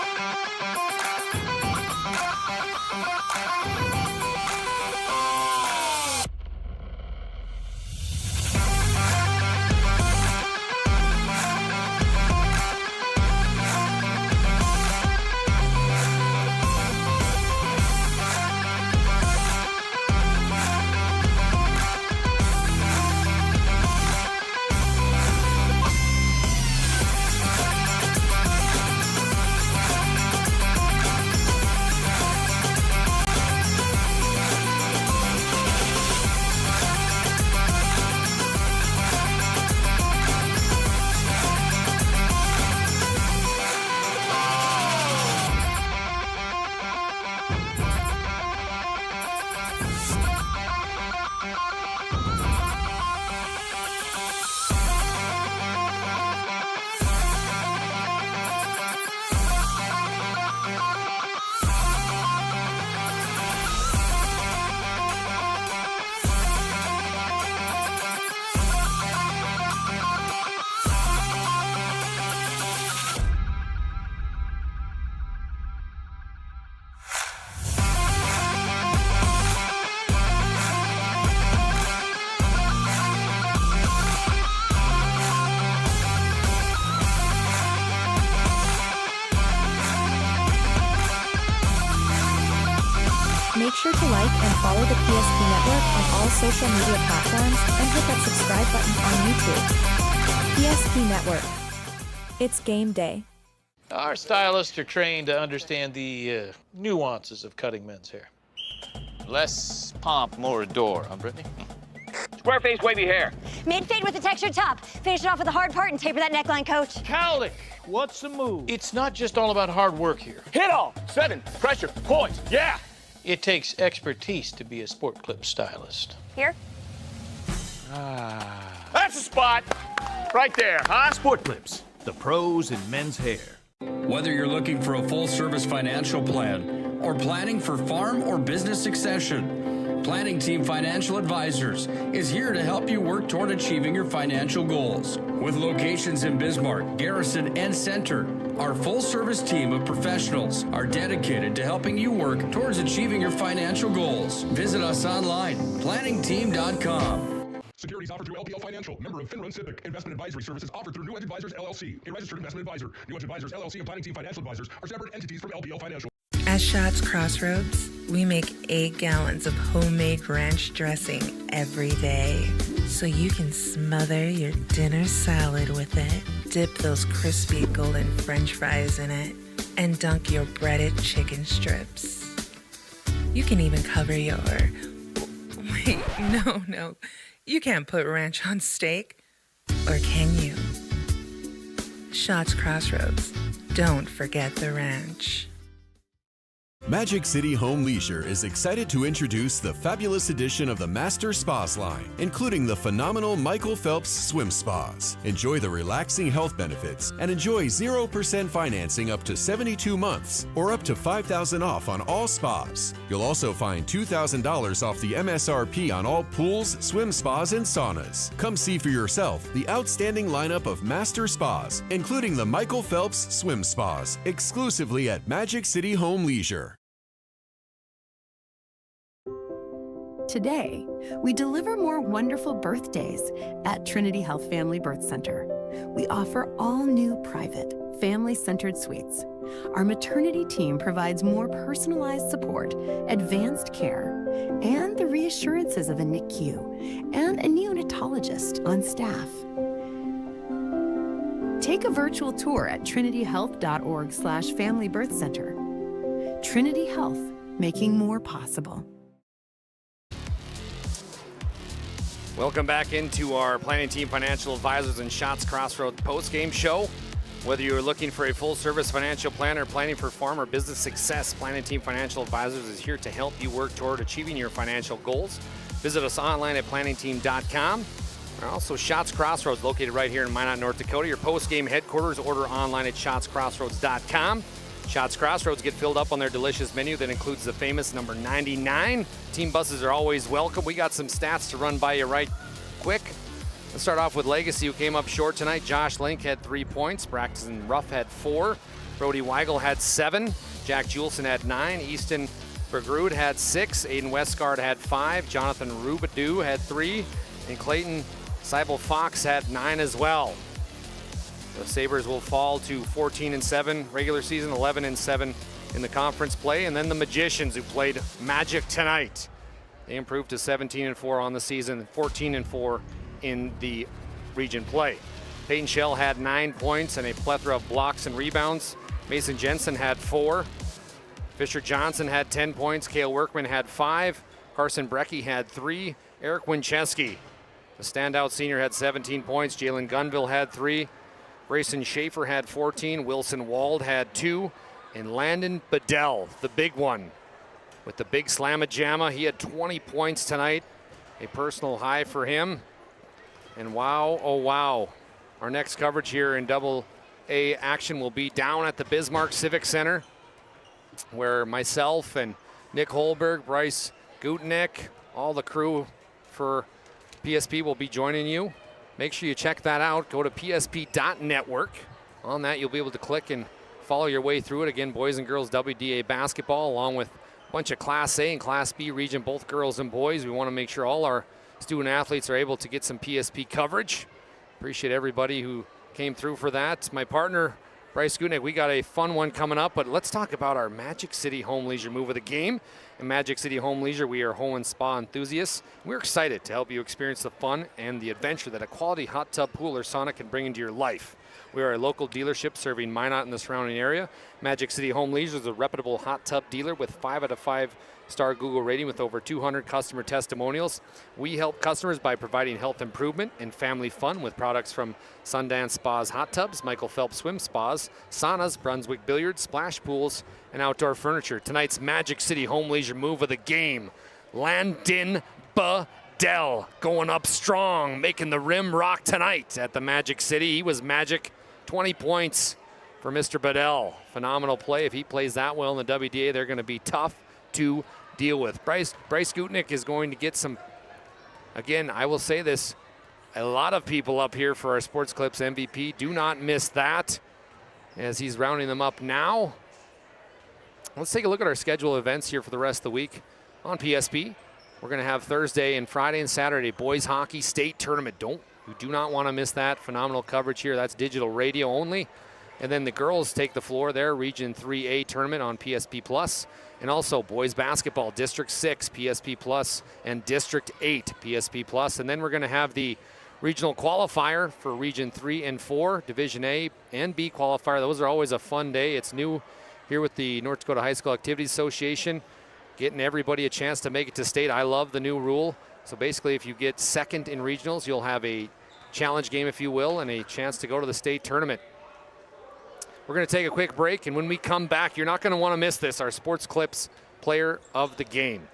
Make sure to like and follow the PSP Network on all social media platforms and hit that subscribe button on YouTube. PSP Network. It's game day. Our stylists are trained to understand the nuances of cutting men's hair. Less pomp, more adore, huh, Brittany? Square face, wavy hair. Mid-fade with a textured top. Finish it off with a hard part and taper that neckline, coach. Cowlick, what's the move? It's not just all about hard work here. Hit all. 7. Pressure. Points. Yeah. It takes expertise to be a Sport Clip stylist. Here? That's the spot. Right there, huh? Sport Clips, the pros in men's hair. Whether you're looking for a full-service financial plan or planning for farm or business succession, Planning Team Financial Advisors is here to help you work toward achieving your financial goals. With locations in Bismarck, Garrison, and Center, our full-service team of professionals are dedicated to helping you work towards achieving your financial goals. Visit us online, planningteam.com. Securities offered through LPL Financial, member of FinRun Civic. Investment advisory services offered through New Edge Advisors LLC, a registered investment advisor. New Edge Advisors LLC and Planning Team Financial Advisors are separate entities from LPL Financial. At Shots Crossroads, we make 8 gallons of homemade ranch dressing every day, so you can smother your dinner salad with it, dip those crispy golden French fries in it, and dunk your breaded chicken strips. You can even cover your... Wait, no. You can't put ranch on steak, or can you? Shots Crossroads. Don't forget the ranch. Magic City Home Leisure is excited to introduce the fabulous edition of the Master Spas line, including the phenomenal Michael Phelps Swim Spas. Enjoy the relaxing health benefits and enjoy 0% financing up to 72 months or up to $5,000 off on all spas. You'll also find $2,000 off the MSRP on all pools, swim spas, and saunas. Come see for yourself the outstanding lineup of Master Spas, including the Michael Phelps Swim Spas, exclusively at Magic City Home Leisure. Today, we deliver more wonderful birthdays at Trinity Health Family Birth Center. We offer all new private, family-centered suites. Our maternity team provides more personalized support, advanced care, and the reassurances of a NICU and a neonatologist on staff. Take a virtual tour at trinityhealth.org/Family Birth Center. Trinity Health, making more possible. Welcome back into our Planning Team Financial Advisors and Shots Crossroads post-game show. Whether you're looking for a full-service financial plan or planning for farm or business success, Planning Team Financial Advisors is here to help you work toward achieving your financial goals. Visit us online at planningteam.com. Also, Shots Crossroads, located right here in Minot, North Dakota. Your post-game headquarters. Order online at shotscrossroads.com. Shots Crossroads get filled up on their delicious menu that includes the famous number 99. Team buses are always welcome. We got some stats to run by you right quick. Let's start off with Legacy, who came up short tonight. Josh Link had 3 points. Braxton Ruff had 4. Brody Weigel had 7. Jack Juleson had 9. Easton Bergrud had 6. Aiden Westgard had 5. Jonathan Rubadou had 3. And Clayton Seibel Fox had 9 as well. The Sabres will fall to 14-7 regular season, 11-7 in the conference play. And then the Magicians, who played Magic tonight, they improved to 17-4 on the season, 14-4 in the region play. Peyton Shell had 9 points and a plethora of blocks and rebounds. Mason Jensen had 4. Fisher Johnson had 10 points. Cale Workman had 5. Carson Brecky had 3. Eric Winchesky, the standout senior, had 17 points. Jalen Gunville had 3. Grayson Schaefer had 14. Wilson Wald had 2. And Landon Bedell, the big one, with the big slamma-jamma. He had 20 points tonight, a personal high for him. And wow, oh wow, our next coverage here in Double-A action will be down at the Bismarck Civic Center, where myself and Nick Holberg, Bryce Gutnecht, all the crew for PSP will be joining you. Make sure you check that out. Go to psp.network. On that, you'll be able to click and follow your way through it. Again, boys and girls WDA basketball, along with a bunch of Class A and Class B region, both girls and boys. We want to make sure all our student athletes are able to get some PSP coverage. Appreciate everybody who came through for that. My partner, Bryce Gutnecht, we got a fun one coming up, but let's talk about our Magic City Home Leisure move of the game. In Magic City Home Leisure, we are home and spa enthusiasts. We're excited to help you experience the fun and the adventure that a quality hot tub, pool, or sauna can bring into your life. We are a local dealership serving Minot and the surrounding area. Magic City Home Leisure is a reputable hot tub dealer with 5 out of 5-star Google rating with over 200 customer testimonials. We help customers by providing health improvement and family fun with products from Sundance Spas hot tubs, Michael Phelps swim spas, saunas, Brunswick billiards, splash pools, and outdoor furniture. Tonight's Magic City Home Leisure move of the game, Landon Bedell going up strong, making the rim rock tonight at the Magic City. He was magic. 20 points for Mr. Bedell. Phenomenal play. If he plays that well in the WDA, they're going to be tough to deal with. Bryce Gutnecht is going to get some, again, I will say this, a lot of people up here for our Sports Clips MVP. Do not miss that as he's rounding them up now. Let's take a look at our schedule of events here for the rest of the week on PSP. We're going to have Thursday and Friday and Saturday boys hockey state tournament. You do not want to miss that. Phenomenal coverage here. That's digital radio only. And then the girls take the floor there, Region 3A tournament on PSP Plus. And also boys basketball, District 6 PSP Plus and District 8 PSP Plus. And then we're going to have the regional qualifier for Region 3 and 4, Division A and B qualifier. Those are always a fun day. It's new here with the North Dakota High School Activities Association, getting everybody a chance to make it to state. I love the new rule. So basically, if you get second in regionals, you'll have a challenge game, if you will, and a chance to go to the state tournament. We're going to take a quick break, and when we come back, you're not going to want to miss this, our Sports Clips Player of the Game.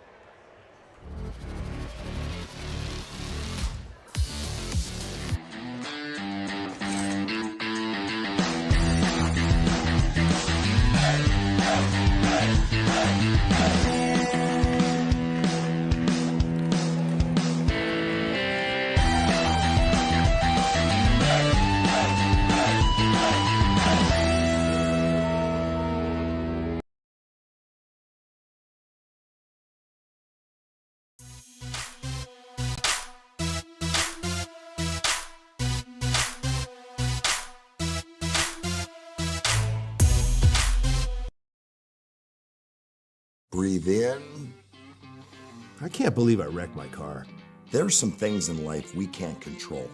Breathe in. I can't believe I wrecked my car. There's some things in life we can't control,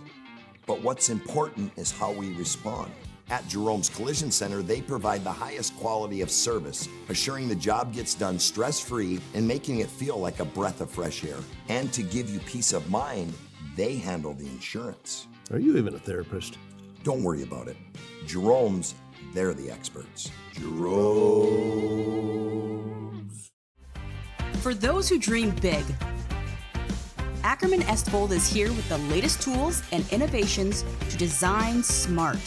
but what's important is how we respond. At Jerome's Collision Center, they provide the highest quality of service, assuring the job gets done stress-free and making it feel like a breath of fresh air. And to give you peace of mind, they handle the insurance. Are you even a therapist? Don't worry about it. Jerome's, they're the experts. Jerome's. For those who dream big, Ackerman Estvold is here with the latest tools and innovations to design smart.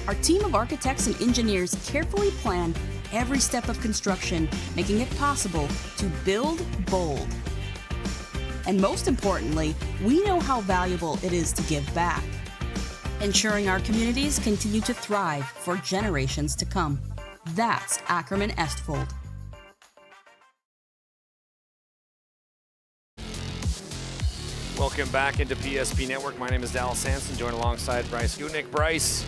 Our team of architects and engineers carefully plan every step of construction, making it possible to build bold. And most importantly, we know how valuable it is to give back, ensuring our communities continue to thrive for generations to come. That's Ackerman Estvold. Welcome back into PSP Network. My name is Dallas Hansen, joined alongside Bryce GUTKNECHT. Bryce,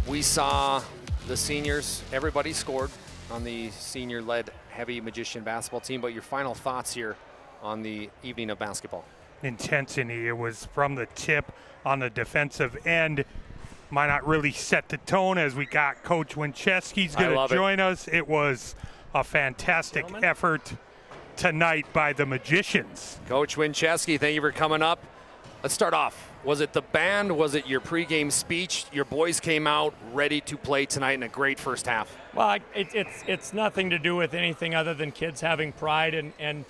we saw the seniors, everybody scored on the senior-led heavy magician basketball team, but your final thoughts here on the evening of basketball? Intensity. It was from the tip on the defensive end. Minot really set the tone as we got Coach Winchesky's going to join us. It was a fantastic effort tonight by the Magicians. Coach Winchesky, thank you for coming up. Let's start off. Was it the band? Was it your pregame speech? Your boys came out ready to play tonight in a great first half. Well, it's nothing to do with anything other than kids having pride, and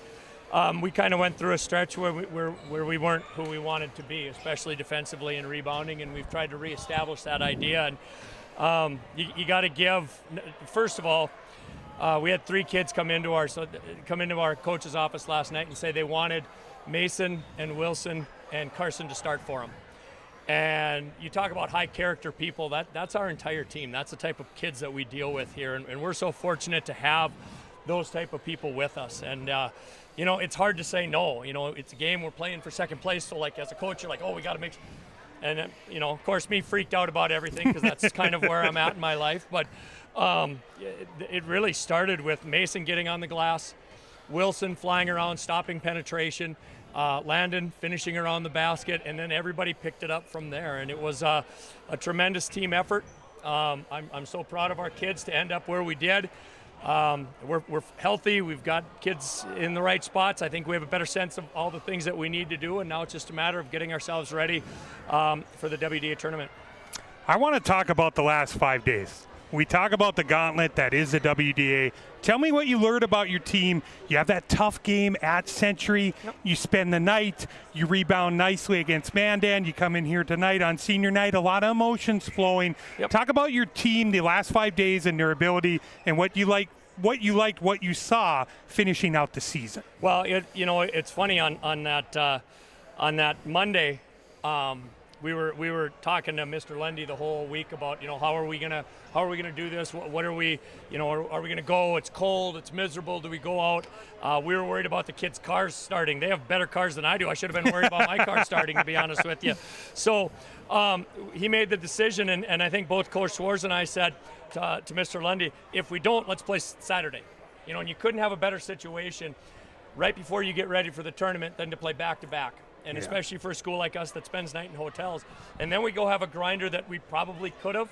we kind of went through a stretch where we weren't who we wanted to be, especially defensively and rebounding, and we've tried to reestablish that idea. And you got to give, first of all, we had 3 kids come into our coach's office last night and say they wanted Mason and Wilson and Carson to start for them. And you talk about high character people, that's our entire team. That's the type of kids that we deal with here, and we're so fortunate to have those type of people with us. And you know, it's hard to say no. You know, it's a game, we're playing for second place, so like as a coach, you're like, oh, we got to make. And you know, of course, me freaked out about everything because that's kind of where I'm at in my life. But it really started with Mason getting on the glass, Wilson flying around, stopping penetration, Landon finishing around the basket, and then everybody picked it up from there. And it was a tremendous team effort. I'm so proud of our kids to end up where we did. We're healthy. We've got kids in the right spots. I think we have a better sense of all the things that we need to do, and now it's just a matter of getting ourselves ready for the WDA tournament. I want to talk about the last 5 days. We talk about the gauntlet that is the WDA. Tell me what you learned about your team. You have that tough game at Century. Yep. You spend the night. You rebound nicely against Mandan. You come in here tonight on senior night. A lot of emotions flowing. Yep. Talk about your team the last 5 days and their ability and what you liked, what you saw finishing out the season. Well, it's funny on that Monday. We were talking to Mr. Lundy the whole week about, how are we gonna do this? What are we, are we gonna go? It's cold, it's miserable. Do we go out? We were worried about the kids' cars starting. They have better cars than I do. I should have been worried about my car starting, to be honest with you. So he made the decision, and I think both Coach Schwartz and I said to Mr. Lundy, if we don't, let's play Saturday. And you couldn't have a better situation right before you get ready for the tournament than to play back-to-back. And especially for a school like us that spends night in hotels. And then we go have a grinder that we probably could have.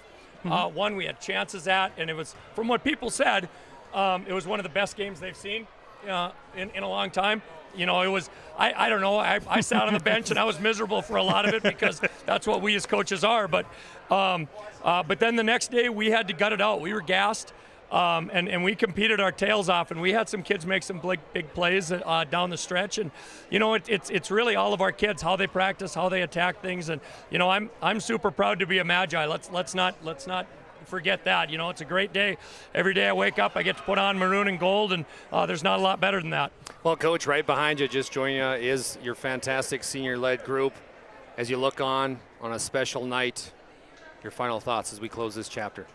One we had chances at, and it was, from what people said, it was one of the best games they've seen. in a long time. You know, it was, I don't know, I sat on the bench and I was miserable for a lot of it because that's what we as coaches are. But then the next day we had to gut it out. We were gassed, and we competed our tails off, and we had some kids make some big plays down the stretch. And, you know, it's really all of our kids, how they practice, how they attack things. And, you know, I'm super proud to be a Magi. Let's not forget that. You know, it's a great day. Every day I wake up, I get to put on maroon and gold, and there's not a lot better than that. Well, Coach, right behind you, just joining you, is your fantastic senior-led group. As you look on a special night, your final thoughts as we close this chapter.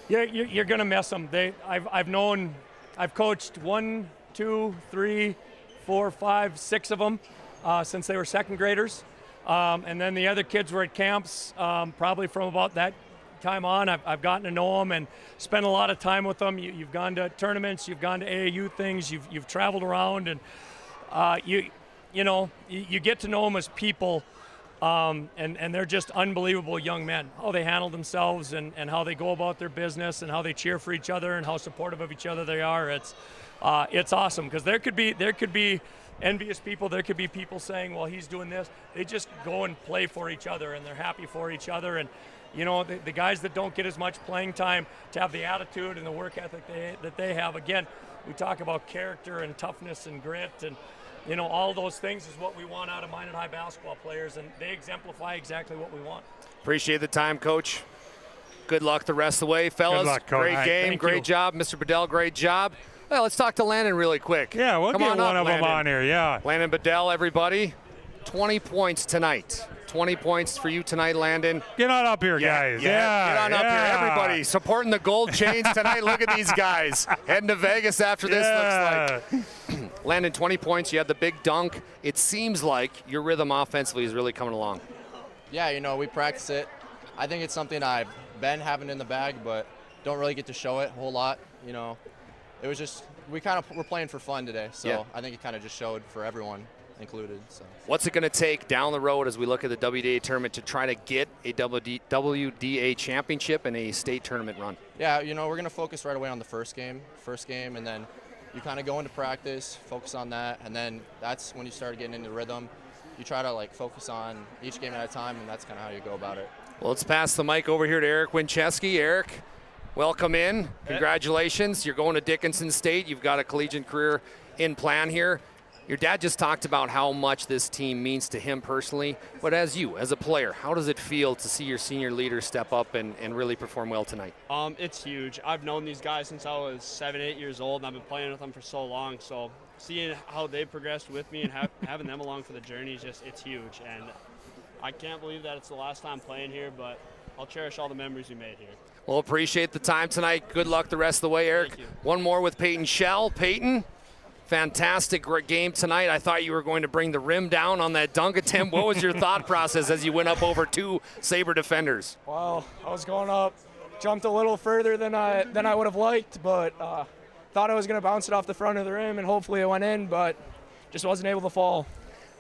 Yeah, you're going to miss them. I've coached 1, 2, 3, 4, 5, 6 of them since they were second graders. And then the other kids were at camps probably from about that time on. I've gotten to know them and spent a lot of time with them. You've gone to tournaments, you've gone to AAU things, you've traveled around, and you get to know them as people, and they're just unbelievable young men. How they handle themselves and how they go about their business and how they cheer for each other and how supportive of each other they are. It's awesome, because there could be envious people. There could be people saying, well, he's doing this. They just go and play for each other, and they're happy for each other. And you know, the guys that don't get as much playing time, to have the attitude and the work ethic that they have. Again, we talk about character and toughness and grit, and you know, all those things is what we want out of Minot High basketball players, and they exemplify exactly what we want. Appreciate the time, Coach. Good luck the rest of the way, fellas. Good luck, Coach. Great game, great job. Mr. Bedell, great job. Well, let's talk to Landon really quick. Yeah, we'll get one of them on here, yeah. Landon Bedell, everybody. 20 points tonight. 20 points for you tonight, Landon. Get on up here, guys. Yeah, get on up here. Everybody supporting the gold chains tonight. Look at these guys. Heading to Vegas after this, looks like. Landon, 20 points. You had the big dunk. It seems like your rhythm offensively is really coming along. Yeah, you know, we practice it. I think it's something I've been having in the bag, but don't really get to show it a whole lot. You know, it was just, we're playing for fun today, so I think it kind of just showed for everyone included. So what's it going to take down the road as we look at the WDA tournament to try to get a WDA championship and a state tournament run? Yeah, you know, we're going to focus right away on the first game, and then you kind of go into practice, focus on that, and then that's when you start getting into rhythm. You try to like focus on each game at a time, and that's kind of how you go about it. Well, let's pass the mic over here to Eric Winchesky. Eric, welcome in. Congratulations. You're going to Dickinson State. You've got a collegiate career in plan here. Your dad just talked about how much this team means to him personally, but as you, as a player, how does it feel to see your senior leaders step up and really perform well tonight? It's huge. I've known these guys since I was 7, 8 years old, and I've been playing with them for so long, so seeing how they progressed with me and having them along for the journey is just, it's huge. And I can't believe that it's the last time playing here, but I'll cherish all the memories we made here. Well, appreciate the time tonight. Good luck the rest of the way, Eric. Thank you. One more with Peyton Shell. Peyton, fantastic game tonight. I thought you were going to bring the rim down on that dunk attempt. What was your thought process as you went up over 2 Sabre defenders? Well, I was going up, jumped a little further than I would have liked, but thought I was going to bounce it off the front of the rim, and hopefully it went in, but just wasn't able to fall.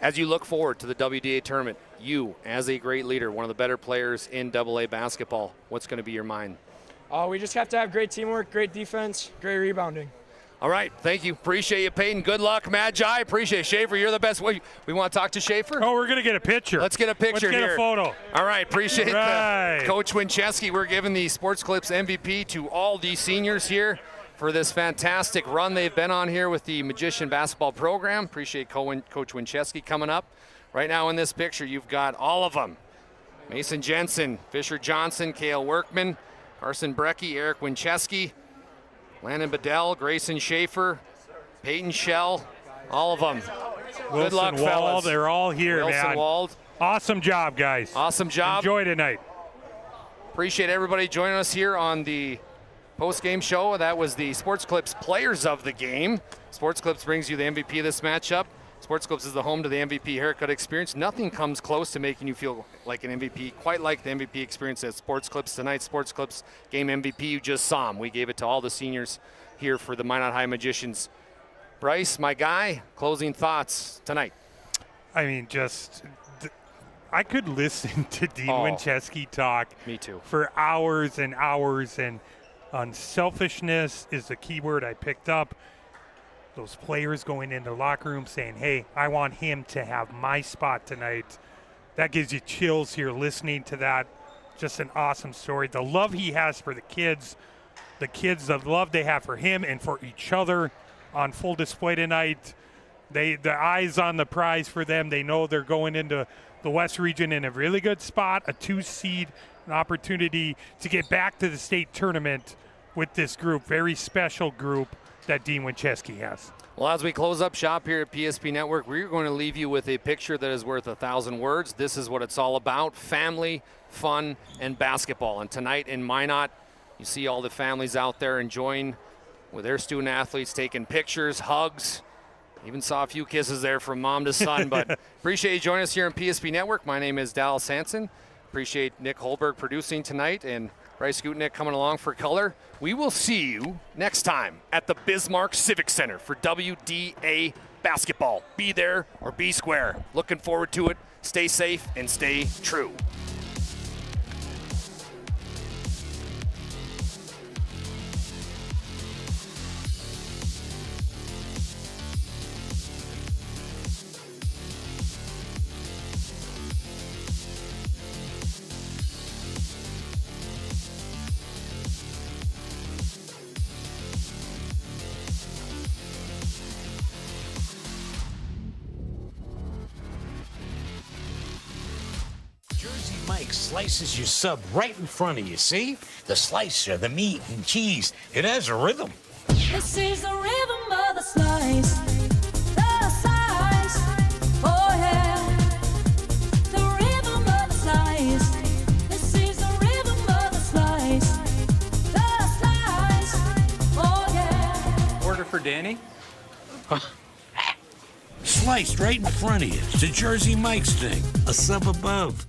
As you look forward to the WDA tournament, you, as a great leader, one of the better players in AA basketball, what's going to be your mind? We just have to have great teamwork, great defense, great rebounding. All right, thank you. Appreciate you, Peyton. Good luck, Magi. Appreciate it. Schaefer, you're the best. We want to talk to Schaefer? Oh, we're going to get a picture. Let's get a picture here. Let's get a photo. All right, appreciate that. Coach Winchesky, we're giving the Sports Clips MVP to all the seniors here for this fantastic run they've been on here with the Magician basketball program. Appreciate Coach Winchesky coming up. Right now in this picture, you've got all of them. Mason Jensen, Fisher Johnson, Cale Workman, Carson Brecky, Eric Winchesky, Landon Bedell, Grayson Schaefer, Peyton Shell, all of them. Good luck, Wald, fellas. they're all here, Wilson man. Wald. Awesome job, guys. Awesome job. Enjoy tonight. Appreciate everybody joining us here on the post-game show. That was the Sports Clips Players of the Game. Sports Clips brings you the MVP of this matchup. Sports Clips is the home to the MVP haircut experience. Nothing comes close to making you feel like an MVP, quite like the MVP experience at Sports Clips tonight. Sports Clips game MVP, you just saw him. We gave it to all the seniors here for the Minot High Magicians. Bryce, my guy, closing thoughts tonight. I mean, I could listen to Dean Winchesky talk me too. For hours and hours, and unselfishness is the key word I picked up. those players going into the locker room saying, hey, I want him to have my spot tonight. That gives you chills here listening to that. Just an awesome story. The love he has for the kids, the love they have for him and for each other on full display tonight. The eyes on the prize for them. They know they're going into the West region in a really good spot, a 2 seed, an opportunity to get back to the state tournament with this group, very special group that Dean Winchesky has. Well, as we close up shop here at PSP Network, we're going to leave you with a picture that is worth 1,000 words. This is what it's all about: family, fun, and basketball. And tonight in Minot, you see all the families out there enjoying with their student athletes, taking pictures, hugs. Even saw a few kisses there from mom to son. But appreciate you joining us here on PSP Network. My name is Dallas Hansen. Appreciate Nick Holberg producing tonight and Bryce Gutnick coming along for color. We will see you next time at the Bismarck Civic Center for WDA basketball. Be there or be square. Looking forward to it. Stay safe and stay true. Mike slices your sub right in front of you, see? The slicer, the meat and cheese, it has a rhythm. This is the rhythm of the slice. The slice. Oh yeah. The rhythm of the slice. This is the rhythm of the slice. The slice. Oh yeah. Order for Danny? Sliced right in front of you. It's a Jersey Mike's thing. A sub above.